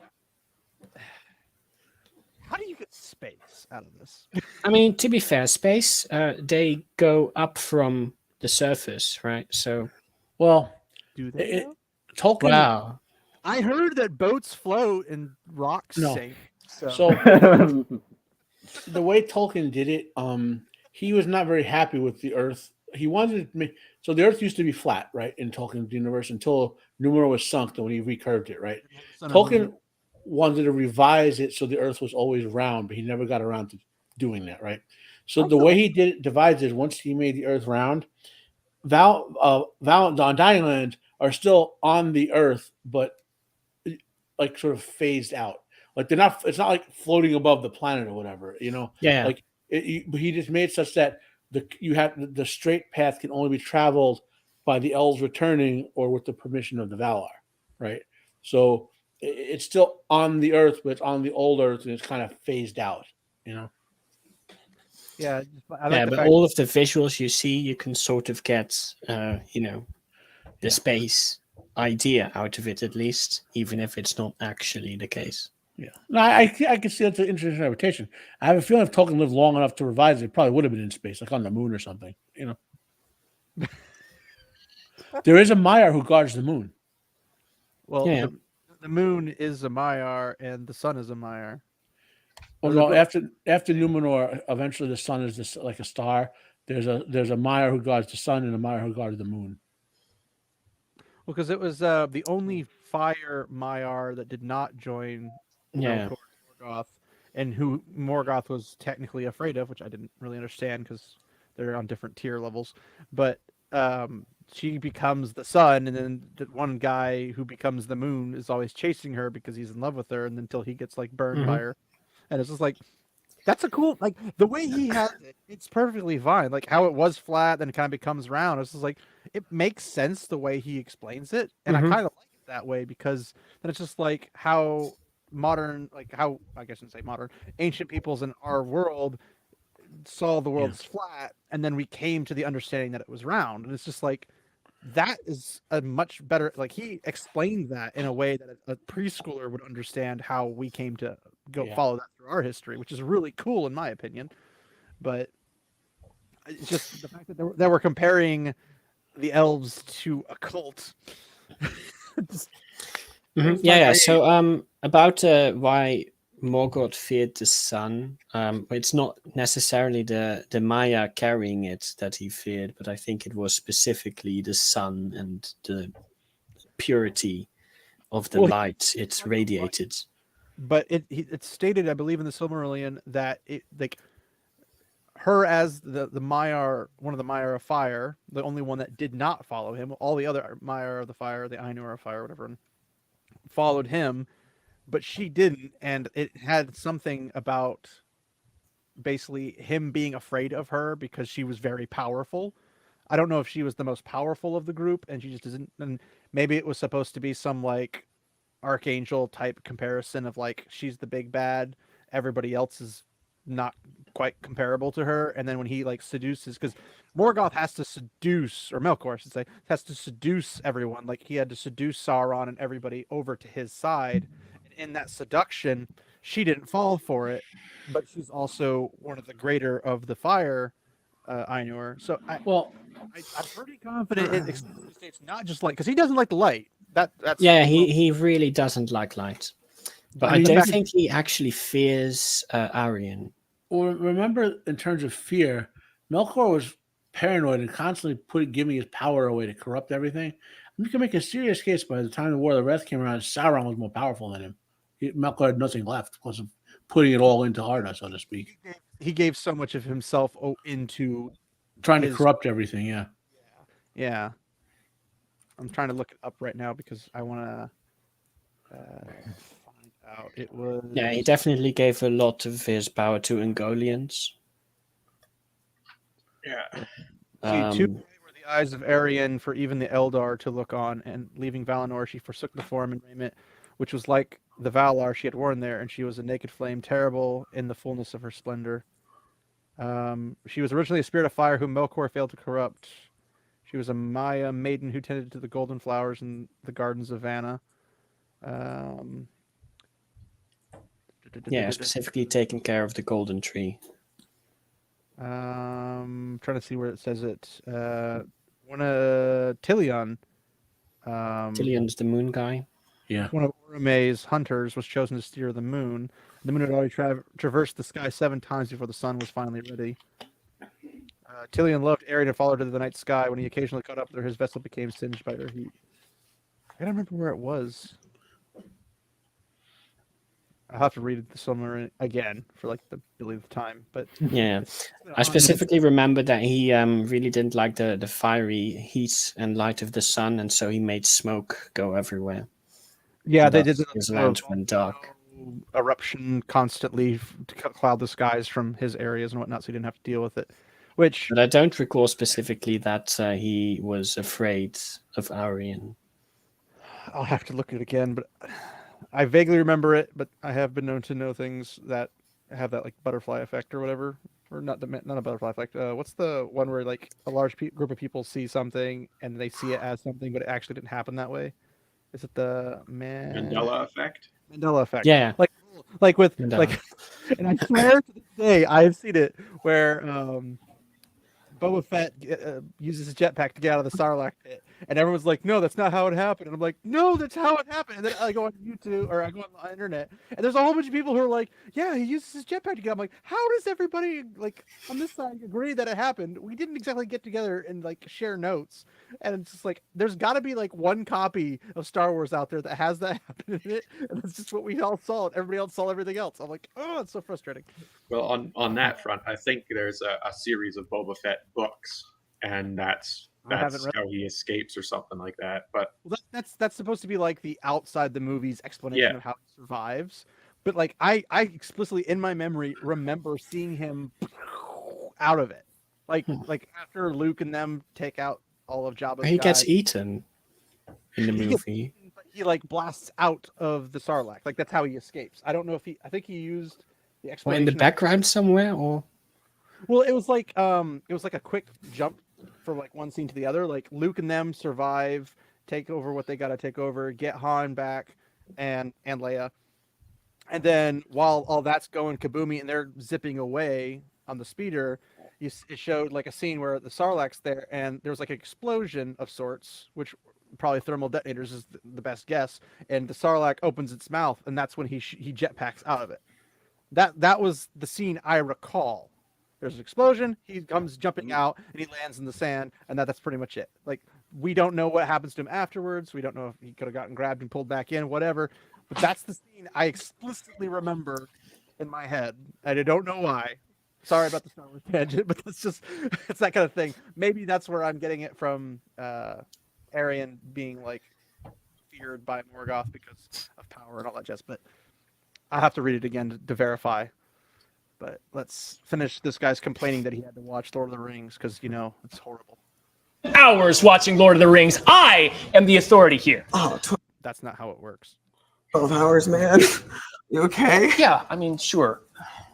how do you get space out of this? I mean, to be fair, space, they go up from the surface, right? So, well, do they? Tolkien. Wow. I heard that boats float and rocks sink. So the way Tolkien did it, he was not very happy with the Earth. He wanted to make, so the Earth used to be flat, right, in Tolkien's universe until Numenor was sunk, and when he recurved it, right. Tolkien wanted to revise it so the Earth was always round, but he never got around to doing that, right. So the way he did it, divides it, once he made the Earth round, Dying Lands are still on the Earth, but like sort of phased out. Like they're not. It's not like floating above the planet or whatever. You know. Yeah. Like but he just made such that the straight path can only be traveled by the elves returning or with the permission of the Valar, right? So it's still on the Earth, but it's on the old Earth and it's kind of phased out. You know. Yeah. But all of the visuals you see, you can sort of get, the space idea out of it, at least, even if it's not actually the case. Yeah, no, I can see that's an interesting interpretation. I have a feeling if Tolkien lived long enough to revise it, it probably would have been in space, like on the moon or something. You know, there is a Maiar who guards the moon. Well, the moon is a Maiar and the sun is a Maiar. Oh no! After Numenor, eventually the sun is like a star. There's a Maiar who guards the sun and a Maiar who guards the moon. Well, because it was the only fire Maiar that did not join Morgoth, and who Morgoth was technically afraid of, which I didn't really understand because they're on different tier levels. But she becomes the sun, and then the one guy who becomes the moon is always chasing her because he's in love with her, and until he gets like burned by her. And it's just like, that's a cool, like the way he has it, it's perfectly fine. Like how it was flat, then it kind of becomes round. It's just like, it makes sense the way he explains it. And I kind of like it that way, because then it's just like how modern, like how, I guess I shouldn't say modern, ancient peoples in our world saw the world as flat. And then we came to the understanding that it was round. And it's just like, that is a much better, like he explained that in a way that a preschooler would understand how we came to follow that through our history, which is really cool in my opinion. But it's just the fact that they were comparing the elves to a cult. So about why Morgoth feared the sun, it's not necessarily the Maya carrying it that he feared, but I think it was specifically the sun and the purity of the light it radiated. But it's stated, I believe, in the Silmarillion that it, like, her as the Maiar, one of the Maiar of fire, the only one that did not follow him, all the other Maiar of the fire, the Ainur of fire, whatever, followed him, but she didn't, and it had something about basically him being afraid of her because she was very powerful. I don't know if she was the most powerful of the group, and she just isn't, and maybe it was supposed to be some like archangel type comparison of like she's the big bad, everybody else is not quite comparable to her, and then when he like seduces, because Morgoth has to seduce, or Melkor I should say, has to seduce everyone, like he had to seduce Sauron and everybody over to his side, and in that seduction she didn't fall for it, but she's also one of the greater of the fire Ainur. So I'm pretty confident it explicitly states not just light, because he doesn't like the light. That's Yeah, he really doesn't like light. But I mean, don't think he actually fears Arian. Well, remember, in terms of fear, Melkor was paranoid and constantly giving his power away to corrupt everything. You can make a serious case by the time the War of the Wrath came around, Sauron was more powerful than him. Melkor had nothing left because of putting it all into Arda, so to speak. He gave so much of himself into trying to corrupt everything. Yeah. I'm trying to look it up right now because I want to find out. It was. Yeah, he definitely gave a lot of his power to Ungoliants. Yeah. Two were the eyes of Arian for even the Eldar to look on, and leaving Valinor, she forsook the form and raiment, which was like the Valar she had worn there, and she was a naked flame, terrible in the fullness of her splendor. She was originally a spirit of fire whom Melkor failed to corrupt. She was a Maya maiden who tended to the golden flowers in the gardens of Vanna. Yeah, specifically taking care of the golden tree. Trying to see where it says it. One of Tilion. Tilion's the moon guy. Yeah. One of Orome's hunters was chosen to steer the moon. The moon had already traversed the sky 7 times before the sun was finally ready. Tilion loved Arian and followed her to the night sky. When he occasionally caught up with her, his vessel became singed by her heat. I don't remember where it was. I'll have to read the summary again for like the billionth time. But yeah, I specifically remember that he really didn't like the fiery heat and light of the sun, and so he made smoke go everywhere. Yeah, so they did. His lands went dark. Eruption constantly to cloud the skies from his areas and whatnot, so he didn't have to deal with it. But I don't recall specifically that he was afraid of Arian. I'll have to look at it again, but I vaguely remember it. But I have been known to know things that have that like butterfly effect or whatever, or not a butterfly effect. What's the one where like a large group of people see something and they see it as something, but it actually didn't happen that way? Is it the Mandela effect? Mandela effect. Yeah. Like with Mandela. like, and I swear to this day I've seen it where Boba Fett uses his jetpack to get out of the Sarlacc pit, and everyone's like, "No, that's not how it happened." And I'm like, "No, that's how it happened." And then I go on YouTube or I go on the internet, and there's a whole bunch of people who are like, "Yeah, he uses his jetpack to get." I'm like, "How does everybody like on this side agree that it happened? We didn't exactly get together and like share notes." And it's just like there's got to be like one copy of Star Wars out there that has that happen in it, and that's just what we all saw. And everybody else saw everything else. I'm like, "Oh, it's so frustrating." Well, on that front, I think there's a series of Boba Fett books, and that's how he escapes or something like that. But well, that's supposed to be like the outside the movie's explanation of how he survives. But like I explicitly in my memory remember seeing him out of it, like after Luke and them take out all of Jabba's He guys, gets eaten in the movie. He like blasts out of the Sarlacc. Like that's how he escapes. I don't know if I think he used the explanation in the background somewhere, or well, it was like a quick jump from like one scene to the other. Like Luke and them survive, take over what they got to take over, get Han back, and Leia, and then while all that's going kaboomy and they're zipping away on the speeder, it showed like a scene where the Sarlacc's there and there was like an explosion of sorts, which probably thermal detonators is the best guess, and the Sarlacc opens its mouth and that's when he jetpacks out of it. That was the scene I recall. There's an explosion, he comes jumping out, and he lands in the sand, and that's pretty much it. Like, we don't know what happens to him afterwards. We don't know if he could have gotten grabbed and pulled back in, whatever. But that's the scene I explicitly remember in my head, and I don't know why. Sorry about the Star Wars tangent, but it's that kind of thing. Maybe that's where I'm getting it from Arian being, like, feared by Morgoth because of power and all that jazz, but I'll have to read it again to verify. But let's finish this guy's complaining that he had to watch Lord of the Rings because, it's horrible. Hours watching Lord of the Rings. I am the authority here. Oh, That's not how it works. 12 hours, man. You okay? Yeah, I mean, sure.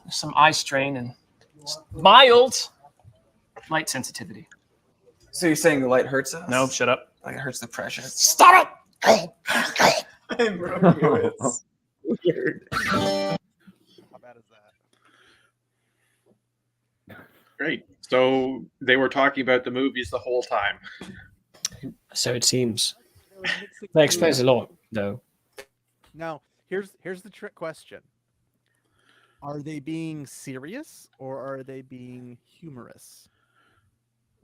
Some eye strain and mild light sensitivity. So you're saying the light hurts us? No, shut up. Like it hurts the pressure. Stop it! I broke you. It's weird. How bad is that? great. So they were talking about the movies the whole time. So it seems. There was mixing That explains a movies. lot, though. Now, here's the trick question. Are they being serious or are they being humorous?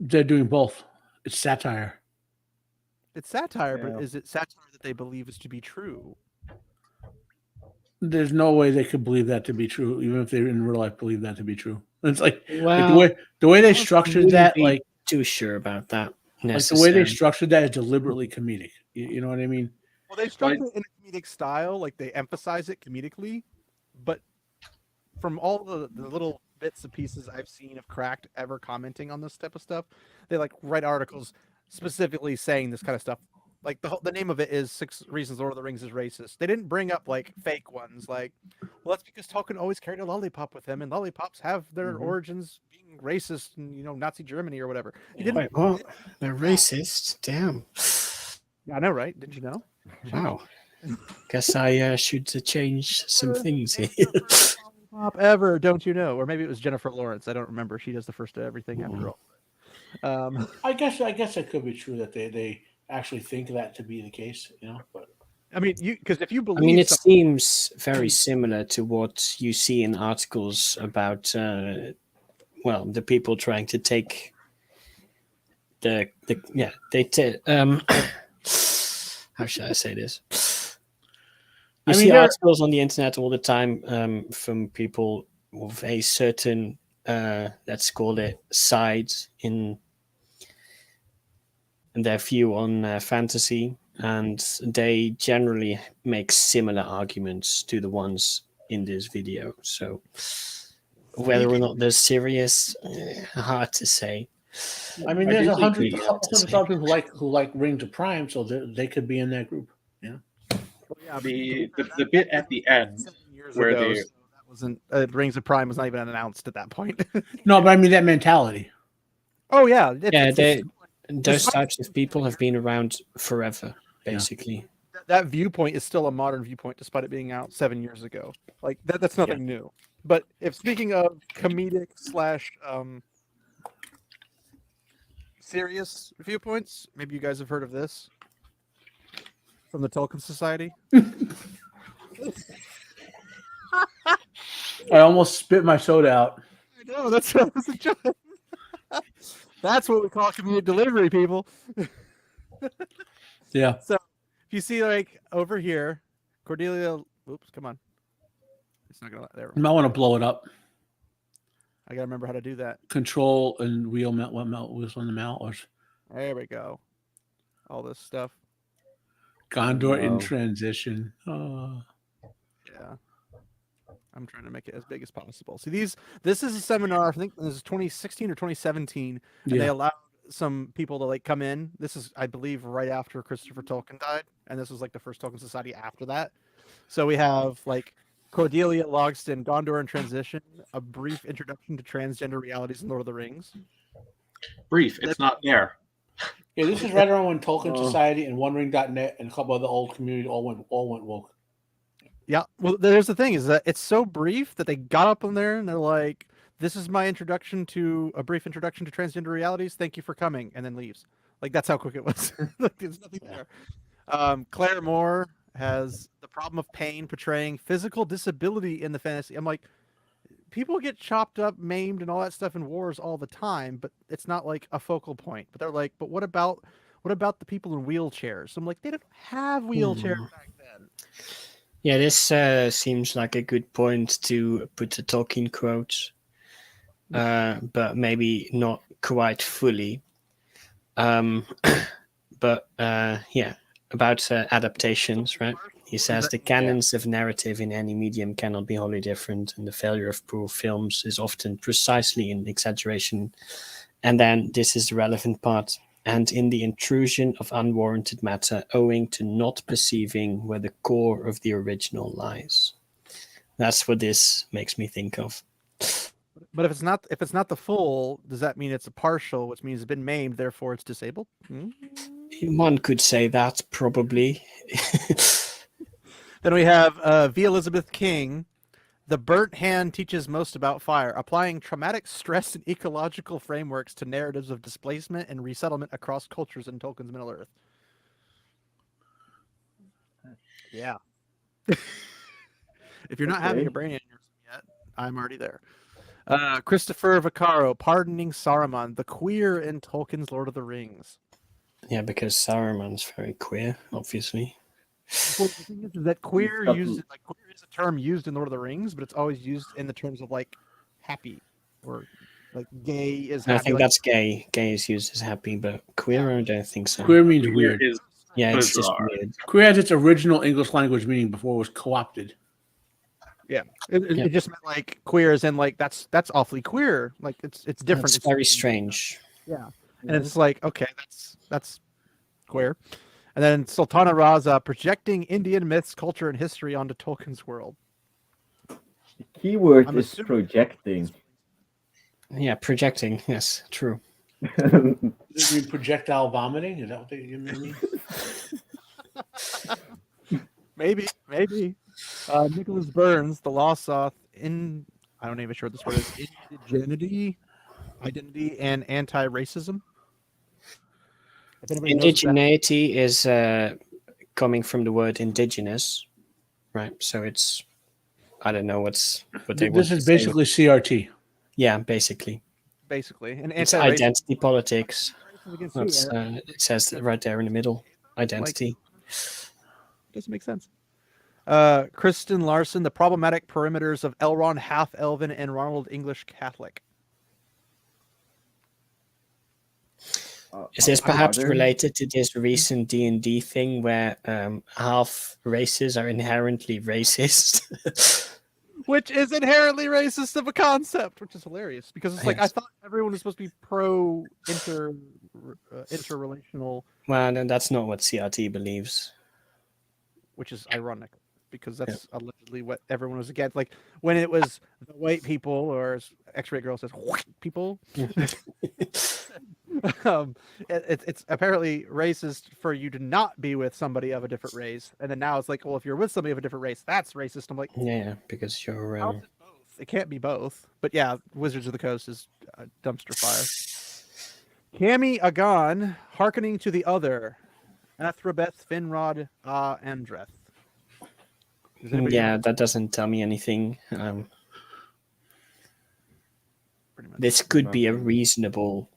They're doing both. It's satire. It's satire, Yeah. but is it satire that they believe is to be true? There's no way they could believe that to be true, even if they in real life believe that to be true. It's like Well, the way they I structured wouldn't that, be like too sure about that. the way they Necessarily. structured that is deliberately comedic. You know what I mean? Well, they structure it in a comedic style, like they emphasize it comedically, but from all the little bits and pieces I've seen of Cracked ever commenting on this type of stuff, they like write articles specifically saying this kind of stuff. Like the name of it is 6 Reasons Lord of the Rings is Racist. They didn't bring up like fake ones, like, well, that's because Tolkien always carried a lollipop with him, and lollipops have their origins being racist in Nazi Germany or whatever. He didn't. Wait, what? They're racist? Damn. I know, right? Didn't you know? Wow. Guess I should change some things here. Lollipop ever, don't you know? Or maybe it was Jennifer Lawrence. I don't remember. She does the first of everything after all. I guess it could be true that they actually think that to be the case, But I mean, because if you I believe, mean, it something- seems very similar to what you see in articles about, the people trying to take how should I say this? You see articles on the internet all the time from people with a certain, let's call it, side in their view on fantasy, and they generally make similar arguments to the ones in this video. So whether or not they're serious, hard to say. I mean, I there's do a think hundred we have to say. people who like Rings of Prime, so they could be in that group. The bit at the end 7 years where ago, they so that wasn't Rings of Prime was not even announced at that point. No, but I mean that mentality. Oh yeah, Those types of people have been around forever, basically. that viewpoint is still a modern viewpoint, despite it being out 7 years ago. Like that's nothing new. But if speaking of comedic / serious viewpoints, maybe you guys have heard of this from the Tolkien Society. I almost spit my soda out. I know that's a joke. That's what we call comedic delivery, people. Yeah. So if you see like over here, Cordelia. Oops, come on. It's not gonna. There. You might want to blow it up. I gotta remember how to do that. Control and wheel melt. What melt was on the mouse? There we go. All this stuff. Gondor in Wow. transition. Oh. Yeah. I'm trying to make it as big as possible. See, this is a seminar, I think this is 2016 or 2017, and they allowed some people to like come in. This is, I believe, right after Christopher Tolkien died, and this was like the first Tolkien Society after that. So we have like Cordelia Logston, Gondor in Transition, a brief introduction to transgender realities in Lord of the Rings. brief. It's not there. Yeah, this is right around when Tolkien Oh. Society and OneRing.net and a couple other old community all went woke. Yeah, well, there's the thing is that it's so brief that they got up on there and they're like, "This is my introduction to a brief introduction to transgender realities. Thank you for coming," and then leaves. Like that's how quick it was. Like, there's nothing there. Claire Moore has the problem of pain, portraying physical disability in the fantasy. I'm like, people get chopped up, maimed, and all that stuff in wars all the time, but it's not like a focal point. But they're like, but what about the people in wheelchairs? I'm like, they don't have wheelchairs back then. Yeah, this seems like a good point to put the Tolkien quote, but maybe not quite fully. But about adaptations, right? He says the canons of narrative in any medium cannot be wholly different, and the failure of poor films is often precisely in exaggeration. And then this is the relevant part. And in the intrusion of unwarranted matter, owing to not perceiving where the core of the original lies. That's what this makes me think of. But if it's not the full, does that mean it's a partial, which means it's been maimed, therefore it's disabled? One could say that, probably. Then we have V. Elizabeth King, The burnt hand teaches most about fire, applying traumatic stress and ecological frameworks to narratives of displacement and resettlement across cultures in Tolkien's Middle Earth. Yeah. If you're not having a Okay. brain aneurysm yet, I'm already there. Christopher Vaccaro, pardoning Saruman, the queer in Tolkien's Lord of the Rings. Yeah, because Saruman's very queer, obviously. Well, the thing is that queer got- uses like queer is a term used in Lord of the Rings, but it's always used in the terms of like happy or like gay is I happy. think like, that's gay. Gay is used as happy, but queer, I don't think so. Queer means Queer weird. is Yeah, it's just bizarre. weird. Queer has its original English language meaning before it was co-opted. yeah. It just meant like queer is in like that's awfully queer. Like it's different. It's very strange. Yeah. And it's like, okay, that's queer. And then Sultana Raza projecting Indian myths, culture, and history onto Tolkien's world. The keyword I'm is assuming- projecting. Yeah, projecting. Yes, true. Does it mean projectile vomiting? Is that what you mean? Maybe. Nicholas Burns, the Lostoth in I don't even sure what this word is. Identity, and anti-racism. If anybody knows what that- Indigeneity is coming from the word indigenous, right? So it's I don't know what they want This to is say. basically CRT. Yeah, basically. basically, and It's anti-racism identity politics. against you, That's, Eric. it says that right there in the middle. Identity. Doesn't make sense. Kristen Larson, the problematic perimeters of Elrond half-elven and Ronald English Catholic. Is this perhaps Other- related to this recent D&D thing where half races are inherently racist? Which is inherently racist of a concept, which is hilarious because it's like I Yes. thought everyone was supposed to be pro interrelational, Well, then that's not what CRT believes. which is ironic because that's allegedly what everyone was against. Like when it was the white people, or as X-ray girl says, white people. It's apparently racist for you to not be with somebody of a different race, and then now it's like, well, if you're with somebody of a different race, that's racist. I'm like, Yeah, because you're how is it both? It can't be both. But yeah, Wizards of the Coast is a dumpster fire. Cami Agon, hearkening to the other, Athrobeth, Finrod, Andreth. Does anybody yeah, know? that doesn't tell me anything. Pretty much. This could be a reasonable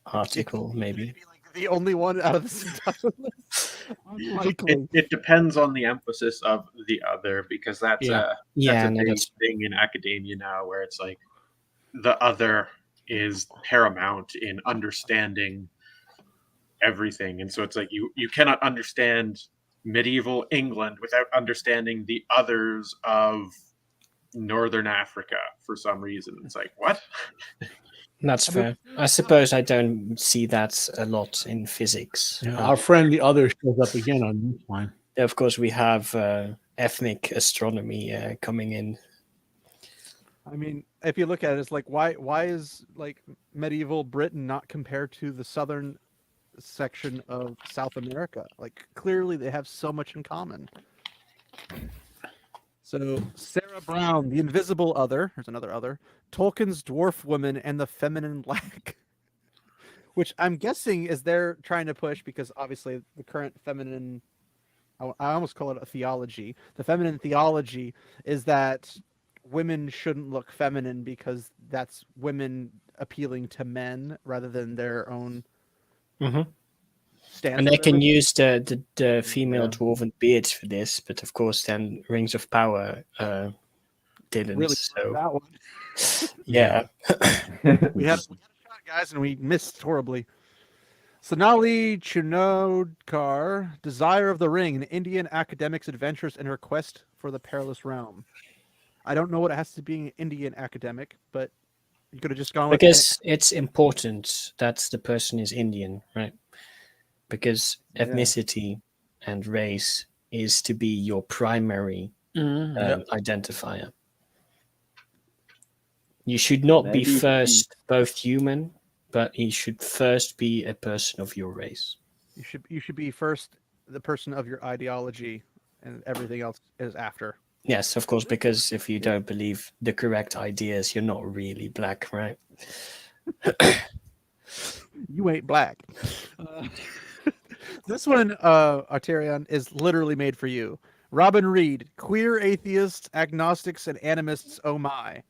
article, maybe. Maybe like the only one out of this entire list. Unlikely. It depends on the emphasis of the other, because that's a Yeah, that's a no, big that's thing in academia now, where it's like the other is paramount in understanding everything, and so it's like you cannot understand medieval England without understanding the others of Northern Africa for some reason. It's like, what? that's fair. I suppose I don't see that a lot in physics. Yeah, our friend the other shows up again on this line. Of course, we have ethnic astronomy coming in. I mean, if you look at it, it's like why is like medieval Britain not compared to the southern section of South America? Like clearly they have so much in common. So Sarah Brown, the invisible other, here's another other, Tolkien's dwarf woman and the feminine lack. Which I'm guessing is they're trying to push because obviously the current feminine, I almost call it a theology. The feminine theology is that women shouldn't look feminine because that's women appealing to men rather than their own Mhm. stance. And or they can whatever. use the female dwarven beards for this, but of course then Rings of Power didn't. Really so that one. yeah. We had a shot, guys, and we missed horribly. Sonali Chunodkar, Desire of the Ring, an Indian academic's adventures in her quest for the perilous realm. I don't know what it has to be an Indian academic, but you could have just gone with Because it's important that the person is Indian, right? Because Yeah. ethnicity and race is to be your primary identifier. You should not be Maybe first both human, but you should first be a person of your race. you should be first the person of your ideology, and everything else is after. Yes, of course, because if you don't believe the correct ideas, you're not really black, right? You ain't black. Uh, this one, Arterion, is literally made for you. Robin Reed, queer atheists, agnostics, and animists. Oh my!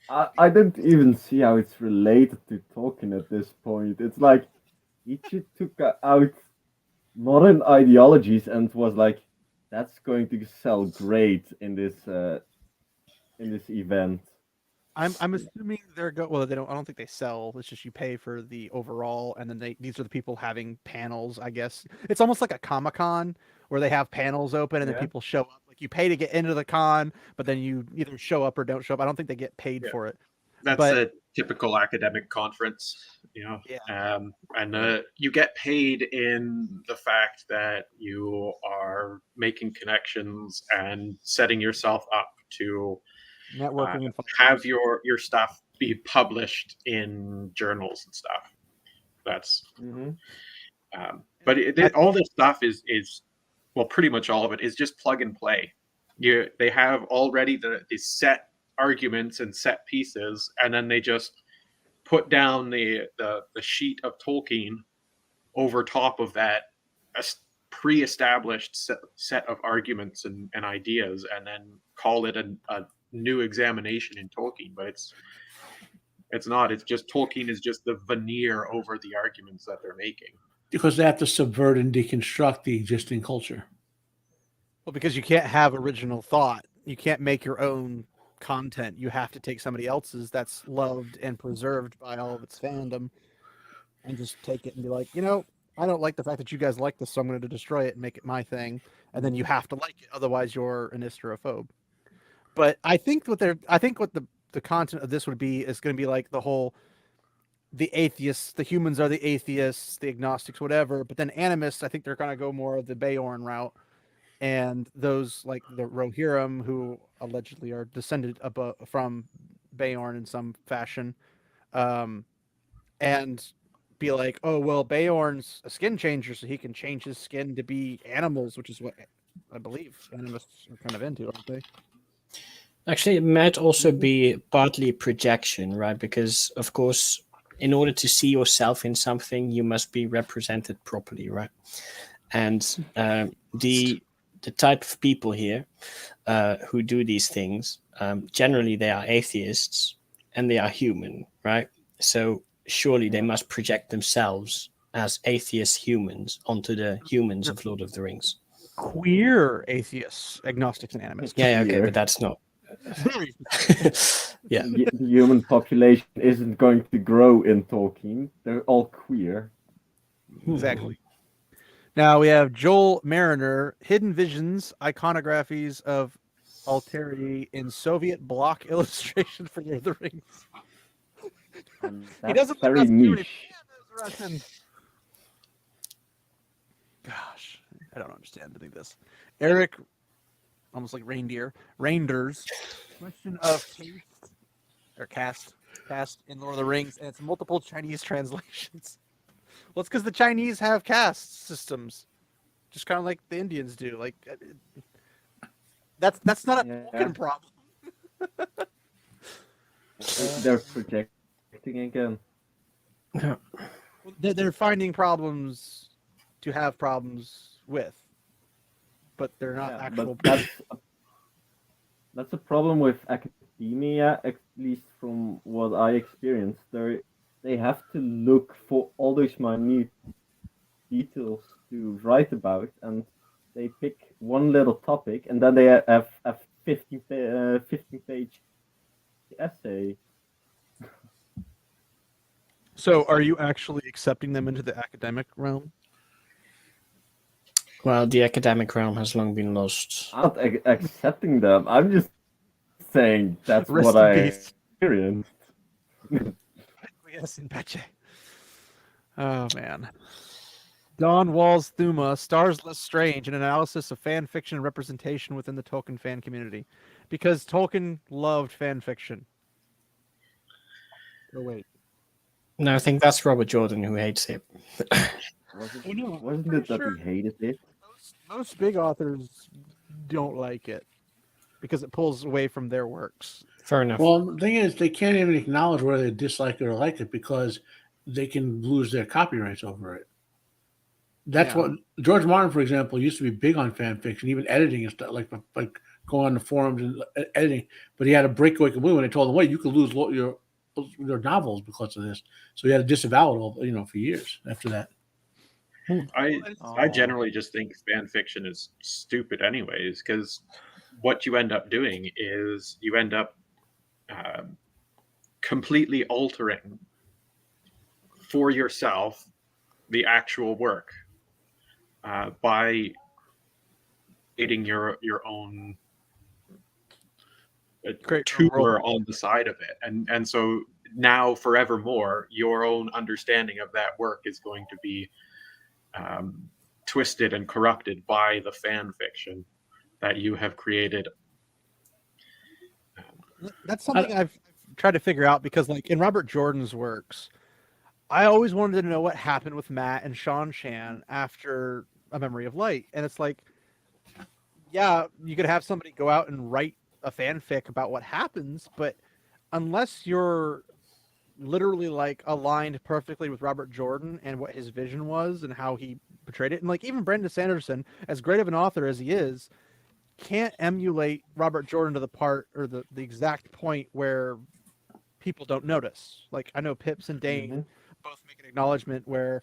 I don't even see how it's related to Tolkien at this point. It's like he just took out modern ideologies and was like, "That's going to sell great in this event." I'm assuming they're well. They don't. I don't think they sell. It's just you pay for the overall, and then these are the people having panels. I guess it's almost like a Comic-Con where they have panels open, and then Yeah. people show up. Like you pay to get into the con, but then you either show up or don't show up. I don't think they get paid Yeah. for it. That's But- a typical academic conference, you know. Yeah. And you get paid in the fact that you are making connections and setting yourself up to Networking and have your stuff be published in journals and stuff. That's Mhm. but all this stuff is well, pretty much all of it is just plug and play. They have already the set arguments and set pieces, and then they just put down the sheet of Tolkien over top of that pre-established set of arguments and ideas, and then call it a new examination in Tolkien. But it's not. It's just Tolkien is just the veneer over the arguments that they're making. Because they have to subvert and deconstruct the existing culture. Well, because you can't have original thought. You can't make your own content. You have to take somebody else's that's loved and preserved by all of its fandom and just take it and be like, I don't like the fact that you guys like this, so I'm going to destroy it and make it my thing. And then you have to like it, otherwise you're an Isterophobe. But I think what the content of this would be is going to be like the atheists, the humans are the atheists, the agnostics, whatever. But then animists, I think they're going to go more of the Beorn route. And those like the Rohirrim, who allegedly are descended from Beorn in some fashion, and be like, oh, well, Beorn's a skin changer, so he can change his skin to be animals, which is what I believe animists are kind of into, aren't they? Actually, it might also be partly projection, right? Because, of course, in order to see yourself in something, you must be represented properly, right? And the type of people here who do these things, generally they are atheists and they are human, right? So surely they must project themselves as atheist humans onto the humans of Lord of the Rings. Queer atheists, agnostics, and animists. Yeah, okay, Queer. but that's not. Yeah. The human population isn't going to grow in Tolkien. They're all queer. Exactly. Now we have Joel Mariner, Hidden Visions, Iconographies of Alteri in Soviet block illustration for Lord of the Rings. And He that's doesn't very look Rasputin. niche. Yeah, there's Russian. Gosh, I don't understand any of this. Eric, almost like reindeer, Reinders, question of taste or cast in Lord of the Rings, and it's multiple Chinese translations. Well, it's because the Chinese have caste systems, just kind of like the Indians do. Like that's not a Yeah. Tolkien problem. They're projecting again. They're finding problems to have problems with, but they're not Yeah, actual. but that's a problem with academia, at least from what I experienced. They have to look for all those minute details to write about, and they pick one little topic, and then they have a 15-page essay. So, are you actually accepting them into the academic realm? Well, the academic realm has long been lost. I'm not accepting them. I'm just saying that's Rest what in I peace. experienced. Yes, in Pache. Oh man. Don Walls Thuma, Stars Less Strange, an analysis of fan fiction and representation within the Tolkien fan community. Because Tolkien loved fan fiction. Oh wait. No, I think that's Robert Jordan who hates it. Oh, no, I'm Wasn't pretty it that sure he hated it? most big authors don't like it because it pulls away from their works. Fair enough. Well, the thing is, they can't even acknowledge whether they dislike it or like it because they can lose their copyrights over it. That's Yeah. what George Martin, for example, used to be big on fan fiction, even editing and stuff, like going on the forums and editing. But he had a breakaway completely when they told him, "Wait, you could lose your novels because of this." So he had to disavow it all, for years after that. I generally just think fan fiction is stupid, anyways, because what you end up doing is you end up completely altering for yourself the actual work by creating your own Great tour on the side of it, and so now forevermore your own understanding of that work is going to be twisted and corrupted by the fan fiction that you have created. That's something I've tried to figure out because, like, in Robert Jordan's works, I always wanted to know what happened with Matt and Sean Shan after A Memory of Light. And it's like, yeah, you could have somebody go out and write a fanfic about what happens, but unless you're literally like aligned perfectly with Robert Jordan and what his vision was and how he portrayed it, and like even Brandon Sanderson, as great of an author as he is, can't emulate Robert Jordan to the part or the exact point where people don't notice. Like, I know Pips and Dane both make an acknowledgement where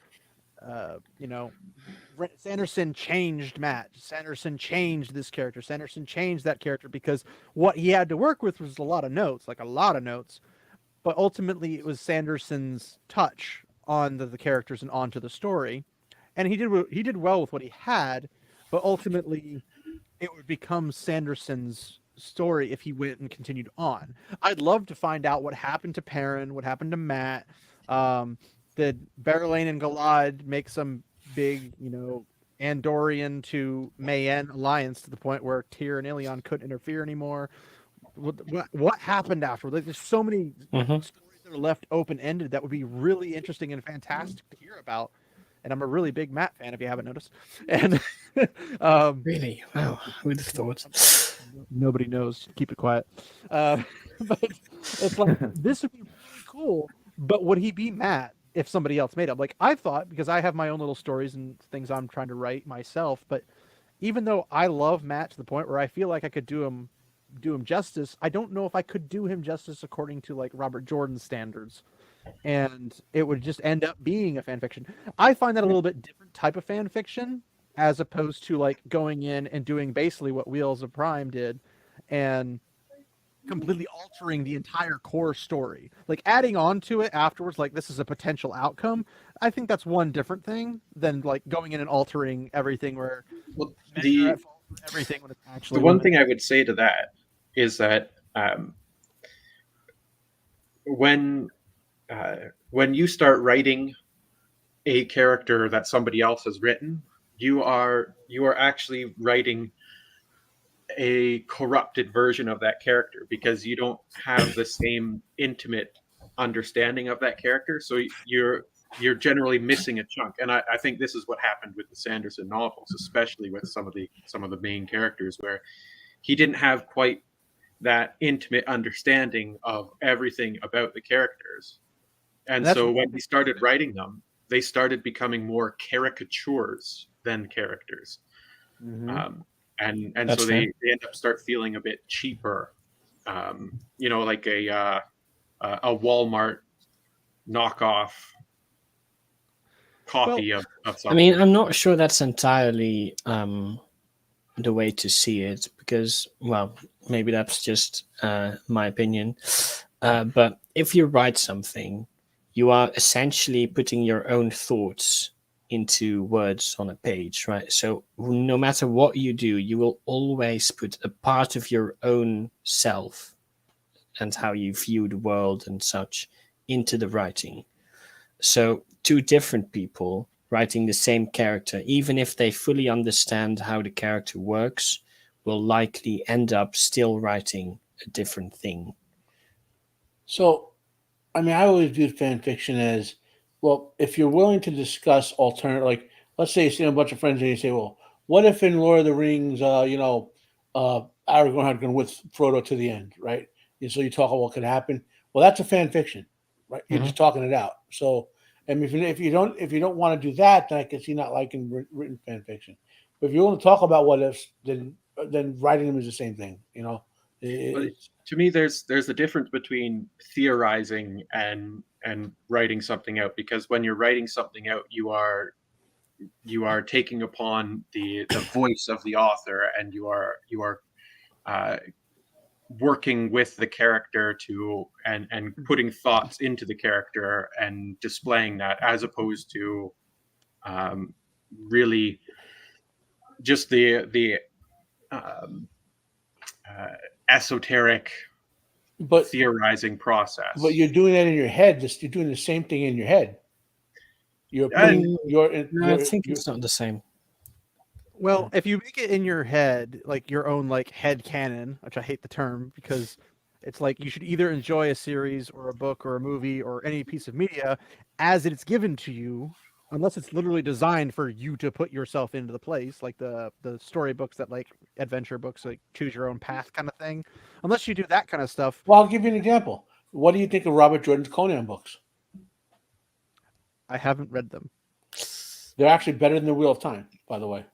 Sanderson changed Matt, Sanderson changed this character, Sanderson changed that character, because what he had to work with was a lot of notes, but ultimately it was Sanderson's touch on the characters and onto the story, and he did well with what he had, but ultimately it would become Sanderson's story if he went and continued on. I'd love to find out what happened to Perrin, what happened to Matt. Did Berelain and Galad make some big, Andorian to Mayenne alliance to the point where Tyr and Ilion couldn't interfere anymore? What happened after? Like, there's so many stories that are left open-ended that would be really interesting and fantastic to hear about. And I'm a really big Matt fan, if you haven't noticed. And really, wow, who'd have thought? Nobody knows. Keep it quiet. But it's like, this would be really cool. But would he be Matt if somebody else made him? Like, I thought, because I have my own little stories and things I'm trying to write myself, but even though I love Matt to the point where I feel like I could do him justice, I don't know if I could do him justice according to like Robert Jordan's standards. And it would just end up being a fan fiction. I find that a little bit different type of fan fiction, as opposed to like going in and doing basically what Wheels of Prime did and completely altering the entire core story, like adding on to it afterwards, like this is a potential outcome. I think that's one different thing than like going in and altering everything where everything when it's actually the one thing I would say to that is that when you start writing a character that somebody else has written, you are actually writing a corrupted version of that character, because you don't have the same intimate understanding of that character. So you're generally missing a chunk. And I think this is what happened with the Sanderson novels, especially with some of the main characters, where he didn't have quite that intimate understanding of everything about the characters. And so when he started writing them, they started becoming more caricatures than characters. And so they end up start feeling a bit cheaper, like a Walmart knockoff copy of something. I mean, I'm not sure that's entirely the way to see it, because, well, maybe that's just my opinion. But if you write something, you are essentially putting your own thoughts into words on a page, right? So no matter what you do, you will always put a part of your own self and how you view the world and such into the writing. So two different people writing the same character, even if they fully understand how the character works, will likely end up still writing a different thing. So, I mean, I always viewed fan fiction as, well, if you're willing to discuss alternative, like, let's say you see a bunch of friends and you say, well, what if in Lord of the Rings, Aragorn going with Frodo to the end, right? And so you talk about what could happen. Well, that's a fan fiction, right? You're just talking it out. So, and if you don't want to do that, then I can see not liking written fan fiction. But if you want to talk about what ifs, then writing them is the same thing. You know, to me, there's a difference between theorizing and writing something out, because when you're writing something out, you are taking upon the voice of the author, and you are working with the character and putting thoughts into the character and displaying that, as opposed to really just the esoteric theorizing process. But you're doing that in your head. You're doing the same thing in your head. You're putting I think it's not the same. Well, if you make it in your head, like your own like head canon, which I hate the term because it's like you should either enjoy a series or a book or a movie or any piece of media as it's given to you, unless it's literally designed for you to put yourself into the place, like the storybooks that like adventure books, like choose your own path kind of thing. Unless you do that kind of stuff. Well, I'll give you an example. What do you think of Robert Jordan's Conan books? I haven't read them. They're actually better than the Wheel of Time, by the way.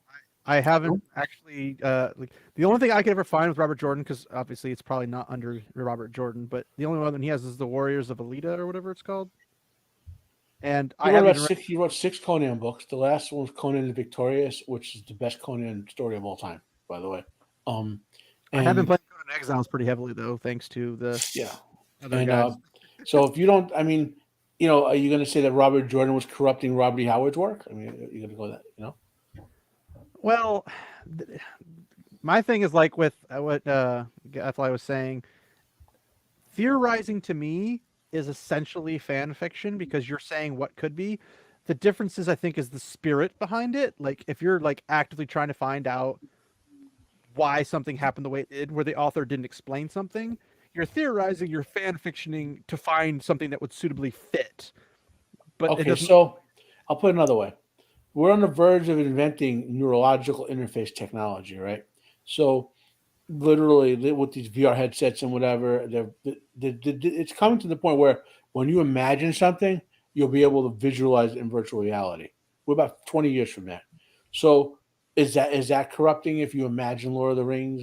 I haven't actually. Like the only thing I could ever find with Robert Jordan, because obviously it's probably not under Robert Jordan, but the only one that he has is the Warriors of Alita or whatever it's called. And he wrote 6 Conan books. The last one was Conan the Victorious, which is the best Conan story of all time, by the way. I have been playing Conan Exiles pretty heavily though, thanks to the other guys. So if you don't, I mean, you know, are you going to say that Robert Jordan was corrupting Robert E. Howard's work? I mean, you're going to go that, you know? Well, my thing is like with what Gathly was saying, theorizing to me is essentially fan fiction because you're saying what could be. The difference is, I think, is the spirit behind it. Like if you're like actively trying to find out why something happened the way it did, where the author didn't explain something, you're theorizing, you're fan fictioning to find something that would suitably fit. But okay, so I'll put it another way. We're on the verge of inventing neurological interface technology, right? So literally with these VR headsets and whatever, it's coming to the point where when you imagine something, you'll be able to visualize it in virtual reality. We're about 20 years from that. So is that corrupting if you imagine Lord of the Rings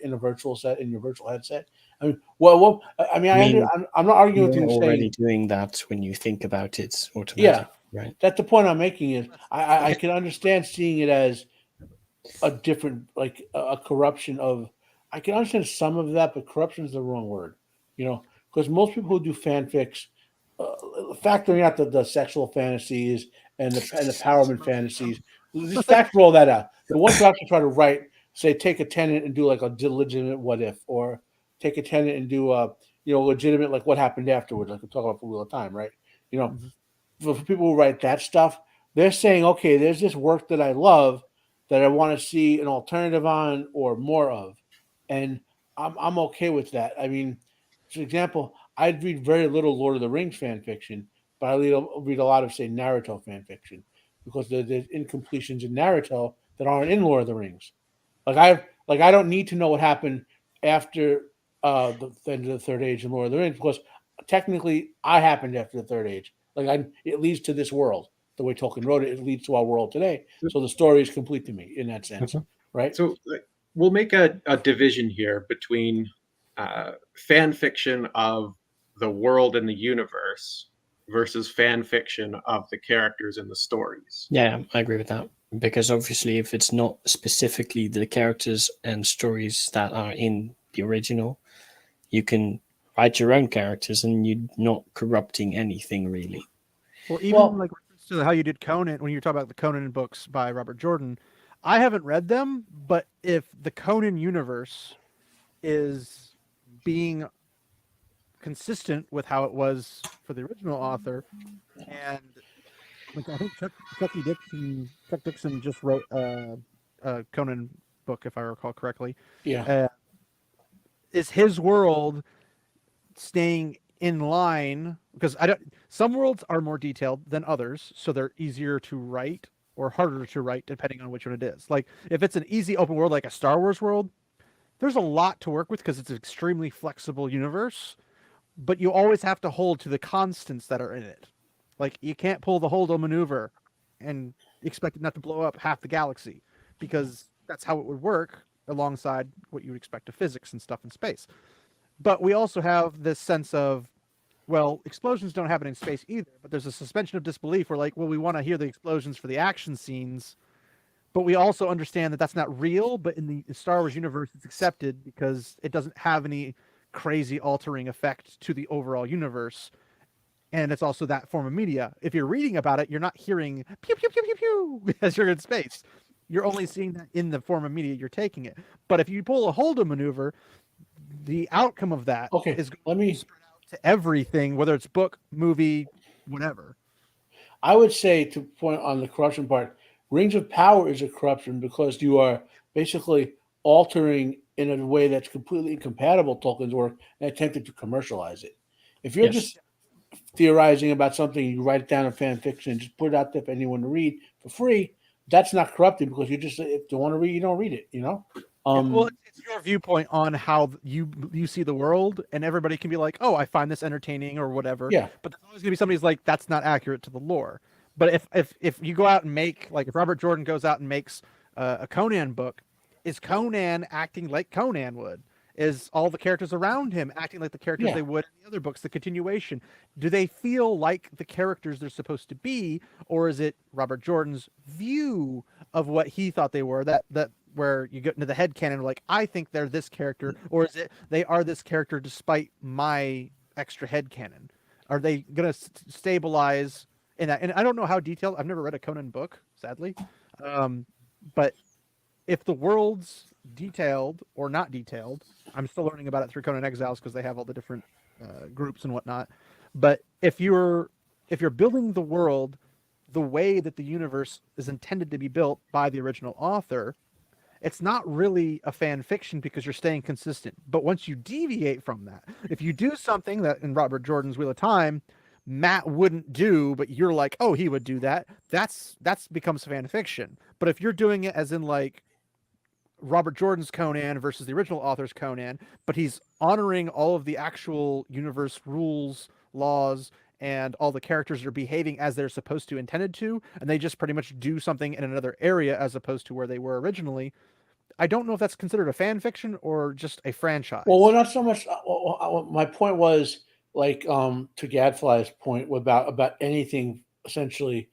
in a virtual set, in your virtual headset? I mean, I'm not arguing with you. You're already doing that when you think about it automatically. Yeah. Right. That's the point I'm making. Is I can understand seeing it as a different, like a corruption of. I can understand some of that, but corruption is the wrong word. You know, because most people who do fanfics, factoring out the sexual fantasies and the empowerment fantasies, just factor all that out. The ones who actually try to write, say, take a tenant and do like a legitimate what if, or take a tenant and do legitimate like what happened afterwards. Like we talk about for Wheel of Time, right? You know. Mm-hmm. For people who write that stuff, they're saying, okay, there's this work that I love that I want to see an alternative on or more of. And I'm okay with that. I mean, for example, I'd read very little Lord of the Rings fan fiction, but I read a lot of, say, Naruto fan fiction because there's incompletions in Naruto that aren't in Lord of the Rings. I don't need to know what happened after the end of the Third Age in Lord of the Rings because technically I happened after the Third Age. It leads to this world. The way Tolkien wrote it, it leads to our world today. So the story is complete to me in that sense, right? So we'll make a division here between fan fiction of the world and the universe versus fan fiction of the characters and the stories. Yeah, I agree with that. Because obviously, if it's not specifically the characters and stories that are in the original, you can write your own characters and you're not corrupting anything really. Well, even like how you did Conan, when you talk about the Conan books by Robert Jordan, I haven't read them, but if the Conan universe is being consistent with how it was for the original author, and like I think Chuck Dixon just wrote a Conan book, if I recall correctly. Yeah, is his world staying in line? Because some worlds are more detailed than others, so they're easier to write or harder to write depending on which one it is. Like if it's an easy open world like a Star Wars world, there's a lot to work with because it's an extremely flexible universe, but you always have to hold to the constants that are in it. Like you can't pull the Holdo maneuver and expect it not to blow up half the galaxy, because that's how it would work alongside what you would expect of physics and stuff in space. But we also have this sense of, well, explosions don't happen in space either, but there's a suspension of disbelief where like, well, we want to hear the explosions for the action scenes, but we also understand that that's not real, but in the Star Wars universe, it's accepted because it doesn't have any crazy altering effect to the overall universe. And it's also that form of media. If you're reading about it, you're not hearing pew, pew, pew, pew, pew as you're in space. You're only seeing that in the form of media you're taking it. But if you pull a Holdo maneuver, the outcome of that is let me spread out to everything, whether it's book, movie, whatever. I would say, to point on the corruption part, Rings of Power is a corruption because you are basically altering in a way that's completely incompatible with Tolkien's work and attempted to commercialize it. If you're just theorizing about something, you write it down in fan fiction and just put it out there for anyone to read for free, that's not corrupting because you just, if you want to read, you don't read it, you know? Well, it's your viewpoint on how you see the world, and everybody can be like, oh, I find this entertaining or whatever. Yeah. But there's always going to be somebody who's like, that's not accurate to the lore. But if you go out and make, like if Robert Jordan goes out and makes a Conan book, is Conan acting like Conan would? Is all the characters around him acting like the characters they would in the other books, the continuation? Do they feel like the characters they're supposed to be, or is it Robert Jordan's view of what he thought they were, that where you get into the headcanon, like, I think they're this character, or is it they are this character despite my extra headcanon? Are they going to stabilize in that? And I don't know how detailed, I've never read a Conan book, sadly. But if the world's detailed or not detailed, I'm still learning about it through Conan Exiles because they have all the different groups and whatnot. But if you're building the world the way that the universe is intended to be built by the original author, it's not really a fan fiction because you're staying consistent. But once you deviate from that, if you do something that in Robert Jordan's Wheel of Time, Matt wouldn't do, but you're like, oh, he would do that, that's becomes fan fiction. But if you're doing it as in like Robert Jordan's Conan versus the original author's Conan, but he's honoring all of the actual universe rules, laws, and all the characters are behaving as they're supposed to, intended to, and they just pretty much do something in another area as opposed to where they were originally. I don't know if that's considered a fan fiction or just a franchise. Well, not so much. My point was like to Gadfly's point about anything essentially.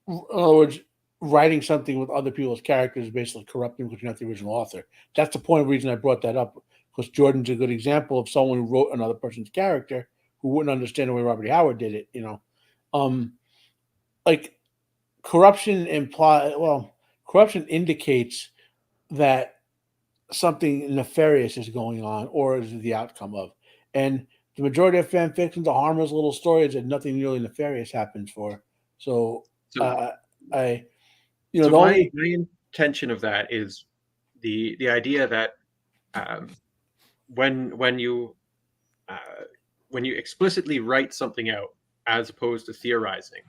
In other words, writing something with other people's characters is basically corrupting because you're not the original author. That's the point of reason I brought that up, because Jordan's a good example of someone who wrote another person's character who wouldn't understand the way Robert Howard did it, you know. Like corruption indicates that something nefarious is going on or is the outcome of. And the majority of fan fictions are harmless little stories that nothing really nefarious happens for. So my intention of that is the idea that when you explicitly write something out as opposed to theorizing,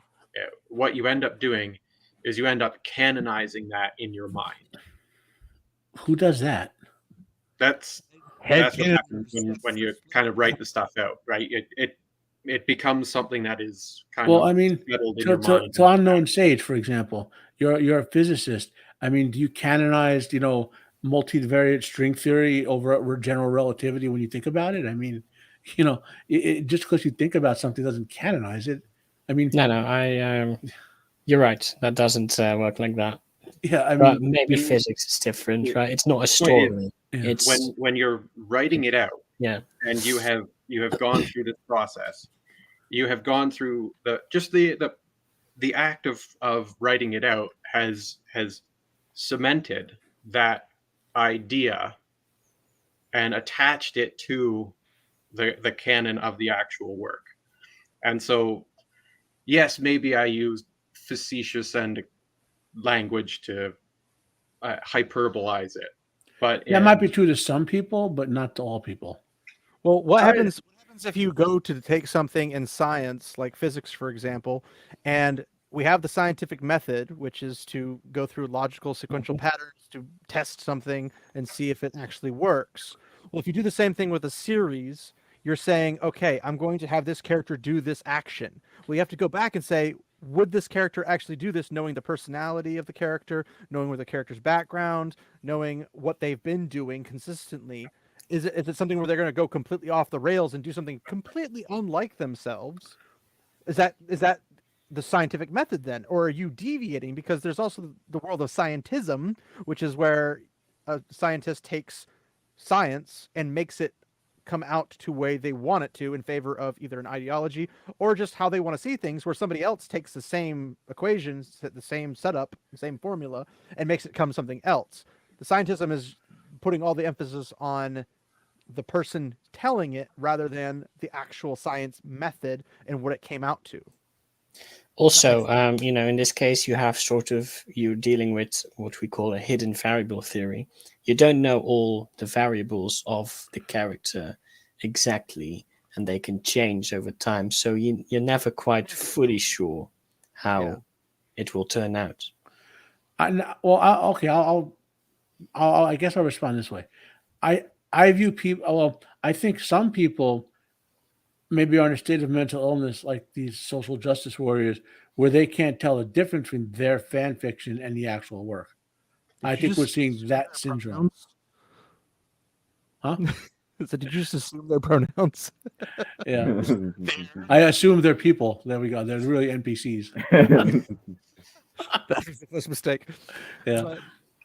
what you end up doing is you end up canonizing that in your mind. Who does that? That's what happens when you kind of write the stuff out, right? It becomes something that is kind of settled in your mind. To Unknown Sage, for example, you're a physicist. I mean, do you canonize, multivariate string theory over general relativity when you think about it? I mean, just because you think about something doesn't canonize it. I mean, no, you're right. That doesn't work like that. Yeah, I but mean, maybe physics is different, right? It's not a story. It's when you're writing it out, and you have gone through this process. You have gone through the act of writing it out has cemented that idea and attached it to the canon of the actual work. And so, yes, maybe I used facetious and language to hyperbolize it, but that might be true to some people, but not to all people. Well, what happens if you go to take something in science, like physics, for example, and we have the scientific method, which is to go through logical sequential patterns to test something and see if it actually works. Well, if you do the same thing with a series, you're saying, okay, I'm going to have this character do this action. We have to go back and say, would this character actually do this, knowing the personality of the character, knowing where the character's background, knowing what they've been doing consistently? Is it something where they're going to go completely off the rails and do something completely unlike themselves? Is that the scientific method then? Or are you deviating? Because there's also the world of scientism, which is where a scientist takes science and makes it come out to way they want it to in favor of either an ideology or just how they want to see things, where somebody else takes the same equations, the same setup, the same formula, and makes it come something else. The scientism is putting all the emphasis on the person telling it rather than the actual science method and what it came out to. Also, in this case, you're dealing with what we call a hidden variable theory. You don't know all the variables of the character exactly, and they can change over time. So you're never quite fully sure how it will turn out. I guess I'll respond this way. I view people. Well, I think some people maybe are in a state of mental illness, like these social justice warriors, where they can't tell the difference between their fan fiction and the actual work. I think we're seeing that syndrome. Huh? So did you just assume their pronouns? Yeah. I assume they're people. There we go. They're really NPCs. That's the first mistake. Yeah. But,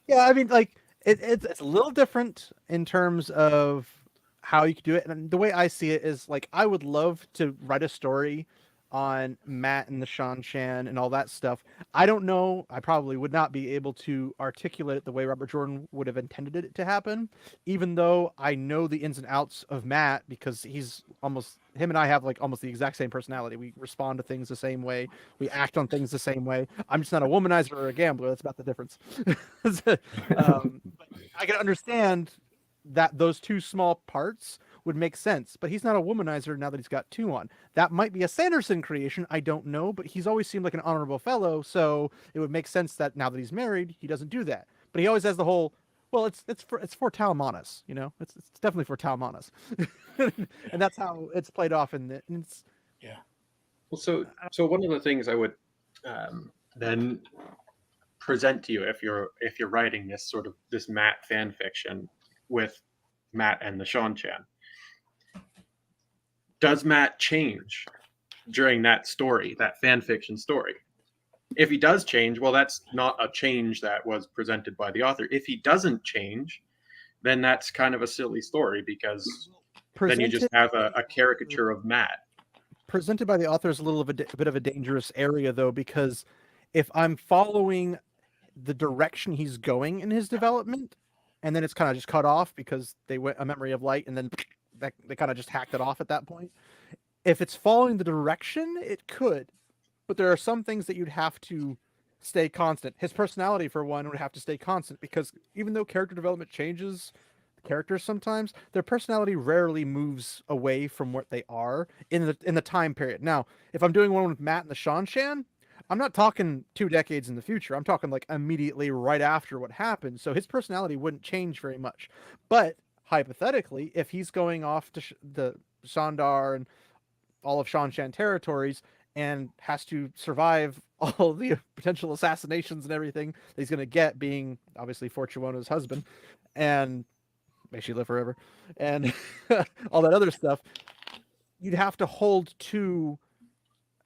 yeah, I mean, like, it's a little different in terms of how you could do it. And the way I see it is, like, I would love to write a story on Matt and the Shan Shan and all that stuff. I don't know. I probably would not be able to articulate it the way Robert Jordan would have intended it to happen, even though I know the ins and outs of Matt, because him and I have like almost the exact same personality. We respond to things the same way. We act on things the same way. I'm just not a womanizer or a gambler. That's about the difference. But I can understand that those two small parts would make sense, but he's not a womanizer now that he's got two on. That might be a Sanderson creation, I don't know, but he's always seemed like an honorable fellow, so it would make sense that now that he's married, he doesn't do that. But he always has the whole, well, it's for Talmanas, it's definitely for Talmanas. And that's how it's played off it's yeah. Well, so one of the things I would then present to you if you're writing this Matt fan fiction with Matt and the Shan Shan. Does Matt change during that story, that fan fiction story? If he does change, well, that's not a change that was presented by the author. If he doesn't change, then that's kind of a silly story, because then you just have a caricature of Matt. Presented by the author is a little of a bit of a dangerous area, though, because if I'm following the direction he's going in his development, and then it's kind of just cut off because they went a memory of light, and then they kind of just hacked it off at that point. If it's following the direction, it could, but there are some things that you'd have to stay constant. His personality, for one, would have to stay constant, because even though character development changes characters sometimes, their personality rarely moves away from what they are in the time period. Now, if I'm doing one with Matt and the Shan Shan, I'm not talking 2 decades in the future. I'm talking like immediately right after what happened. So his personality wouldn't change very much. But hypothetically, if he's going off to the Shandar and all of Shan Shan territories and has to survive all the potential assassinations and everything that he's going to get, being obviously Fortuona's husband, and may she live forever, and all that other stuff, you'd have to hold to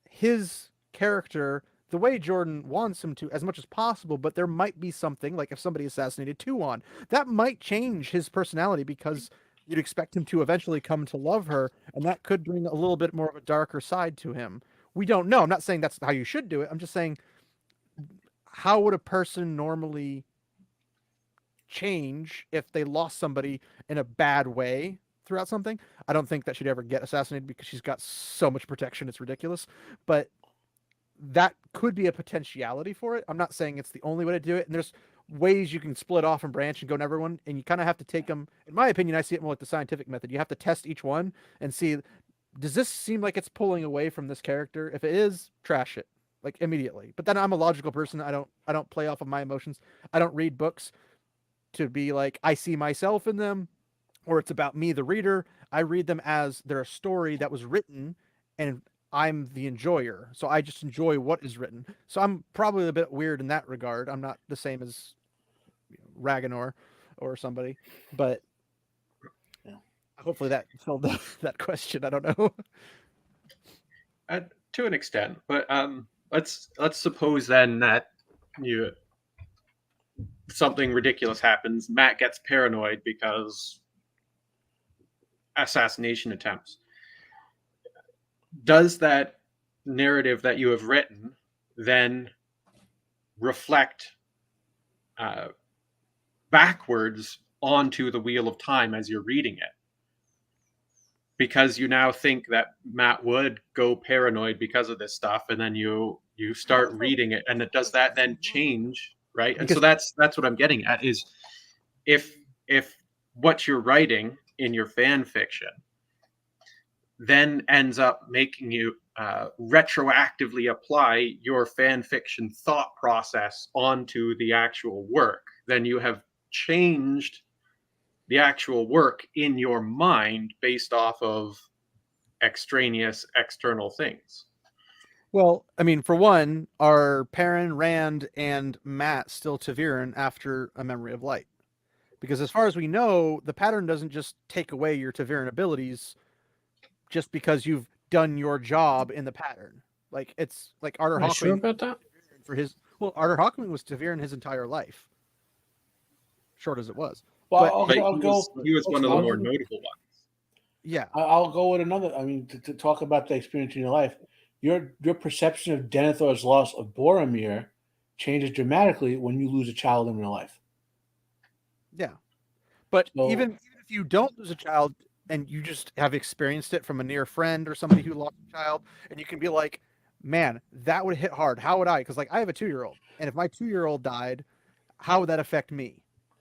his character the way Jordan wants him to as much as possible, but there might be something, like if somebody assassinated Tuon, that might change his personality, because you'd expect him to eventually come to love her, and that could bring a little bit more of a darker side to him. We don't know. I'm not saying that's how you should do it. I'm just saying, how would a person normally change if they lost somebody in a bad way throughout something? I don't think that she'd ever get assassinated, because she's got so much protection. It's ridiculous. But that could be a potentiality for it. I'm not saying it's the only way to do it. And there's ways you can split off and branch and go in everyone. And you kind of have to take them. In my opinion, I see it more like the scientific method. You have to test each one and see, does this seem like it's pulling away from this character? If it is, trash it. like immediately. But then I'm a logical person. I don't play off of my emotions. I don't read books to be like I see myself in them, or it's about me, the reader. I read them as they're a story that was written, and I'm the enjoyer. So I just enjoy what is written. So I'm probably a bit weird in that regard. I'm not the same as Ragnar or somebody, but hopefully that filled that question. I don't know. To an extent, but let's suppose then that something ridiculous happens. Matt gets paranoid because assassination attempts. Does that narrative that you have written then reflect backwards onto the wheel of time as you're reading it? Because you now think that Matt would go paranoid because of this stuff, and then you start reading it, and does that then change, right? And so that's what I'm getting at, is if what you're writing in your fan fiction then ends up making you retroactively apply your fan fiction thought process onto the actual work, then you have changed the actual work in your mind based off of extraneous external things. Well, I mean, for one, are Perrin, Rand, and Matt still Taviran after A Memory of Light? Because as far as we know, the pattern doesn't just take away your Taviran abilities just because you've done your job in the pattern. Like, it's like Arthur Are you Hawkwind sure about that? Arthur Hawkwind was Taviran his entire life, short as it was. Well, But I'll go. he was one of the more notable ones. Yeah, I'll go with another. I mean, to talk about the experience in your life, your perception of Denethor's loss of Boromir changes dramatically when you lose a child in real life. yeah. But So- even if you don't lose a child and you just have experienced it from a near friend or somebody who lost a child, and you can be like, man, that would hit hard. How would I? Because like I have a 2-year-old, and if my 2-year-old died, how would that affect me?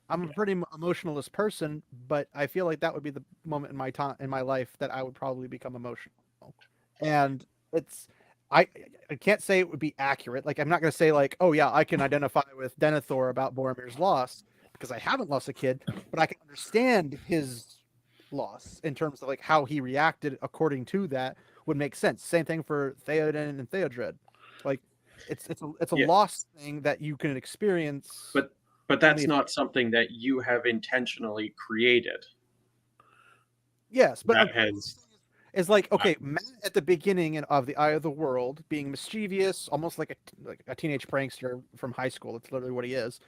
I'm a pretty emotionalist person, but I feel like that would be the moment in my time in my life that I would probably become emotional. And it's I can't say it would be accurate. Like I'm not going to say like, oh yeah, I can identify with Denethor about Boromir's loss because I haven't lost a kid, but I can understand his loss in terms of like how he reacted according to that would make sense. Same thing for Theoden and Theodred. Like it's a Yeah. loss thing that you can experience. But that's not something that you have intentionally created. Yes, but That has is like, okay, Matt at the beginning of the Eye of the World, being mischievous, almost like a teenage prankster from high school. That's literally what he is.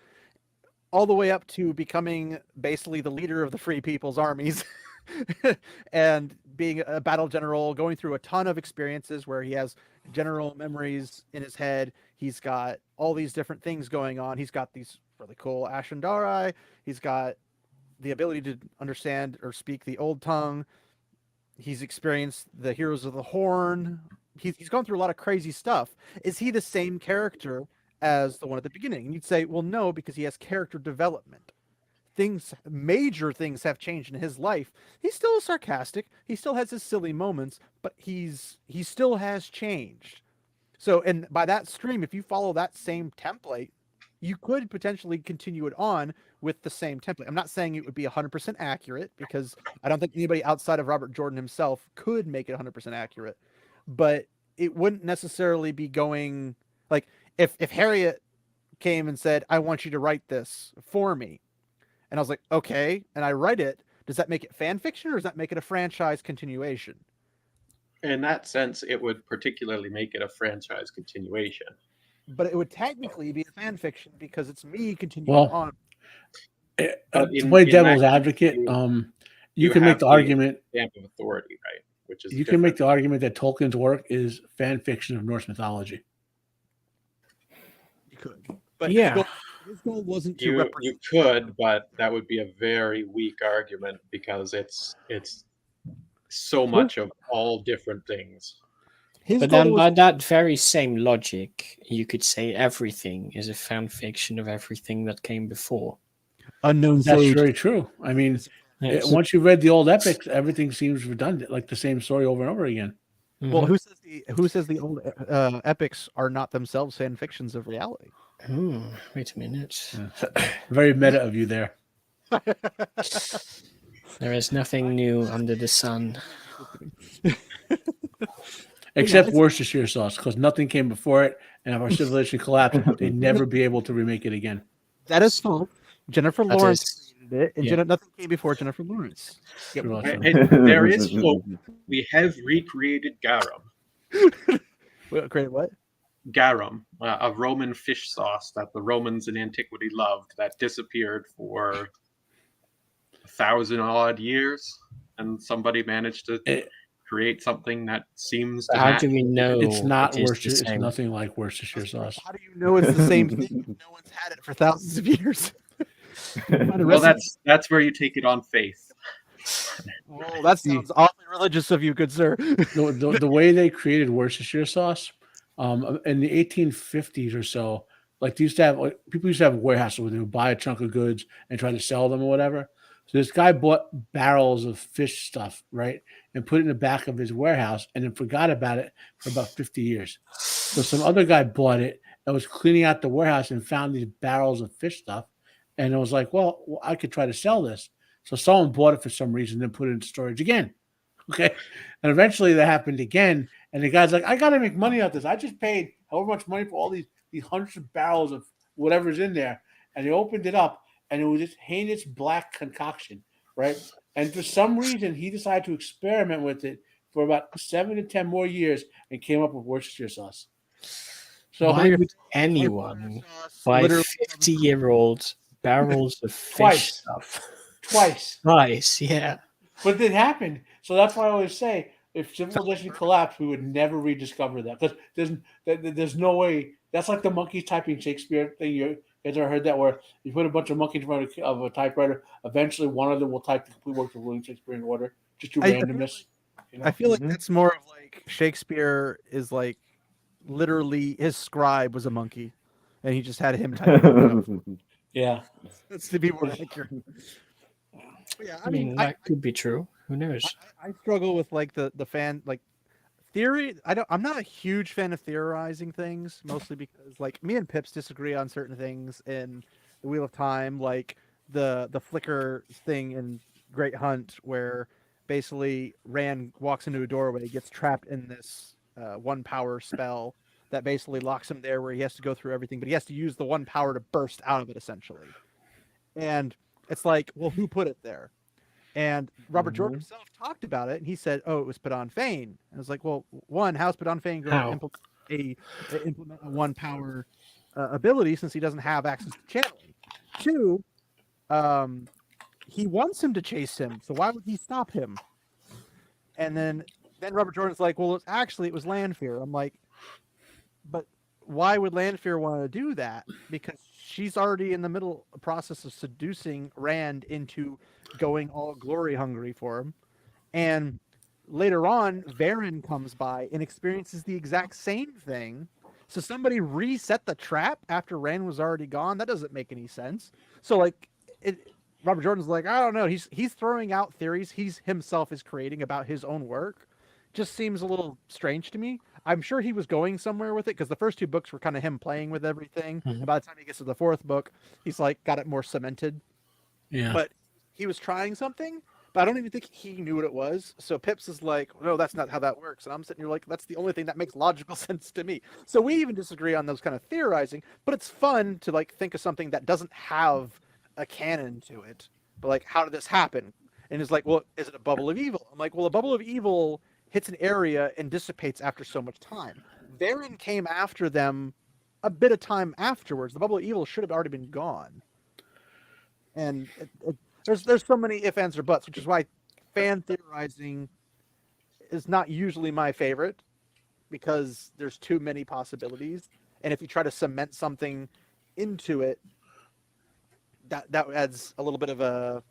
All the way up to becoming basically the leader of the Free People's armies, and being a battle general, going through a ton of experiences where he has general memories in his head. He's got all these different things going on. He's got these really cool Ashendari. He's got the ability to understand or speak the Old Tongue. He's experienced the Heroes of the Horn. He's gone through a lot of crazy stuff. Is he the same character as the one at the beginning? And you'd say, well, no, because he has character development. Major things have changed in his life. He's still sarcastic. He still has his silly moments, but he still has changed. So, and by that stream, if you follow that same template, you could potentially continue it on with the same template. I'm not saying it would be 100% accurate because I don't think anybody outside of Robert Jordan himself could make it 100% accurate, but it wouldn't necessarily be going like if Harriet came and said, I want you to write this for me. And I was like, okay. And I write it. Does that make it fan fiction or does that make it a franchise continuation? In that sense, it would particularly make it a franchise continuation. But it would technically be a fan fiction because it's me continuing on. To play devil's advocate, you can make the argument. Stamp of authority, right? Which is you can make the argument that Tolkien's work is fan fiction of Norse mythology. You could, but yeah, his goal wasn't to you represent. You could, but that would be a very weak argument because it's so much of all different things. But then by that very same logic, you could say everything is a fan fiction of everything that came before. Unknown That's Sage. very true. I mean, Yes. once you've read the old epics, everything seems redundant, like the same story over and over again. Well, who says the old epics are not themselves fan fictions of reality? Ooh, wait a minute. Very meta of you there. There is nothing new under the sun. Except it's- Worcestershire sauce, because nothing came before it, and if our civilization collapsed, they'd never be able to remake it again. That is false. Jennifer That Lawrence is- created it, and yeah. nothing came before Jennifer Lawrence. True also. And there is hope. We have recreated garum. Wait, created what? Garum, a Roman fish sauce that the Romans in antiquity loved, that disappeared for 1,000-odd years, and somebody managed to create something that seems to How match. do we know It's not it is the Worcestershire. It's same? nothing like Worcestershire sauce. How do you know it's the same thing? No one's had it for thousands of years. Well, that's where you take it on faith. Oh, that sounds awfully religious of you, good sir. The way they created Worcestershire sauce, in the 1850s or so, like people used to have warehouses where they would buy a chunk of goods and try to sell them or whatever. So this guy bought barrels of fish stuff, right, and put it in the back of his warehouse, and then forgot about it for about 50 years. So some other guy bought it and was cleaning out the warehouse and found these barrels of fish stuff, and it was like, well, I could try to sell this. So someone bought it for some reason, then put it in storage again. Okay. And eventually that happened again. And the guy's like, I got to make money off this. I just paid however much money for all these hundreds of barrels of whatever's in there. And he opened it up, and it was this heinous black concoction, right? And for some reason, he decided to experiment with it for about 7 to 10 more years and came up with Worcestershire sauce. So why would anyone buy Literally 50-year-old barrels of fish Twice. stuff? twice. Yeah. But it happened. So that's why I always say, if civilization collapsed, we would never rediscover that, because there's no way. That's like the monkeys typing Shakespeare thing. You guys ever heard that, where you put a bunch of monkeys in front of a typewriter, eventually one of them will type the complete works of William Shakespeare in order, just through randomness. I feel like that's more of like Shakespeare is like literally his scribe was a monkey, and he just had him type it. Yeah. That's to be more accurate. Yeah, I mean, that could be true. Who knows? I struggle with like the fan like theory. I'm not a huge fan of theorizing things, mostly because like me and Pips disagree on certain things in the Wheel of Time, like the flicker thing in Great Hunt, where basically Rand walks into a doorway, gets trapped in this one power spell that basically locks him there, where he has to go through everything, but he has to use the one power to burst out of it essentially. And it's like, well, who put it there? And Robert Jordan himself talked about it, and he said, "Oh, it was Padon Fane." And I was like, "Well, one, how's Padon Fane going to implement a one power ability since he doesn't have access to channeling? Two, he wants him to chase him, so why would he stop him?" And then Robert Jordan's like, "Well, it was Lanfear." I'm like, "But why would Lanfear want to do that? Because she's already in the middle process of seducing Rand into going all glory hungry for him. And later on, Varen comes by and experiences the exact same thing. So somebody reset the trap after Rand was already gone. That doesn't make any sense. So like Robert Jordan's like, I don't know. He's throwing out theories he himself is creating about his own work. Just seems a little strange to me. I'm sure he was going somewhere with it, because the first two books were kind of him playing with everything. And by the time he gets to the fourth book, he's like got it more cemented. Yeah. But he was trying something, but I don't even think he knew what it was. So Pips is like, no, that's not how that works. And I'm sitting here like, that's the only thing that makes logical sense to me. So we even disagree on those kind of theorizing, but it's fun to like think of something that doesn't have a canon to it. But like, how did this happen? And it's like, well, is it a bubble of evil? I'm like, well, a bubble of evil hits an area and dissipates after so much time. Varen came after them a bit of time afterwards. The bubble of evil should have already been gone. And there's so many ifs, ands, or buts, which is why fan theorizing is not usually my favorite, because there's too many possibilities. And if you try to cement something into it, that adds a little bit of a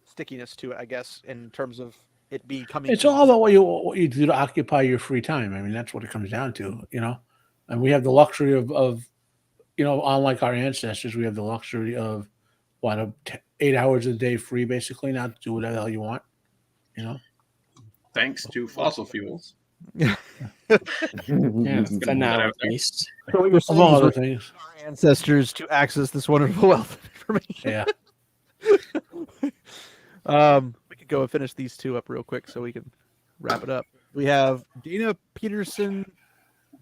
stickiness to it, I guess, in terms of it becoming. It's all about what you do to occupy your free time. I mean, that's what it comes down to, you know. And we have the luxury of you know, unlike our ancestors, we have the luxury of 8 hours a day free, basically, now to do whatever the hell you want, you know. thanks to fossil fuels. Yeah, Just for gonna put that now out at there. least. So what you're saying Among is other we're things. our ancestors to access this wonderful wealth of information. Yeah. We could go and finish these two up real quick so we can wrap it up. We have Dana Peterson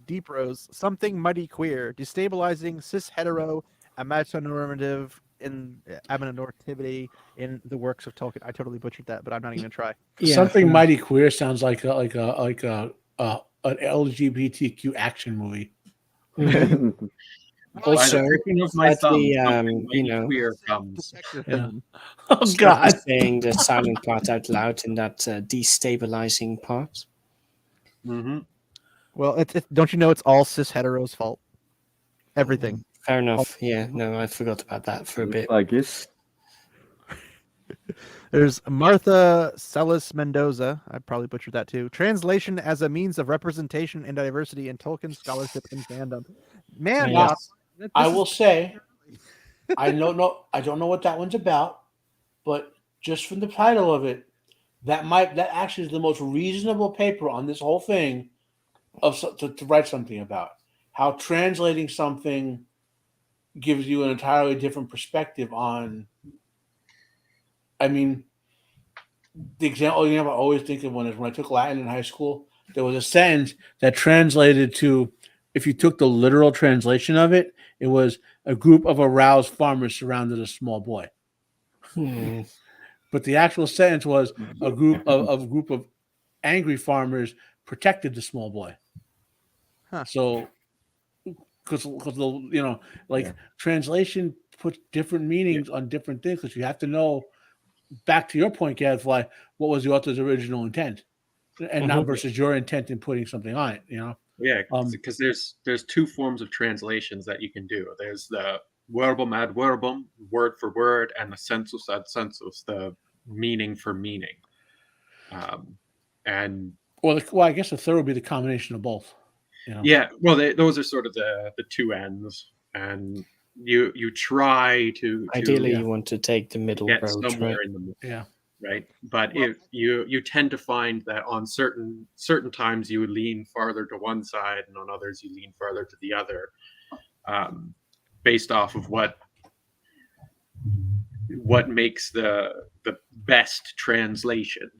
Deep Rose, something mighty queer, destabilizing cis hetero amatonormative in amatonormativity in the works of Tolkien. I totally butchered that, but I'm not even gonna try. Yeah, Something for- mighty queer sounds like an LGBTQ action movie. Also, By the tricking of my thumb, slightly, something mighty queer comes. Detective Yeah. film. Oh God! saying the silent part out loud in that destabilizing part. Mm-hmm. Well, don't you know it's all cis heteros' fault? Everything. Fair enough. Yeah, no, I forgot about that for a bit. Like it. There's Martha Celis Mendoza. I probably butchered that too. Translation as a means of representation and diversity in Tolkien scholarship and fandom. Man, Yeah. John, this I is- will say, I don't know what that one's about, but just from the title of it, that actually is the most reasonable paper on this whole thing to write something about. How translating something gives you an entirely different perspective on. I mean, the example I always think of when I took Latin in high school, there was a sentence that translated to, if you took the literal translation of it, it was a group of aroused farmers surrounded a small boy. Hmm. But the actual sentence was a group of angry farmers protected the small boy. Huh. So, because translation puts different meanings on different things, because you have to know. Back to your point, Gadfly, what was the author's original intent, and not versus your intent in putting something on it. Yeah, because there's two forms of translations that you can do. There's the verbum ad verbum, word for word, and the sensus ad sensus, the meaning for meaning. And I guess the third would be the combination of both. yeah, well, those are sort of the two ends, and you try to Ideally, you want to take the middle get road, somewhere right? in the middle. Yeah. Right, but you tend to find that on certain times you lean farther to one side, and on others you lean farther to the other, based off of what makes the best translation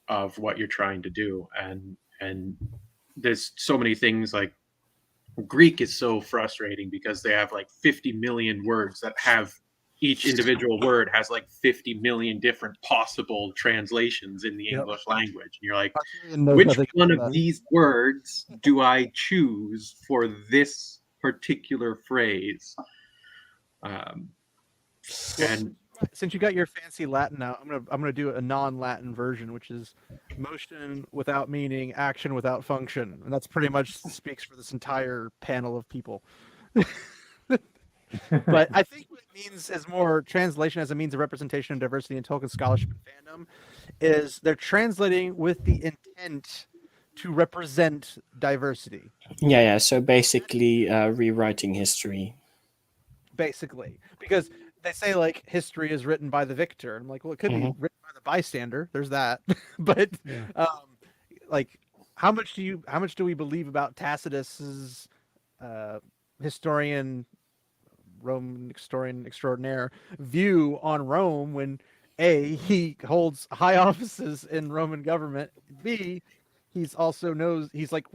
of what you're trying to do. And there's so many things, like Greek is so frustrating because they have like 50 million words that have each individual word has like 50 million different possible translations in the English language. And you're like, which one of these words do I choose for this particular phrase? And since you got your fancy Latin out, I'm gonna do a non-Latin version, which is motion without meaning, action without function, and that's pretty much speaks for this entire panel of people. But I think what it means is more translation as a means of representation and diversity in Tolkien scholarship and fandom is they're translating with the intent to represent diversity. Yeah. So basically, rewriting history. Basically, because they say like history is written by the victor. I'm like, well, it could be written by the bystander. There's that, but like, how much do we believe about Tacitus's Roman historian extraordinaire view on Rome when A, he holds high offices in Roman government, B, he's like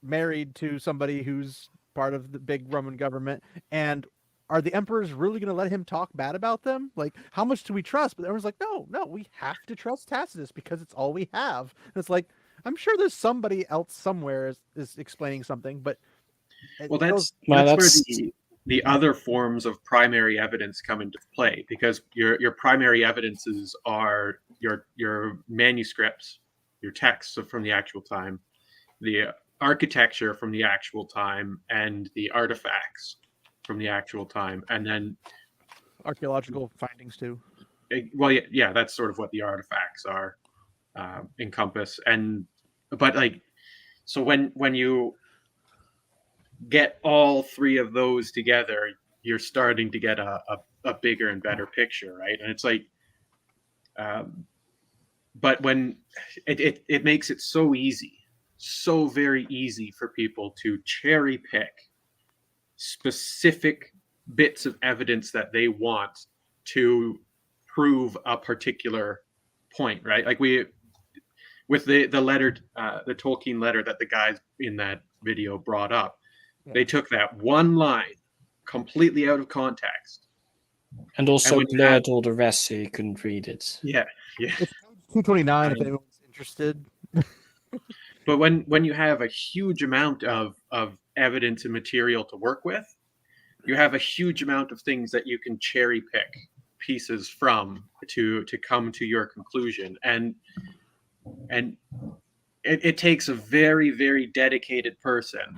married to somebody who's part of the big Roman government, and are the emperors really going to let him talk bad about them? Like, how much do we trust? But everyone's like, no, we have to trust Tacitus because it's all we have. And it's like, I'm sure there's somebody else somewhere is explaining something, but well, that's where the other forms of primary evidence come into play, because your primary evidences are your manuscripts, your texts from the actual time, the architecture from the actual time, and the artifacts from the actual time, and then archaeological findings too. Well, yeah, that's sort of what the artifacts are encompass. But like, so when you get all three of those together, you're starting to get a bigger and better picture, right? And it's like but when it makes it so easy, so very easy for people to cherry pick specific bits of evidence that they want to prove a particular point, right? Like with the letter, the Tolkien letter that the guys in that video brought up, they took that one line completely out of context. And also when you blurred have- all the rest so you couldn't read it. Yeah. It's 229 if anyone's interested. But when you have a huge amount of evidence and material to work with, you have a huge amount of things that you can cherry pick pieces from to come to your conclusion. And it takes a very, very dedicated person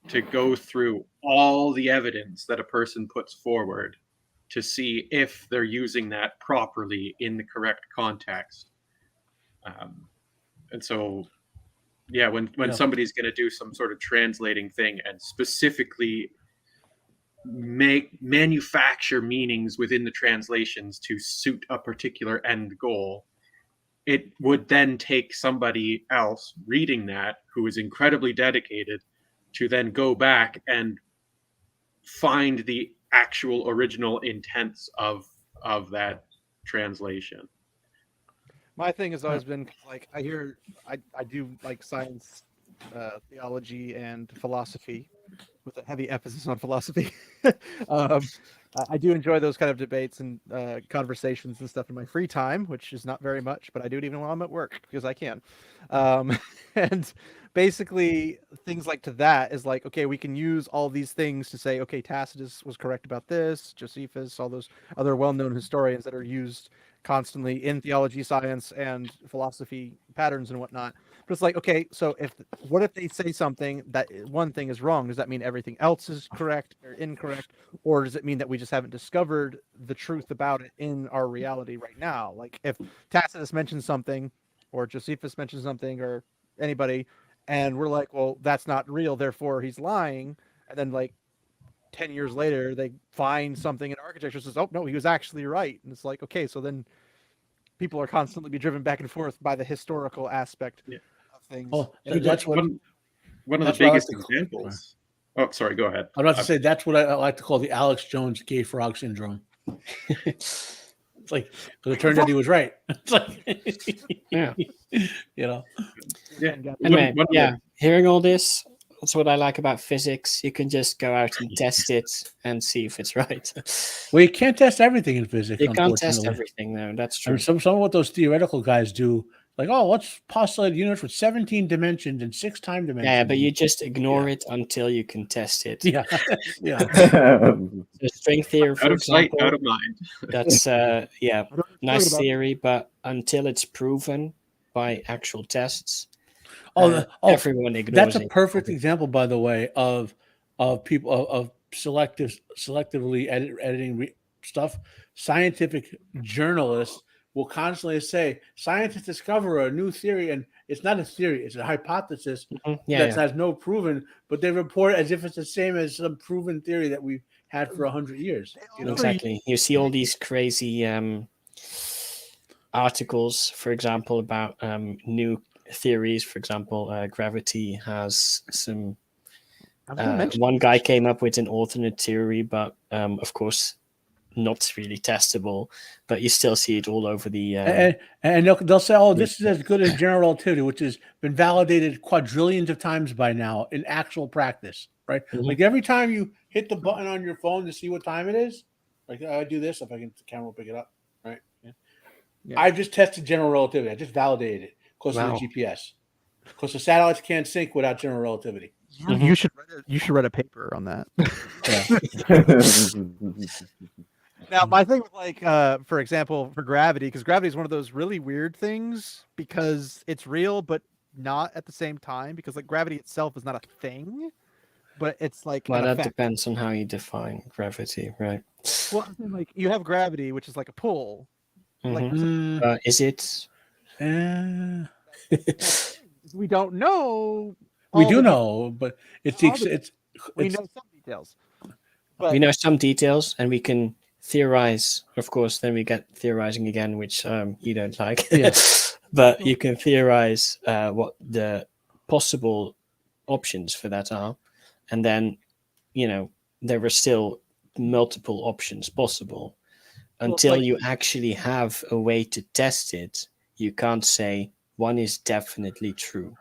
to go through all the evidence that a person puts forward to see if they're using that properly in the correct context. And so, yeah, when somebody's going to do some sort of translating thing and specifically manufacture meanings within the translations to suit a particular end goal, it would then take somebody else reading that who is incredibly dedicated to then go back and find the actual original intents of that translation. My thing has always been like I do like science, theology, and philosophy, with a heavy emphasis on philosophy. I do enjoy those kind of debates and conversations and stuff in my free time, which is not very much, but I do it even while I'm at work because I can. And basically, things like to that is like, okay, we can use all these things to say, okay, Tacitus was correct about this, Josephus, all those other well-known historians that are used constantly in theology, science, and philosophy patterns and whatnot. But it's like, okay, so what if they say something that one thing is wrong? Does that mean everything else is correct or incorrect? Or does it mean that we just haven't discovered the truth about it in our reality right now? Like if Tacitus mentions something or Josephus mentions something or anybody, and we're like, well, that's not real, therefore he's lying. And then like 10 years later, they find something in architecture that says, oh, no, he was actually right. And it's like, okay, so then people are constantly be driven back and forth by the historical aspect of things. Oh, And that's what one of that's the what I biggest like to- examples. Oh, sorry, go ahead. I'm about to say that's what I like to call the Alex Jones gay frog syndrome. It's like, because it turned out he was right. It's like, Yeah. you know. Yeah. Anyway, One of the- yeah, hearing all this, that's what I like about physics. You can just go out and test it and see if it's right. Well, you can't test everything in physics. You can't test unfortunately. everything, though. That's I true. mean, some of what those theoretical guys do, like, oh, let's postulate a universe with 17 dimensions and 6 time dimensions. Yeah, but you just ignore it until you can test it. yeah, yeah. So string theory, for out of sight, example, out of mind. that's I don't know what nice about- theory, but until it's proven by actual tests, Oh, everyone ignores that's a it. perfect example, by the way, of people of selectively editing stuff. Scientific journalists will constantly say scientists discover a new theory, and it's not a theory; it's a hypothesis Yeah, that has no proven, but they report as if it's the same as some proven theory that we've had for 100 years. You know, exactly. You see all these crazy articles, for example, about new theories. For example, gravity has some. I was gonna mention One guy came up with an alternate theory, but of course, not really testable. But you still see it all over the. and they'll say, "Oh, this is as good as general relativity, which has been validated quadrillions of times by now in actual practice." Right? Mhm. Like every time you hit the button on your phone to see what time it is, like I do this if I can, the camera will pick it up. Right? Yeah. I just tested general relativity. I just validated it because Wow. of the GPS. Because the satellites can't sync without general relativity. you should write a paper on that. Now, my thing with like, for example, for gravity, because gravity is one of those really weird things because it's real, but not at the same time. Because like gravity itself is not a thing, but it's like Well, an that effect. depends on how you define gravity, right? Well, I mean, like you have gravity, which is like a pull. Like Mhm. Is it? we don't know. We all do the- know, but it's all the- it's We it's- know some details. But We know some details, and we can theorize. Of course, then we get theorizing again, which you don't like. Yeah. But you can theorize what the possible options for that are, and then there are still multiple options possible. Until you actually have a way to test it, you can't say one is definitely true.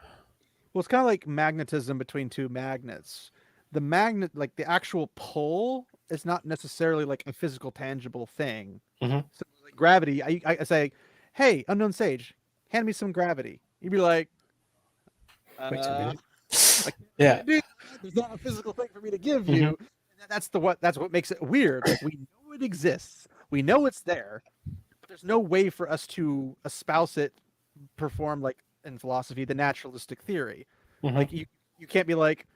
Well, it's kind of like magnetism between two magnets. The magnet, like the actual pull, is not necessarily like a physical, tangible thing. Mhm. So, like gravity, I say, "Hey, unknown sage, hand me some gravity." You'd be like, Wait a minute. like, Yeah. "Dude, there's not a physical thing for me to give you." That's what makes it weird. Like we know it exists, we know it's there, but there's no way for us to espouse it, perform like in philosophy the naturalistic theory. Like you can't be like,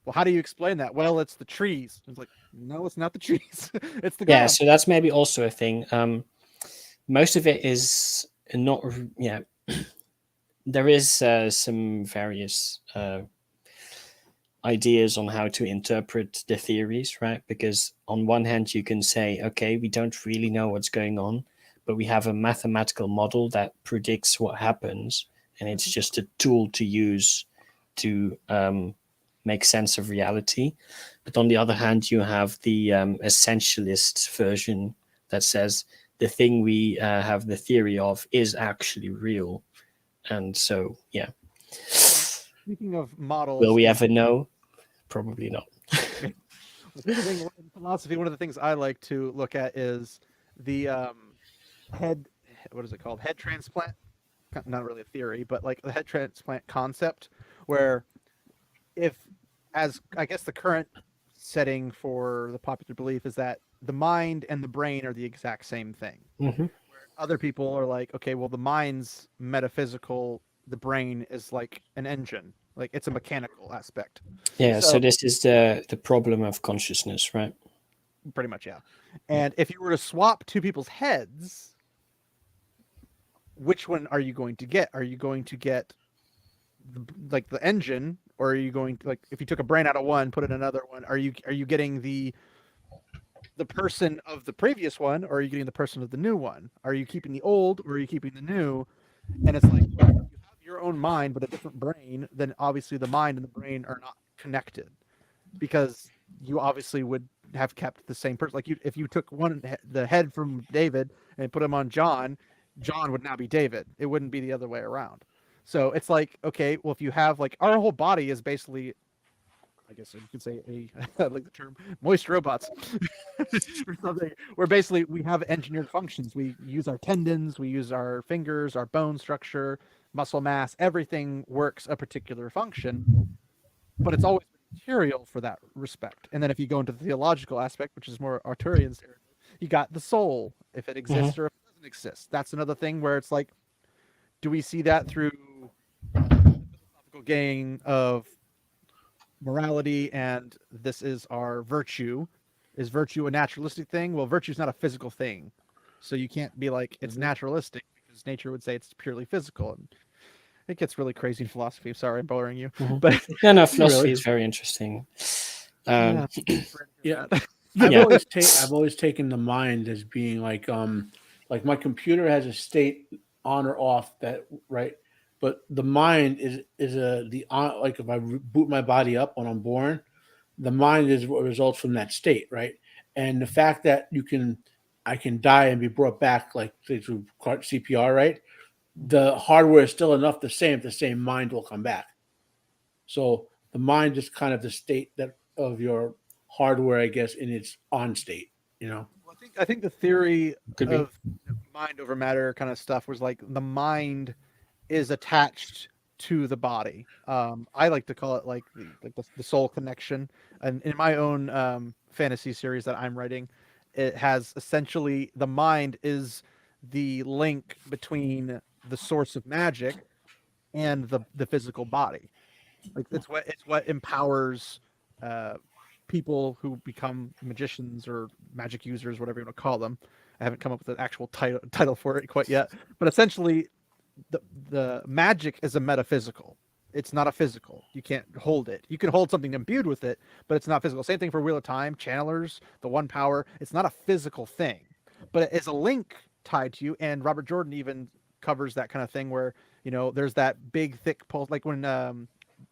well, how do you explain that? Well, it's the trees. It's like, no, it's not the trees. It's the Yeah, ground. so that's maybe also a thing. Most of it is not. Yeah, there is some various ideas on how to interpret the theories, right? Because on one hand, you can say, okay, we don't really know what's going on, but we have a mathematical model that predicts what happens, and it's just a tool to use to make sense of reality. But on the other hand, you have the essentialist version that says the thing we have the theory of is actually real. And so, yeah. Speaking of models, Will we ever know? Probably not. in philosophy, one of the things I like to look at is the head. What is it called? Head transplant. Not really a theory, but like the head transplant concept, where if, as I guess the current setting for the popular belief is that the mind and the brain are the exact same thing. Mm-hmm. Other people are like, okay, well, the mind's metaphysical, the brain is like an engine, like it's a mechanical aspect. Yeah, so this is the problem of consciousness, right? Pretty much, yeah. And if you were to swap two people's heads, which one are you going to get? Are you going to get the engine, or are you going to, like, if you took a brain out of one, put in another one, are you getting the person of the previous one, or are you getting the person of the new one? Are you keeping the old, or are you keeping the new? And it's like, well, if you have your own mind but a different brain, then obviously the mind and the brain are not connected, because you obviously would have kept the same person. Like if you took the head from David and put him on John would now be David. It wouldn't be the other way around. So it's like, okay, well, if you have, like, our whole body is basically, I guess you could say, I like the term moist robots or something, where basically we have engineered functions. We use our tendons, we use our fingers, our bone structure, muscle mass, everything works a particular function, but it's always material for that respect. And then if you go into the theological aspect, which is more Arturian, you got the soul, if it exists or if it doesn't exist. That's another thing where it's like, do we see that through the philosophical gain of morality and this is our virtue? Is virtue a naturalistic thing? Well, virtue is not a physical thing, so you can't be like it's naturalistic, because nature would say it's purely physical. And it gets really crazy in philosophy. Sorry, I'm boring you, but no, philosophy is very interesting. Yeah. I've always taken the mind as being like my computer has a state on or off, that right, but the mind is the on. Like if I boot my body up when I'm born, the mind is what results from that state, right? And the fact that I can die and be brought back, like through CPR, right? The hardware is still enough the same mind will come back. So the mind is kind of the state that of your hardware, I guess, in its on state, Well, I think the theory of mind over matter kind of stuff was like the mind is attached to the body. I like to call it like the soul connection. And in my own fantasy series that I'm writing, it has essentially the mind is the link between the source of magic and the physical body. Like it's what empowers people who become magicians or magic users, whatever you want to call them. I haven't come up with an actual title for it quite yet, but essentially the magic is a metaphysical. It's not a physical. You can't hold it. You can hold something imbued with it, but it's not physical. Same thing for Wheel of Time, channelers, the one power. It's not a physical thing, but it is a link tied to you. And Robert Jordan even covers that kind of thing where, there's that big thick pulse, like when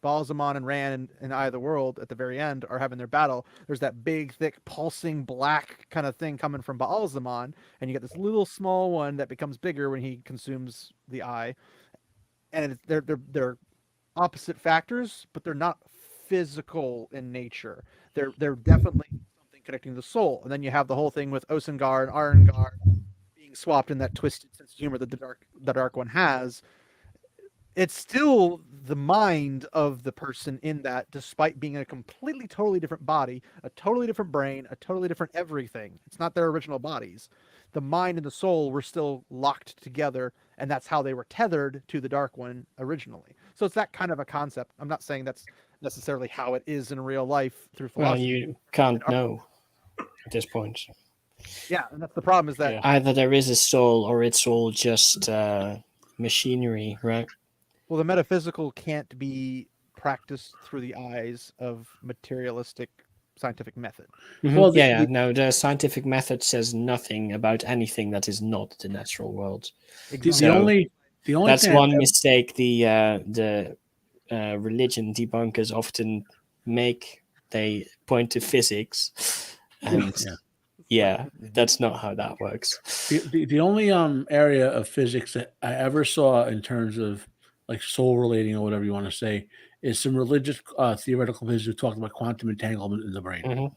Balsamon and Rand in Eye of the World at the very end are having their battle. There's that big thick pulsing black kind of thing coming from Balsamon, and you get this little small one that becomes bigger when he consumes the eye. And they're opposite factors, but they're not physical in nature. They're definitely something connecting the soul. And then you have the whole thing with Osengar and Arengar being swapped in that twisted sense of humor that the dark one has. It's still the mind of the person in that, despite being in a completely, totally different body, a totally different brain, a totally different everything. It's not their original bodies. The mind and the soul were still locked together, and that's how they were tethered to the Dark One originally. So it's that kind of a concept. I'm not saying that's necessarily how it is in real life through philosophy. Well, you can't know at this point. Yeah, and that's the problem is that either there is a soul or it's all just machinery, right? well, the metaphysical can't be practiced through the eyes of materialistic scientific method. Well, no, the scientific method says nothing about anything that is not the natural world. The only That's thing one mistake the religion debunkers often make. They point to physics, and that's not how that works. The only area of physics that I ever saw in terms of like soul relating or whatever you want to say is some religious theoretical physicists who talked about quantum entanglement in the brain.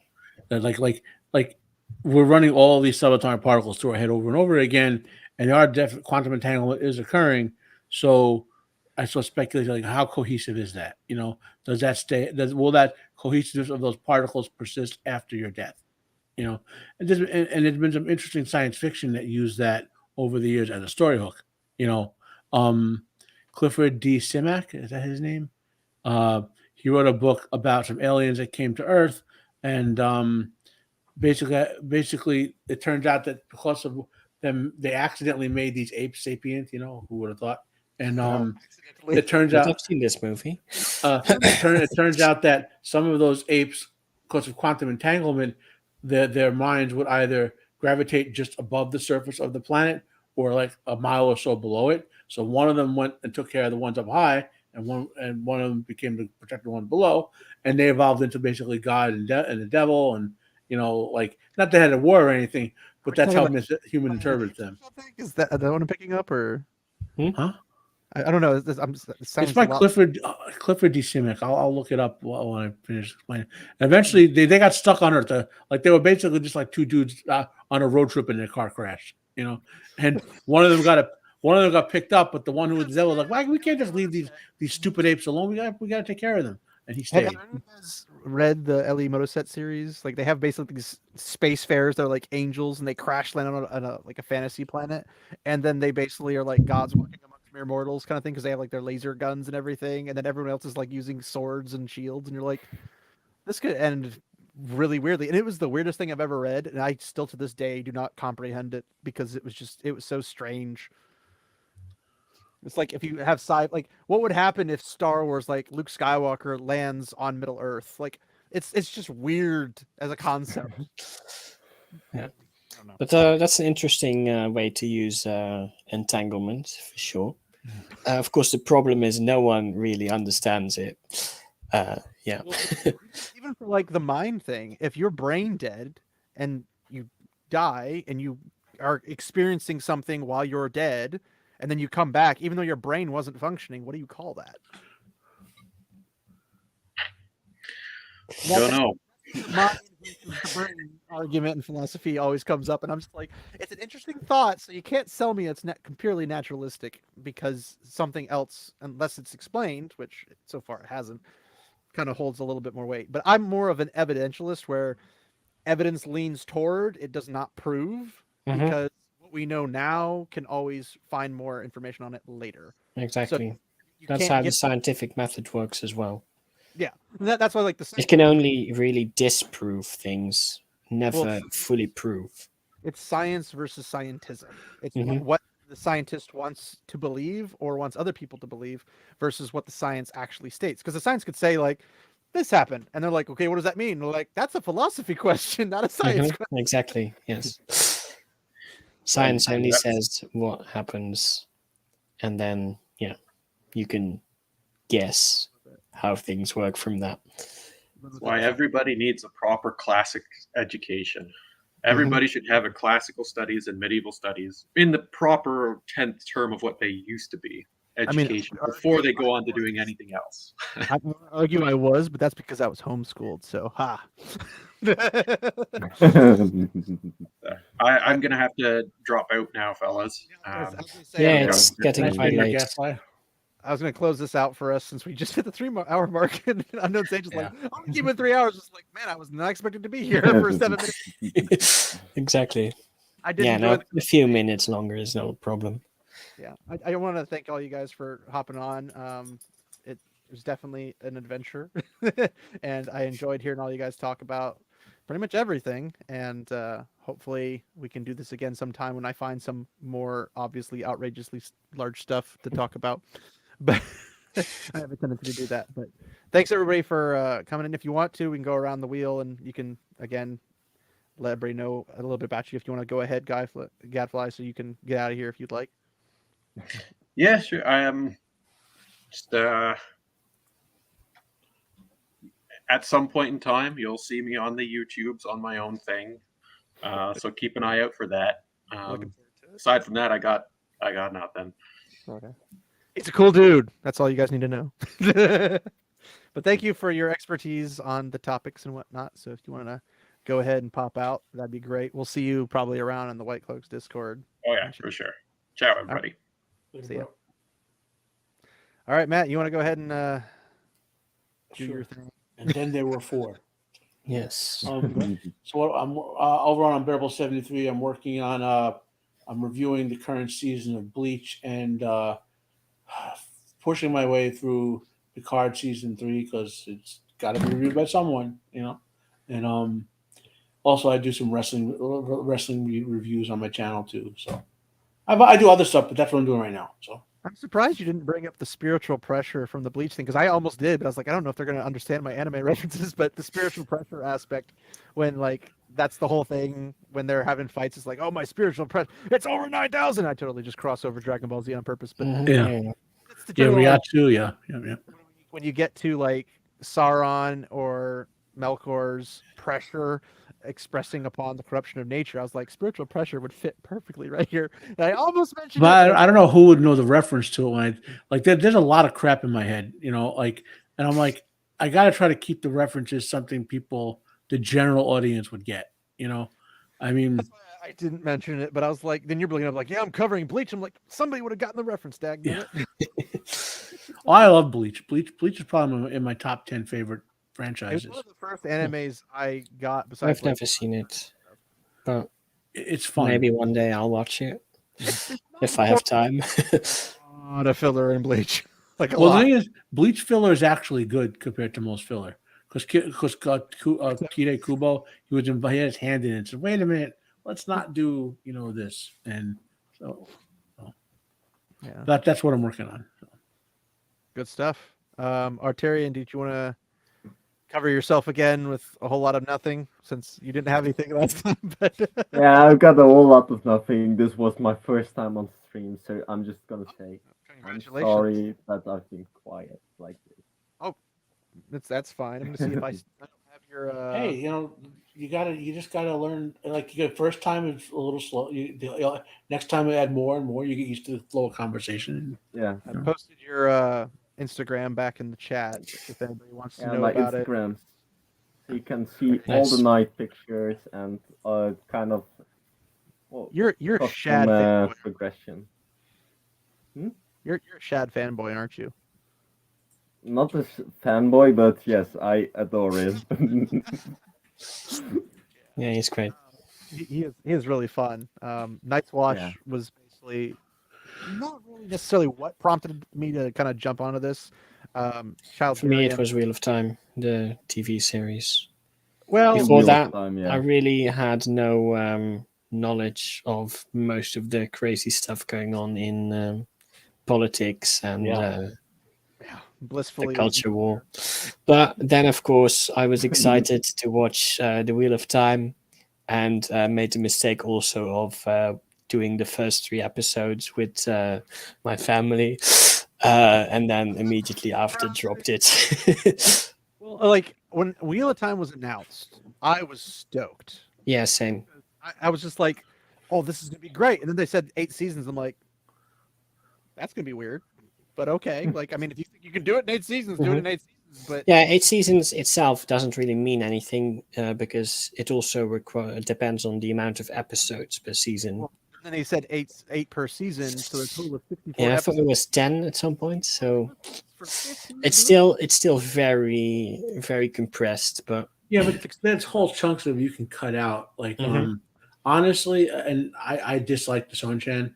That like we're running all these subatomic particles through our head over and over again, and there are definite quantum entanglement is occurring. So I saw speculation like how cohesive is that? Does that stay? Will that cohesiveness of those particles persist after your death? And there's been some interesting science fiction that used that over the years as a story hook. Clifford D. Simak, is that his name? He wrote a book about some aliens that came to Earth, and basically it turns out that because of them, they accidentally made these apes sapient. Who would have thought? And it turns out I've seen this movie. it turns out that some of those apes, because of quantum entanglement, their minds would either gravitate just above the surface of the planet or like a mile or so below it. So one of them went and took care of the ones up high, and one of them became to protect the one below, and they evolved into basically God and the devil, and like not they had a war or anything, but that's how human interprets them. Is that the one I'm picking up, or? Huh? I don't know. It's by Clifford D. Simak. I'll look it up when I finish explaining. And eventually, they got stuck on Earth. They were basically just like two dudes on a road trip in their car crash. And one of them got picked up, but the one who was the devil was like, "Why we can't just leave these stupid apes alone? We got to take care of them." And he stayed. Have you guys read the L.E. Motoset series? Like they have basically these space fares. They're like angels, and they crash land on a fantasy planet, and then they basically are like gods walking amongst mere mortals kind of thing because they have like their laser guns and everything, and then everyone else is like using swords and shields, and you're like, this could end really weirdly. And it was the weirdest thing I've ever read, and I still to this day do not comprehend it because it was so strange. It's like if you have like what would happen if Star Wars, like Luke Skywalker lands on Middle Earth? Like it's just weird as a concept. Yeah, but that's an interesting way to use entanglement for sure. Of course, the problem is no one really understands it. Yeah. Even for like the mind thing, if you're brain dead and you die and you are experiencing something while you're dead, and then you come back, even though your brain wasn't functioning, what do you call that? Don't know. Mind versus the brain argument in philosophy always comes up, and I'm just like, it's an interesting thought, so you can't sell me it's purely naturalistic because something else, unless it's explained, which so far it hasn't, kind of holds a little bit more weight. But I'm more of an evidentialist where evidence leans toward it does not prove, because what we know now can always find more information on it later. Exactly. So that's how the scientific method works as well. Yeah, that's why I like the. It can only really disprove things, never fully prove. It's science versus scientism. It's what the scientist wants to believe or wants other people to believe versus what the science actually states. Because the science could say like, this happened, and they're like, okay, what does that mean? They're like, that's a philosophy question, not a science question. Exactly. Yes. Science only says what happens and then you can guess how things work from that. That's why everybody needs a proper classic education. Everybody should have a classical studies and medieval studies in the proper 10th term of what they used to be. Education before they go on to doing anything else. I would argue I was, but that's because I was homeschooled. So, ha. I'm gonna have to drop out now, fellas. It's getting quite late. I was going to close this out for us since we just hit the 3-hour mark, and Unknown Sage is like, I'm going to keep it 3 hours. Just like, man, I was not expected to be here for 7 minutes. Exactly. I did a few minutes longer is no problem. Yeah, I want to thank all you guys for hopping on. It was definitely an adventure, and I enjoyed hearing all you guys talk about pretty much everything. And hopefully we can do this again sometime when I find some more obviously outrageously large stuff to talk about. But I have a tendency to do that. But thanks everybody for coming in. If you want to, we can go around the wheel and you can again let everybody know a little bit about you. If you want to go ahead, Gadfly, so you can get out of here if you'd like. Yeah, sure. I am just at some point in time, you'll see me on the YouTubes on my own thing. So keep an eye out for that. Aside from that, I got nothing. Okay. He's a cool dude. That's all you guys need to know. But thank you for your expertise on the topics and whatnot. So if you want to go ahead and pop out, that'd be great. We'll see you probably around in the White Cloaks Discord. Oh yeah, for sure. Ciao, everybody. See ya. All right, Matt, you want to go ahead and do your thing? And then there were 4. Yes. So I'm over on Unbearable 73. I'm working on I'm reviewing the current season of Bleach and pushing my way through Picard season 3 because it's got to be reviewed by someone, And also I do some wrestling reviews on my channel too. So I do other stuff, but that's what I'm doing right now. So I'm surprised you didn't bring up the spiritual pressure from the Bleach thing because I almost did, but I was like, I don't know if they're going to understand my anime references, but the spiritual pressure aspect when that's the whole thing when they're having fights, it's like, oh, my spiritual pressure, it's over 9,000. I totally just cross over Dragon Ball Z on purpose, but we got to, yeah. When you get to like Sauron or Melkor's pressure expressing upon the corruption of nature, I was like, spiritual pressure would fit perfectly right here. And I almost mentioned but I don't know who would know the reference to it when there's a lot of crap in my head, and I'm like, I got to try to keep the references something the general audience would get, I mean, that's why I didn't mention it, but I was like, then you're bringing up like, yeah, I'm covering Bleach. I'm like, somebody would have gotten the reference tag. Yeah. I love Bleach. Bleach is probably in my top 10 favorite franchises. It was one of the first animes I got. Besides, I've never seen it, but it's fun. Maybe one day I'll watch it if I have time. The filler in Bleach, the thing is, Bleach filler is actually good compared to most filler because Kide Kubo, he had his hand in it and said, "Wait a minute, let's not do this," and so yeah, that's what I'm working on. So. Good stuff. Arterian, did you want to cover yourself again with a whole lot of nothing since you didn't have anything last time? But yeah, I've got a whole lot of nothing. This was my first time on stream, so I'm just gonna say I'm sorry that I've been quiet like this. Oh, that's fine. I'm gonna see if I don't have your. Hey, you just gotta learn. First time it's a little slow. Next time we add more and more, you get used to the flow of conversation. Yeah, I posted your Instagram back in the chat if anybody wants to know about Instagram. It. So you can see all the night pictures and kind of. Well, you're a Shad fanboy. Progression. You're a Shad fanboy, aren't you? Not a fanboy, but yes, I adore him. Yeah, he's great. He is really fun. Night's Watch was basically not really necessarily what prompted me to kind of jump onto this. For me, it was Wheel of Time, the TV series. Well, before that, I really had no knowledge of most of the crazy stuff going on in politics and blissfully the culture war. But then, of course, I was excited to watch the Wheel of Time, and made the mistake also of doing the first 3 episodes with my family, and then immediately after dropped it. Well, like when Wheel of Time was announced, I was stoked. Yeah, same. I was just like, "Oh, this is gonna be great!" And then they said 8 seasons. I'm like, "That's gonna be weird," but okay. Like, I mean, if you think you can do it in 8 seasons, do it in 8 seasons. But Yeah, 8 seasons itself doesn't really mean anything because it also depends on the amount of episodes per season. Well, then they said 8 per season, so a total of 64 Yeah, I episodes. thought it was 10 at some point. So For 15 it's still very, very compressed. But Yeah, but that's whole chunks of you can cut out. Like, Mhm. honestly, and I dislike the Sonchan.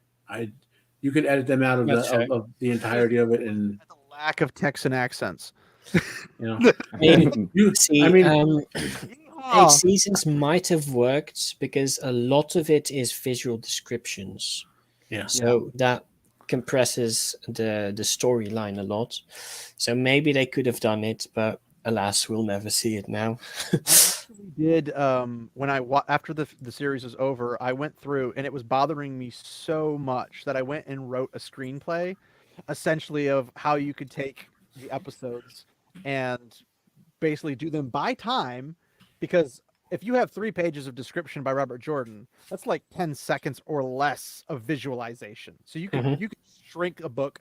You could edit them out of That's fair. of the entirety of it, and the lack of Texan accents. you know, I mean, you. see, I mean, 8 seasons might have worked because a lot of it is visual descriptions. Yeah. So that compresses the storyline a lot. So maybe they could have done it, but alas, we'll never see it now. Did when after the series was over, I went through and it was bothering me so much that I went and wrote a screenplay, essentially of how you could take the episodes and basically do them by time, because if you have 3 pages of description by Robert Jordan, that's like 10 seconds or less of visualization. So you can shrink a book,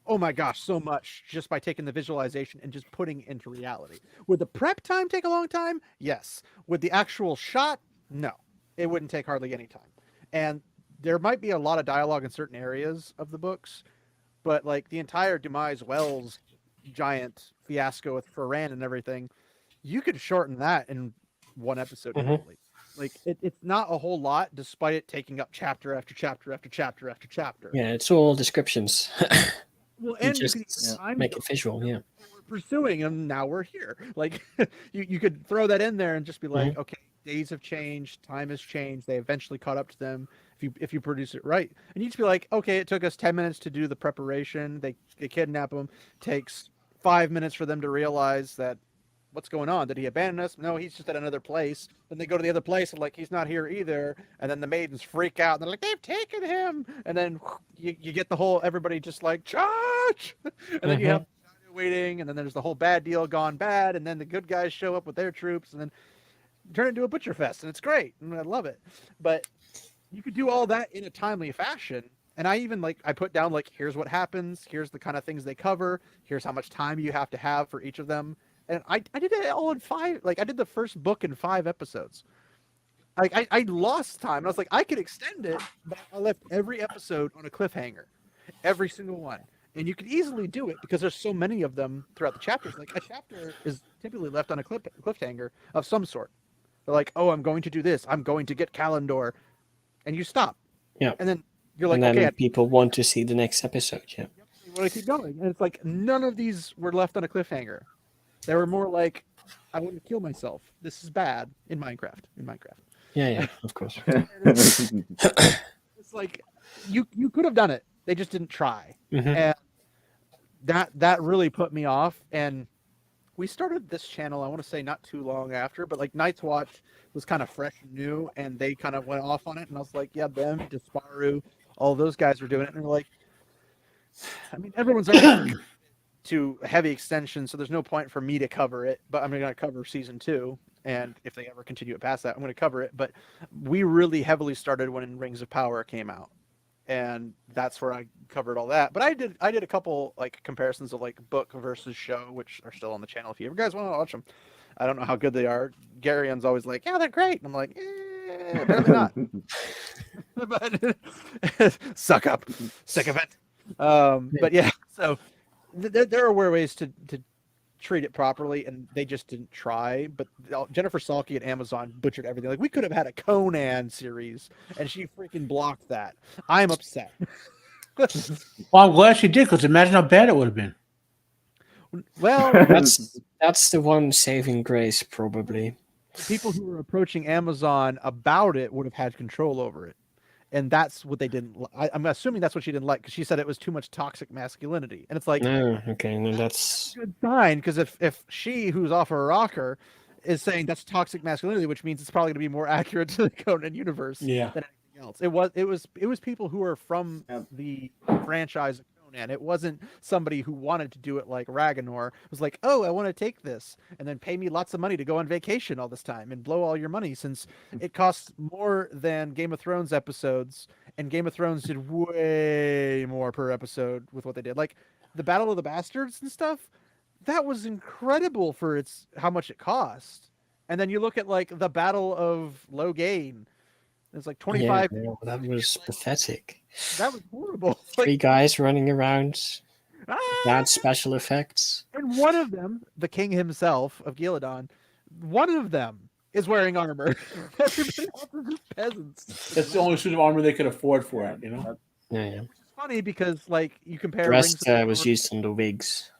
oh my gosh, so much just by taking the visualization and just putting it into reality. Would the prep time take a long time? Yes. Would the actual shot? No. It wouldn't take hardly any time. And there might be a lot of dialogue in certain areas of the books, but like the entire Demise Wells giant fiasco with Ferran and everything, you could shorten that in 1 episode easily. Like it's not a whole lot, despite it taking up chapter after chapter after chapter after chapter. Yeah, it's all descriptions. Well, You and just could make it visual, yeah. we're pursuing, and now we're here. Like you could throw that in there and just be like, okay, days have changed, time has changed. They eventually caught up to them. If you produce it right, and you just be like, okay, it took us 10 minutes to do the preparation. They kidnap him. Takes 5 minutes for them to realize that what's going on. Did he abandon us? No, he's just at another place. Then they go to the other place and like he's not here either. And then the maidens freak out. And they're like, they've taken him. And then you get the whole everybody just like charge. And then you have waiting. And then there's the whole bad deal gone bad. And then the good guys show up with their troops. And then turn it into a butcher fest. And it's great. And I love it. But you could do all that in a timely fashion. And I even I put down like, here's what happens. Here's the kind of things they cover. Here's how much time you have to have for each of them. And I did it all in 5. Like I did the first book in 5 episodes. I lost time. And I was like, I could extend it, but I left every episode on a cliffhanger, every single one. And you could easily do it because there's so many of them throughout the chapters. Like a chapter is typically left on a cliffhanger of some sort. They're like, oh, I'm going to do this. I'm going to get Kalendor, and you stop. Yeah. And then you're like, and then okay, people want to see the next episode. Yeah. You want to keep going, and it's like none of these were left on a cliffhanger. They were more like, I want to kill myself. This is bad in Minecraft. Yeah, of course. It's like you could have done it. They just didn't try. And that really put me off. And we started this channel, I want to say not too long after, but like Night's Watch was kind of fresh and new, and they kind of went off on it. And I was like, yeah, them, Disparu, all those guys were doing it. And they're like, I mean, everyone's already to heavy extension, so there's no point for me to cover it, but I'm going to cover season 2, and if they ever continue it past that, I'm going to cover it. But we really heavily started when Rings of Power came out, and that's where I covered all that. But I did a couple like comparisons of like book versus show, which are still on the channel if you guys want to watch them. I don't know how good they are. Garion's always like, yeah, they're great, and I'm like, apparently not. But suck up, sick of it. But yeah, so there are ways to treat it properly, and they just didn't try. But Jennifer Salke at Amazon butchered everything. Like we could have had a Conan series, and she freaking blocked that. I'm upset. Well, I'm glad she did, because imagine how bad it would have been. Well, that's the one saving grace, probably. People who were approaching Amazon about it would have had control over it. And that's what they didn't. I'm assuming that's what she didn't like, because she said it was too much toxic masculinity. And it's like, no, okay, no, that's a good sign, because if she, who's off her rocker, is saying that's toxic masculinity, which means it's probably going to be more accurate to the Conan universe than anything else. It was people who were from the franchise of Conan. It wasn't somebody who wanted to do it like Ragnar. It was like, oh, I want to take this and then pay me lots of money to go on vacation all this time and blow all your money, since it costs more than Game of Thrones episodes, and Game of Thrones did way more per episode with what they did. Like the Battle of the Bastards and stuff, that was incredible for how much it cost. And then you look at like the Battle of Loghain. It's like 25. Yeah, that was pathetic. That was horrible. Three guys running around, Ah! bad special effects. And one of them, the king himself of Gillidan, one of them is wearing armor. Everybody else is just peasants. That's the only suit of armor they could afford for it, Yeah. It's funny because like you compare The rest Rings of was Power- used on the wigs.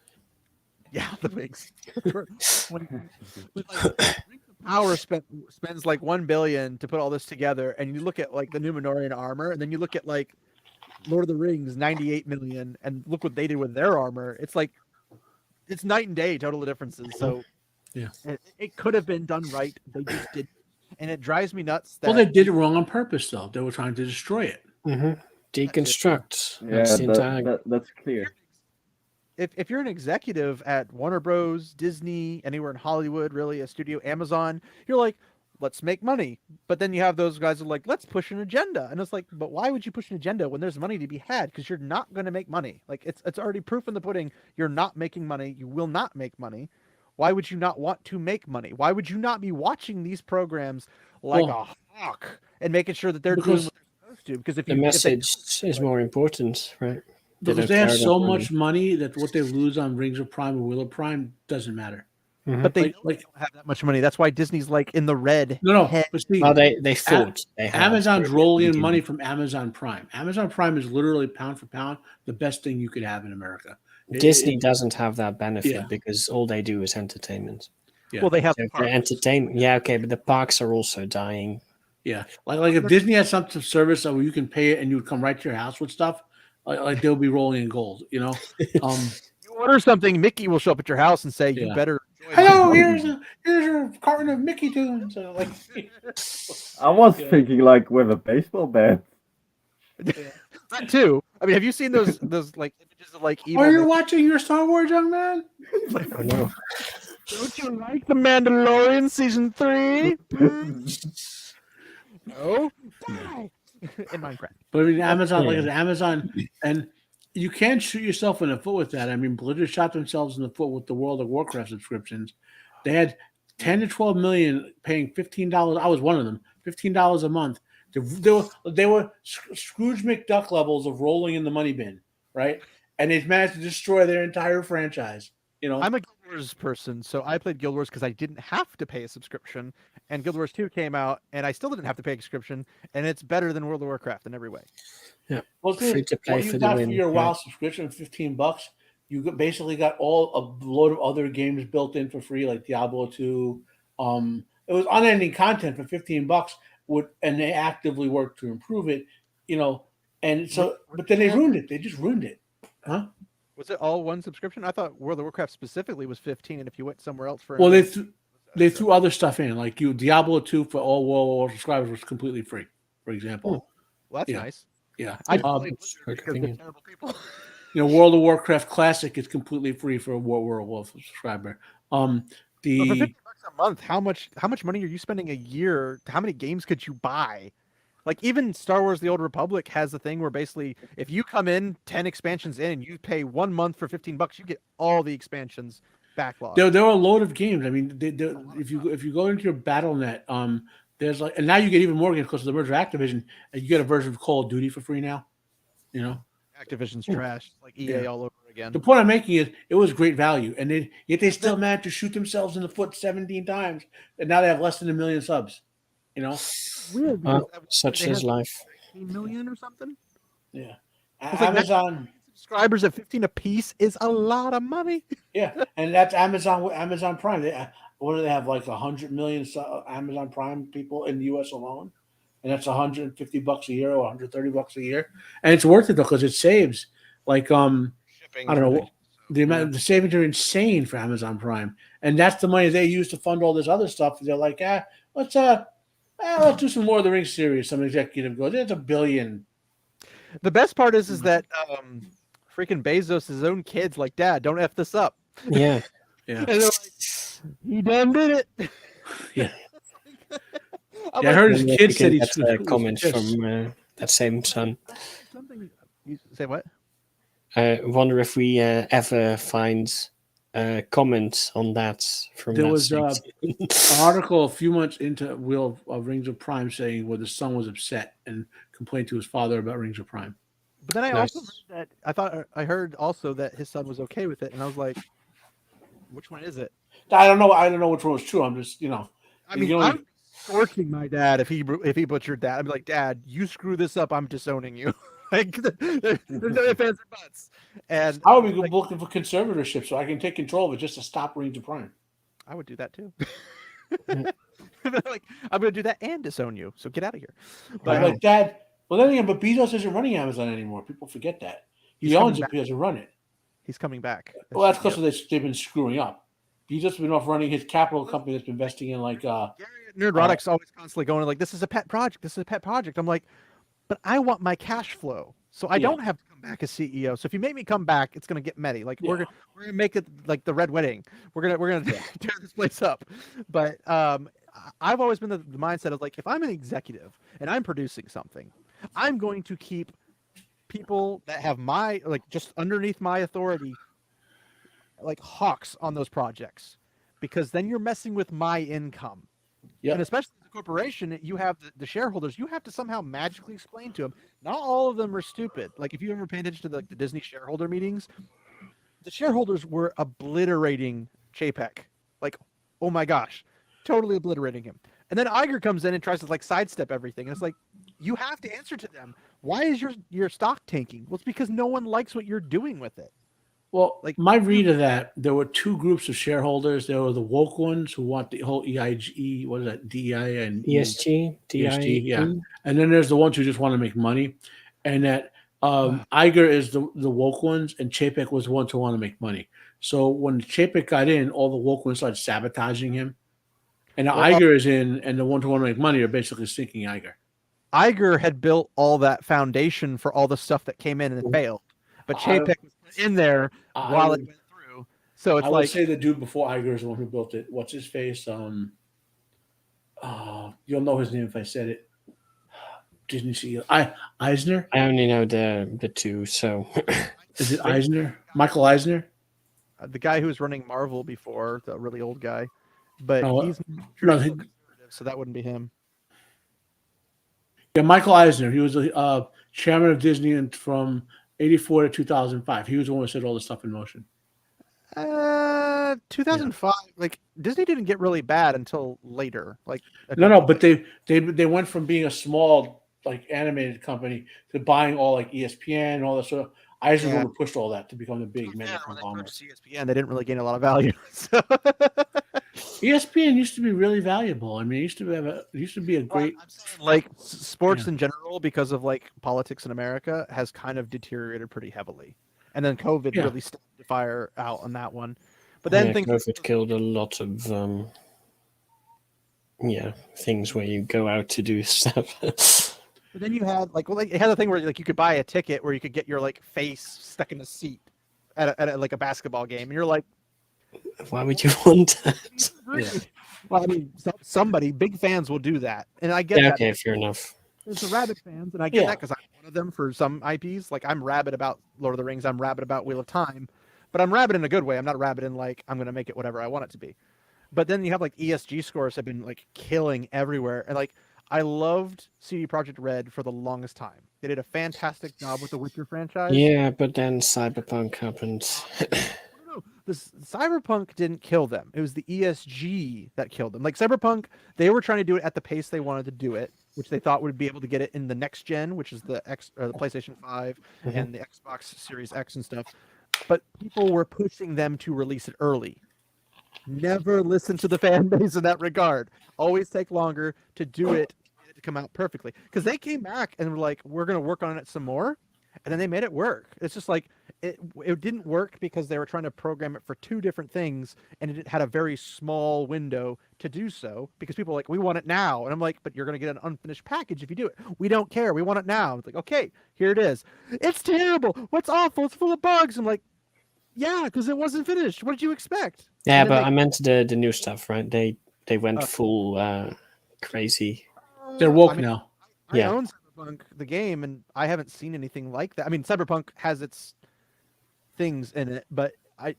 Yeah, the wigs. Rings of Power spends like 1 billion to put all this together, and you look at like the Numenorian armor, and then you look at like Lord of the Rings, 98 million, and look what they did with their armor. It's like it's night and day, total differences. So yeah, it could have been done right. They just did, and it drives me nuts. That well, they did it wrong on purpose, though. They were trying to destroy it. Deconstruct. Yeah, that's clear. If you're an executive at Warner Bros, Disney, anywhere in Hollywood, really, a studio, Amazon, you're like, let's make money. But then you have those guys who are like, let's push an agenda. And it's like, but why would you push an agenda when there's money to be had? Because you're not going to make money. Like it's already proof in the pudding. You're not making money. You will not make money. Why would you not want to make money? Why would you not be watching these programs like a hawk and making sure that they're doing what they're supposed to? Because if the message is more important, right? Because they have so much money that what they lose on Rings of Prime or Wheel of Prime doesn't matter. But they don't have that much money. That's why Disney's like in the red. No. But see, they thought Amazon's rolling in money from Amazon Prime. Amazon Prime is literally pound for pound the best thing you could have in America. Disney doesn't have that benefit because all they do is entertainment. Yeah. Well, they have entertainment. Yeah, okay, but the parks are also dying. Yeah, like if Disney had some service where you can pay it and you would come right to your house with stuff, like they'll be rolling in gold. You order something, Mickey will show up at your house and say, "You better." Hello, here's your carton of Mickey tunes. Like, I was thinking like with a baseball bat. That too. I mean, have you seen those like images of like evil? Are you watching your Star Wars, young man? Oh, no. Don't you like the Mandalorian season 3? No. Die. In Minecraft. But I mean, Amazon, like Amazon, and you can't shoot yourself in the foot with that. I mean, Blizzard shot themselves in the foot with the World of Warcraft subscriptions. They had 10 to 12 million paying $15. I was one of them. $15 a month. They were Scrooge McDuck levels of rolling in the money bin, right? And they've managed to destroy their entire franchise. I'm a Guild Wars person, so I played Guild Wars because I didn't have to pay a subscription. And Guild Wars 2 came out, and I still didn't have to pay a subscription, and it's better than World of Warcraft in every way. Yeah, well, free to play for the win. For your WoW subscription, $15, you basically got a load of other games built in for free, like Diablo 2. It was unending content for $15. And they actively worked to improve it, and so, but then they ruined it. They just ruined it, huh? Was it all one subscription? I thought World of Warcraft specifically was 15, and if you went somewhere else for they threw other stuff in, like Diablo 2 for all World War subscribers was completely free, for example. Well, that's nice. Yeah, I because they're terrible people. World of Warcraft Classic is completely free for a World War subscriber. For $50 a month, how much money are you spending a year? How many games could you buy? Like even Star Wars: The Old Republic has a thing where basically if you come in 10 expansions in and you pay 1 month for $15, you get all the expansions backlog. There are a load of games. I mean, if you go into your BattleNet, there's like, and now you get even more games because of the merger of Activision, and you get a version of Call of Duty for free now. Activision's trash, like EA all over again. The point I'm making is it was great value, and yet they still managed to shoot themselves in the foot 17 times, and now they have less than 1 million subs. Weird. Such is life. 15 million or something. Yeah, Amazon subscribers at 15 a piece is a lot of money. Yeah, and that's Amazon Prime. What do they have? Like 100 million Amazon Prime people in the U.S. alone, and that's $150 a year or $130 a year, and it's worth it though because it saves. Like shipping. I don't know. The savings are insane for Amazon Prime, and that's the money they use to fund all this other stuff. They're like, let's do some more of the Rings series. Some executive goes, "It's $1 billion." The best part is that freaking Bezos' own kids like, Dad, don't F this up. Yeah. Yeah. And they're like, he done did it. Yeah. I'm Yeah, I like, heard his Maybe kid we said can he's get comments from that same son. something. You say what? I wonder if we ever find comments on that from There that was same an article a few months into Wheel of Rings of Prime saying where the son was upset and complained to his father about Rings of Prime. But then I Nice. also heard that I heard also that his son was okay with it, and I was like, which one is it? I don't know. I don't know which one was true. I'm just, I mean, You only- I'm scorching my dad if he butchered that. I'd be like, Dad, you screw this up, I'm disowning you. Like, there's no ifs, ands, or buts. And I would be looking for conservatorship so I can take control of it just to stop Rings of Prime. I would do that too. Like, I'm going to do that and disown you. So get out of here. But like, Dad, well, then again, but Bezos isn't running Amazon anymore. People forget that. He He's owns coming it, back. but he doesn't run it. He's coming back. Well, that's because they've been screwing up. Bezos has been off running his capital company that's been investing in like Nerdrotic's always constantly going like, this is a pet project. This is a pet project. I'm like, but I want my cash flow. So I don't have to come back as CEO. So if you make me come back, it's gonna get messy. Like we're gonna make it like the Red Wedding. We're gonna tear this place up. But I've always been the mindset of like, if I'm an executive and I'm producing something, I'm going to keep people that have my like just underneath my authority like hawks on those projects, because then you're messing with my income. Yeah. And especially as a corporation, you have the shareholders, you have to somehow magically explain to them. Not all of them are stupid. Like if you ever pay attention to the Disney shareholder meetings, the shareholders were obliterating Chapek. Like, oh my gosh, totally obliterating him. And then Iger comes in and tries to like sidestep everything. And it's like, you have to answer to them. Why is your stock tanking? Well, it's because no one likes what you're doing with it. Well, like my read of that, there were two groups of shareholders. There were the woke ones who want the whole EIG, what is that, DEI and ESG, ESG, yeah. And then there's the ones who just want to make money, and that Iger is the woke ones, and Chapek was the ones who want to make money. So when Chapek got in, all the woke ones started sabotaging him, and now Iger is in, and the ones who want to make money are basically sinking Iger. Iger had built all that foundation for all the stuff that came in and it failed, but Chapek was in there while it went through. So it's I like, would say the dude before Iger is the one who built it. What's his face? You'll know his name if I said it. Disney CEO Eisner. I only know the two. So Is it Eisner? Michael Eisner? the guy who was running Marvel before, the really old guy, but he's no, so that wouldn't be him. Yeah, Michael Eisner. He was the chairman of Disney from 1984 to 2005. He was the one who set all the stuff in motion. 2005, like Disney didn't get really bad until later. Like but they went from being a small like animated company to buying all like ESPN and all that sort of. Eisner was the one who pushed all that to become the big mega conglomerate. ESPN, they didn't really gain a lot of value. So. ESPN used to be really valuable. I mean, it used to be a great like sports in general, because of like politics in America, has kind of deteriorated pretty heavily. And then COVID really started the fire out on that one. But then COVID killed a lot of things where you go out to do stuff. But then you had it had a thing where like you could buy a ticket where you could get your like face stuck in a seat at like a basketball game, and you're like, why would you want that? Yeah. Well, I mean, somebody, big fans will do that, and I get that. Okay, fair enough. There's the rabid fans, and I get that because I'm one of them for some IPs. Like I'm rabid about Lord of the Rings, I'm rabid about Wheel of Time, but I'm rabid in a good way. I'm not rabid in like I'm going to make it whatever I want it to be. But then you have like ESG scores have been like killing everywhere, and like I loved CD Projekt Red for the longest time. They did a fantastic job with the Witcher franchise. Yeah, but then Cyberpunk happened. No, this Cyberpunk didn't kill them. It was the ESG that killed them. Like Cyberpunk, they were trying to do it at the pace they wanted to do it, which they thought would be able to get it in the next gen, which is the PlayStation 5 and the Xbox Series X and stuff. But people were pushing them to release it early. Never listen to the fan base in that regard. Always take longer to do it, to come out perfectly. Because they came back and were like, we're going to work on it some more. and then they made it work. It's just like it didn't work because they were trying to program it for two different things, and it had a very small window to do so because people were like, we want it now, and I'm like, but you're gonna get an unfinished package if you do it. We don't care. We want it now. It's like, okay, here it is. It's terrible. What's awful? It's full of bugs. I'm like, yeah, because it wasn't finished. What did you expect? Yeah, And then but I meant the new stuff, right? They went full crazy. They're woke I mean, now. I Yeah. own Cyberpunk, the game, and I haven't seen anything like that. I mean, Cyberpunk has its things in it, but I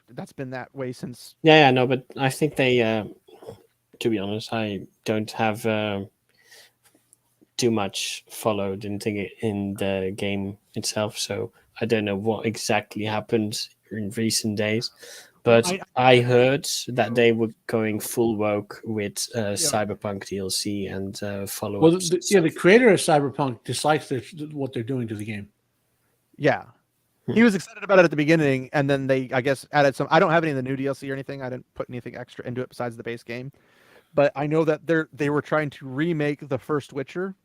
that's been that way since. Yeah, no, but I think they, to be honest, I don't have too much followed in the game itself, so I don't know what exactly happened in recent days. But I heard that they were going full woke with Cyberpunk DLC and follow-ups. Well, and the stuff. creator of Cyberpunk dislikes what they're doing to the game. Yeah, he was excited about it at the beginning, and then they, I guess, added some. I don't have any of the new DLC or anything. I didn't put anything extra into it besides the base game, but I know that they were trying to remake the first Witcher,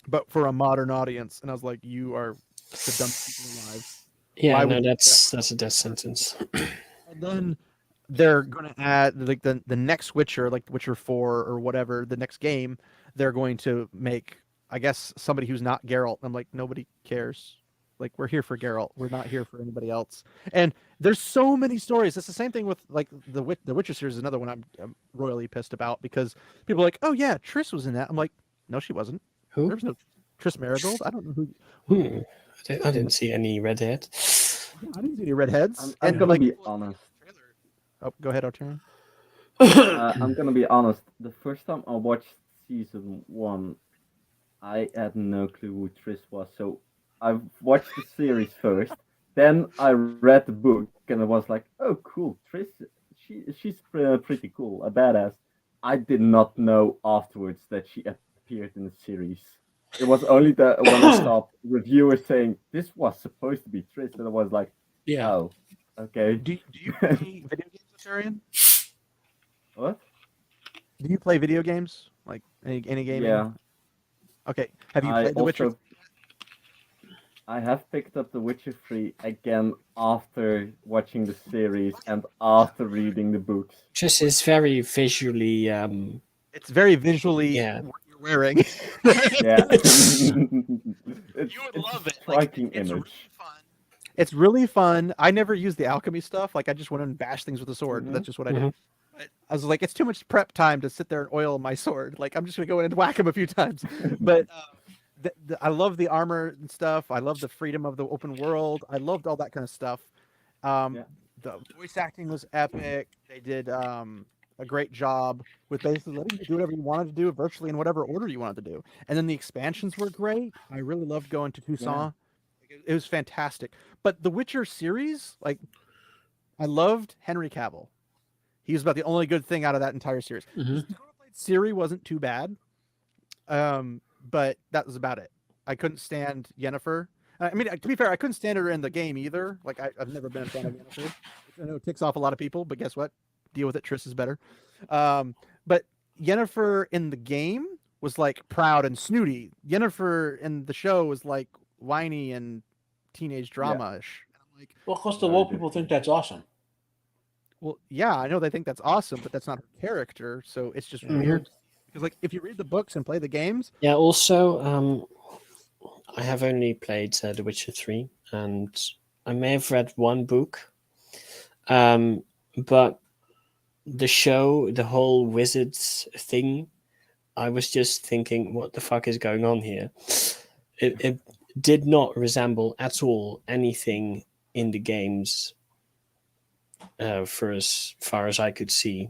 but for a modern audience, and I was like, you are the dumbest people alive. Yeah, Why no, would- that's a death sentence. And then they're going to add like the next Witcher, like Witcher 4 or whatever, the next game, they're going to make, I guess, somebody who's not Geralt. I'm like, nobody cares. Like, we're here for Geralt. We're not here for anybody else. And there's so many stories. It's the same thing with like the Witcher series is another one I'm royally pissed about because people are like, oh yeah, Triss was in that. I'm like, no, she wasn't. Who? There's no Triss Marigold. I don't know who. I didn't see any redhead. I didn't see any redheads. I'm gonna be honest. Oh, go ahead, Arturian. I'm gonna be honest. The first time I watched season 1, I had no clue who Triss was. So I watched the series first, then I read the book, and I was like, "Oh, cool, Triss. She's pretty cool, a badass." I did not know afterwards that she appeared in the series. It was only that when I saw reviewers saying this was supposed to be Triss, and I was like, Yeah. "Oh, okay." Do you play video games, Arturian? What? Do you play video games? Like any game? Yeah. Okay. Have you I played The Witcher? also- I have picked up The Witcher 3 again after watching the series and after reading the books. Just is very visually. It's very visually Yeah. what you're wearing. Yeah. You would love it. Like, Striking it's really image. fun. It's really fun. I never used the alchemy stuff. Like I just went and bashed things with a sword. That's just what I did. But I was like, it's too much prep time to sit there and oil my sword. Like I'm just gonna go in and whack him a few times. But I love the armor and stuff. I love the freedom of the open world. I loved all that kind of stuff. Yeah. The voice acting was epic. They did a great job with basically letting you do whatever you wanted to do, virtually in whatever order you wanted to do. And then the expansions were great. I really loved going to Toussaint. It was fantastic. But the Witcher series, like, I loved Henry Cavill. He was about the only good thing out of that entire series. Ciri wasn't too bad, but that was about it. I couldn't stand Yennefer. I mean, to be fair, I couldn't stand her in the game either. Like, I've never been a fan of Yennefer. I know it ticks off a lot of people, but guess what? Deal with it. Triss is better. But Yennefer in the game was like proud and snooty. Yennefer in the show was like whiny and teenage drama-ish. Like, well, because the woke people think that's awesome. Well, yeah, I know they think that's awesome, but that's not her character, so it's just weird. Because like, if you read the books and play the games, Yeah. Also, I have only played The Witcher 3, and I may have read one book, but the show, the whole wizards thing, I was just thinking, what the fuck is going on here? It did not resemble at all anything in the games, for as far as I could see.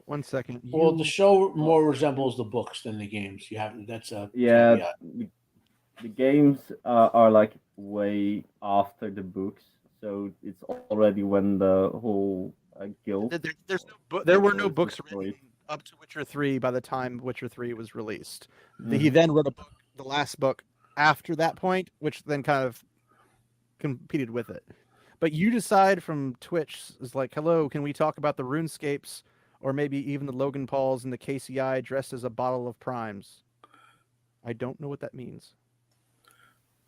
1 second. Well, the show more resembles the books than the games. You have that's a Yeah, the games are like way after the books, so it's already when the whole guild. There were no books destroyed. written up to Witcher 3 by the time Witcher 3 was released. He then wrote a book, the last book after that point, which then kind of competed with it. But you decide from Twitch is like, hello, can we talk about the RuneScapes or maybe even the Logan Pauls and the KCI dressed as a bottle of primes? I don't know what that means.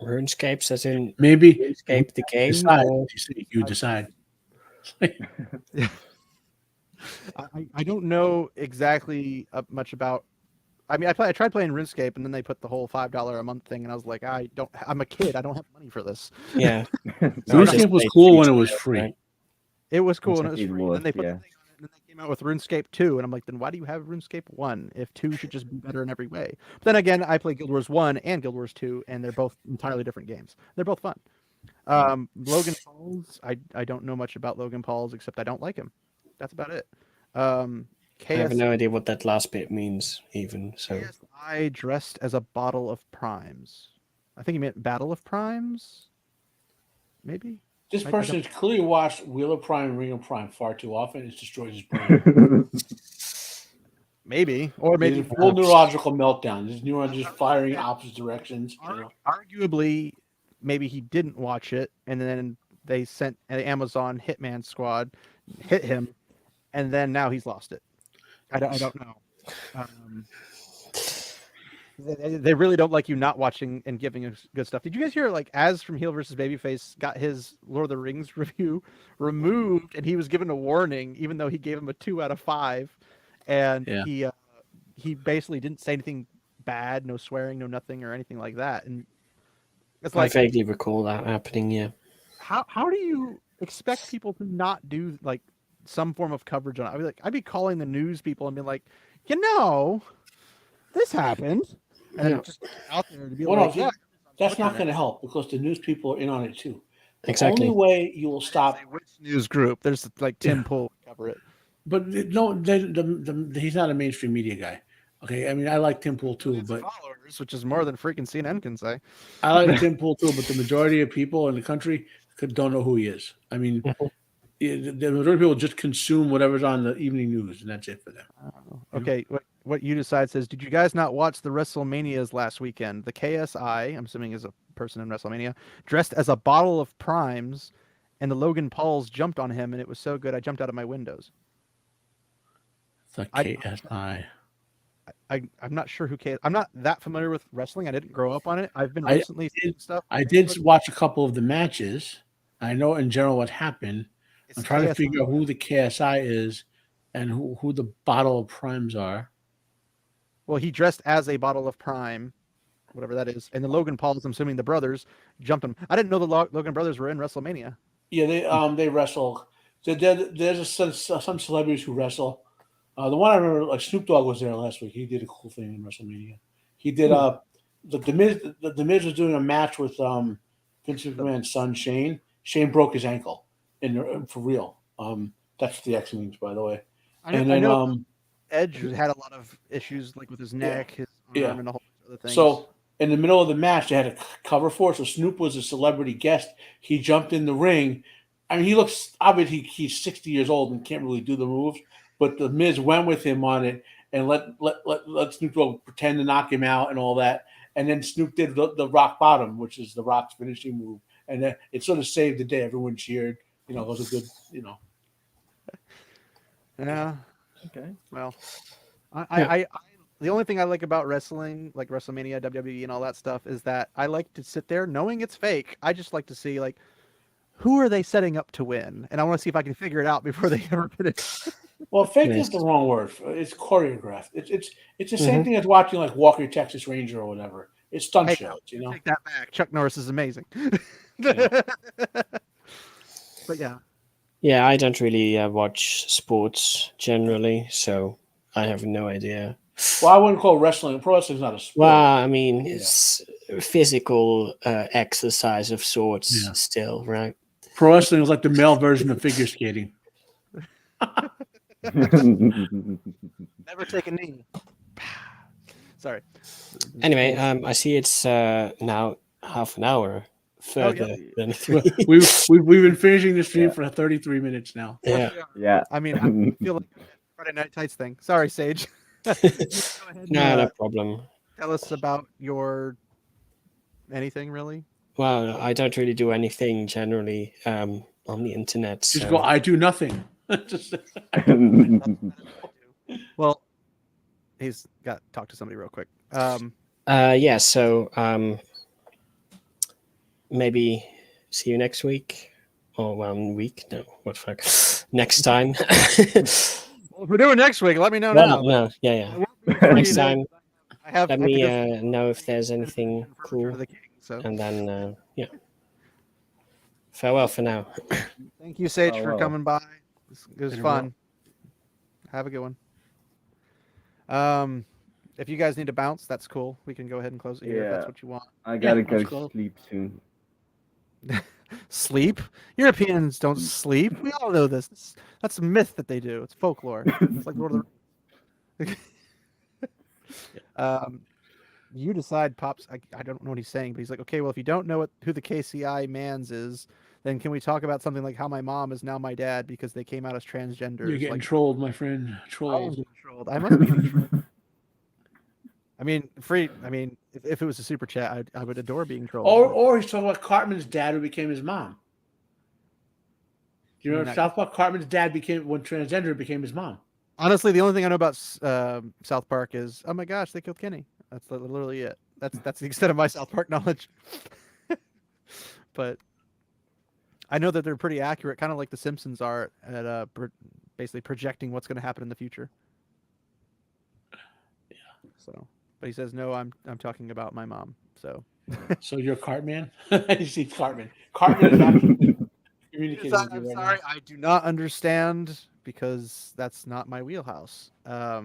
RuneScapes as in Maybe RuneScape the game? decide. Or... You decide. I don't know exactly much about. I mean, I tried playing RuneScape, and then they put the whole $5 a month thing, and I was like, I'm a kid. I don't have money for this. Yeah. RuneScape was cool when it was free. Right? It was cool when it was It free. was, Then they put yeah. the thing on it, and then they came out with RuneScape 2, and I'm like, then why do you have RuneScape 1 if 2 should just be better in every way? But then again, I play Guild Wars 1 and Guild Wars 2, and they're both entirely different games. They're both fun. Logan Paul's, I don't know much about Logan Paul's except I don't like him. That's about it. I have no idea what that last bit means, even. So KSI dressed as a bottle of primes. I think he meant Battle of Primes. Maybe. This I person don't- has clearly watched Wheel of Prime and Ring of Prime far too often. It's destroyed his brain. Maybe, or Maybe maybe full neurological meltdown. His neurons just firing opposite directions. Arguably, maybe he didn't watch it, and then they sent an Amazon Hitman Squad, hit him, and then now he's lost it. I don't know. They really don't like you not watching and giving us good stuff. Did you guys hear, like, Az from Heel vs. Babyface got his Lord of the Rings review removed, and he was given a warning, even though he gave him a 2 out of 5, and he basically didn't say anything bad, no swearing, no nothing or anything like that. And it's I like, vaguely recall that happening. Yeah. how do you expect people to not do like some form of coverage on it? I'd be calling the news people and being like, this happened, and then just out there to be that's not going to help because the news people are in on it too. The Exactly. only way you will stop which news group? There's like Tim Pool cover it, but no, he's not a mainstream media guy. Okay, I mean I like Tim Pool too, but followers, which is more than freaking CNN can say. I like Tim Pool too, but the majority of people in the country don't know who he is. I mean, the majority of people just consume whatever's on the evening news, and that's it for them. Okay, what you decide says, did you guys not watch the WrestleManias last weekend? The KSI, I'm assuming is a person in WrestleMania, dressed as a bottle of primes, and the Logan Pauls jumped on him, and it was so good I jumped out of my windows. The KSI. I'm not sure who I'm not that familiar with wrestling. I didn't grow up on it. I've been recently seeing stuff. I did watch a couple of the matches. I know in general what happened. I'm trying to figure out who the KSI is and who the bottle of primes are. Well, he dressed as a bottle of prime, whatever that is, and the Logan Pauls, I'm assuming the brothers, jumped him. I didn't know the Logan brothers were in WrestleMania. Yeah, they wrestle. So there's some celebrities who wrestle. The one I remember, like Snoop Dogg was there last week. He did a cool thing in WrestleMania. He did the Miz was doing a match with Vince McMahon's son Shane. Shane broke his ankle for real. That's what the X means, by the way. I know Edge had a lot of issues like with his neck, his arm, and a whole bunch of other things. So in the middle of the match, they had a cover for it. So Snoop was a celebrity guest. He jumped in the ring. I mean, he looks obviously he's 60 years old and can't really do the moves. But the Miz went with him on it and let Snoop Dogg pretend to knock him out and all that. And then Snoop did the rock bottom, which is the Rock's finishing move. And it sort of saved the day. Everyone cheered. It was a good, Yeah. Okay. Well, I the only thing I like about wrestling, like WrestleMania, WWE, and all that stuff, is that I like to sit there knowing it's fake. I just like to see, like, who are they setting up to win? And I want to see if I can figure it out before they ever finish. Well, fake is the wrong word. It's choreographed. It's the same thing as watching like Walker Texas Ranger or whatever. It's stunt shows, Take that back. Chuck Norris is amazing. Yeah. But yeah. Yeah, I don't really watch sports generally, so I have no idea. Well, I wouldn't call wrestling. Pro wrestling is not a sport. Well, I mean, it's physical exercise of sorts still, right? Pro wrestling is like the male version of figure skating. Never take a knee. Sorry. Anyway, I see it's now half an hour further than 3. We've been finishing the stream for 33 minutes now. Yeah. Yeah. I mean, I feel like Friday Night Tights thing. Sorry, Sage. Go ahead No problem. Tell us about your anything really. Well, I don't really do anything generally on the internet. Just so- go. I do nothing. Well, he's got to talk to somebody real quick. Yeah, so maybe see you next week. Or 1 week? No, what the fuck? Next time. Well, if we're doing next week, let me know no, now. no, yeah. I won't be free Next to- time, I have. let I have to me go know if there's anything for Return cool, of the King, so and then yeah. Farewell for now. thank you, Sage, Oh, for well. coming by. It was Later, fun. Have a good one. If you guys need to bounce, that's cool. We can go ahead and close it here if that's Yeah. what you want. I gotta go let's go. sleep soon. Sleep? Europeans don't sleep. We all know this. That's a myth that they do. It's folklore. It's like Lord of the Rings. You decide, Pops. I don't know what he's saying, but he's like, okay, well, if you don't know who the KCI mans is, then can we talk about something like how my mom is now my dad because they came out as transgenders? You're getting like, trolled, my friend. I am Trolled. getting trolled. I must be getting trolled. I mean, if it was a super chat, I would adore being trolled. Or he's talking about Cartman's dad who became his mom. Do you remember South Park? Cartman's dad when transgender became his mom. Honestly, the only thing I know about South Park is, oh my gosh, they killed Kenny. That's literally it. That's the extent of my South Park knowledge. But I know that they're pretty accurate, kind of like the Simpsons are at basically projecting what's going to happen in the future. Yeah. So, but he says no. I'm talking about my mom. So. So you're Cartman? You see Cartman. Cartman is actually communicating with you I'm right sorry, now. I do not understand because that's not my wheelhouse. Yeah,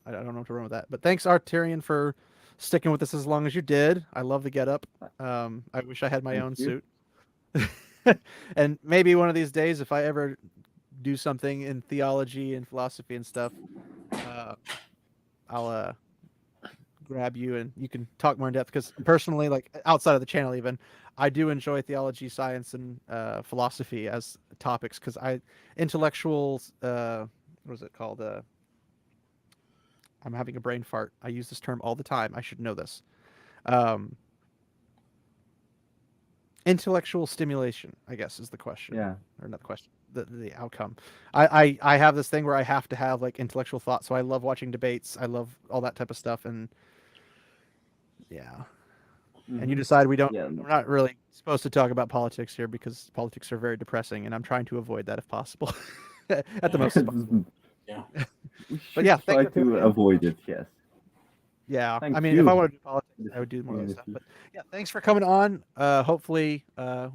I don't know what to run with that. But thanks, Arturian, for sticking with us as long as you did. I love the getup. I wish I had my own suit. And maybe one of these days, if I ever do something in theology and philosophy and stuff, I'll grab you and you can talk more in depth. Because personally, like outside of the channel, even I do enjoy theology, science, and philosophy as topics. Because intellectual, what is it called? I'm having a brain fart. I use this term all the time. I should know this. Intellectual stimulation, I guess, is the question. Yeah. Or not the question. The outcome. I have this thing where I have to have like intellectual thought. So I love watching debates. I love all that type of stuff. And yeah. And you decide we're not really supposed to talk about politics here because politics are very depressing, and I'm trying to avoid that if possible. At the most possible. Yeah. But yeah, try to avoid it. Yes. Yeah, Thank I mean, you. if I wanted to do politics, I would do more of that stuff. But yeah, thanks for coming on. Hopefully,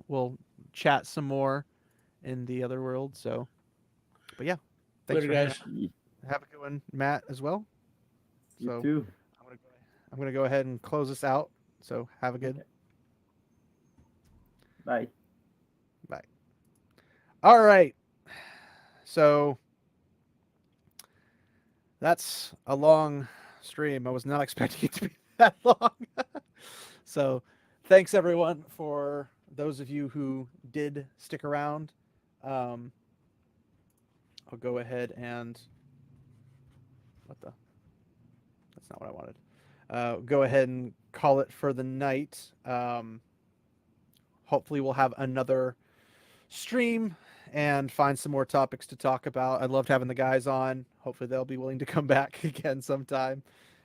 we'll chat some more in the other world. So, but yeah, thanks Later, guys. Have a good one, Matt, as well. You too. I'm gonna go ahead and close this out. So have a good. Okay. Bye. Bye. All right. So that's a long stream. I was not expecting it to be that long. So thanks everyone for those of you who did stick around. I'll go ahead and that's not what I wanted. Go ahead and call it for the night. Hopefully we'll have another stream and find some more topics to talk about. I loved having the guys on. Hopefully they'll be willing to come back again sometime.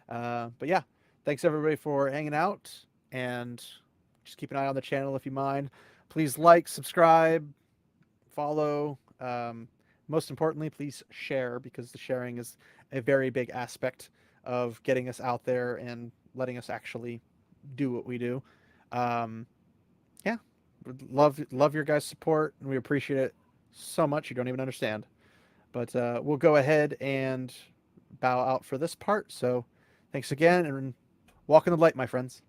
But yeah, thanks everybody for hanging out, and just keep an eye on the channel if you mind. Please like, subscribe, follow. Most importantly, please share, because the sharing is a very big aspect of getting us out there and letting us actually do what we do. Yeah, love your guys' support, and we appreciate it so much. You don't even understand. But we'll go ahead and bow out for this part. So thanks again, and walk in the light, my friends.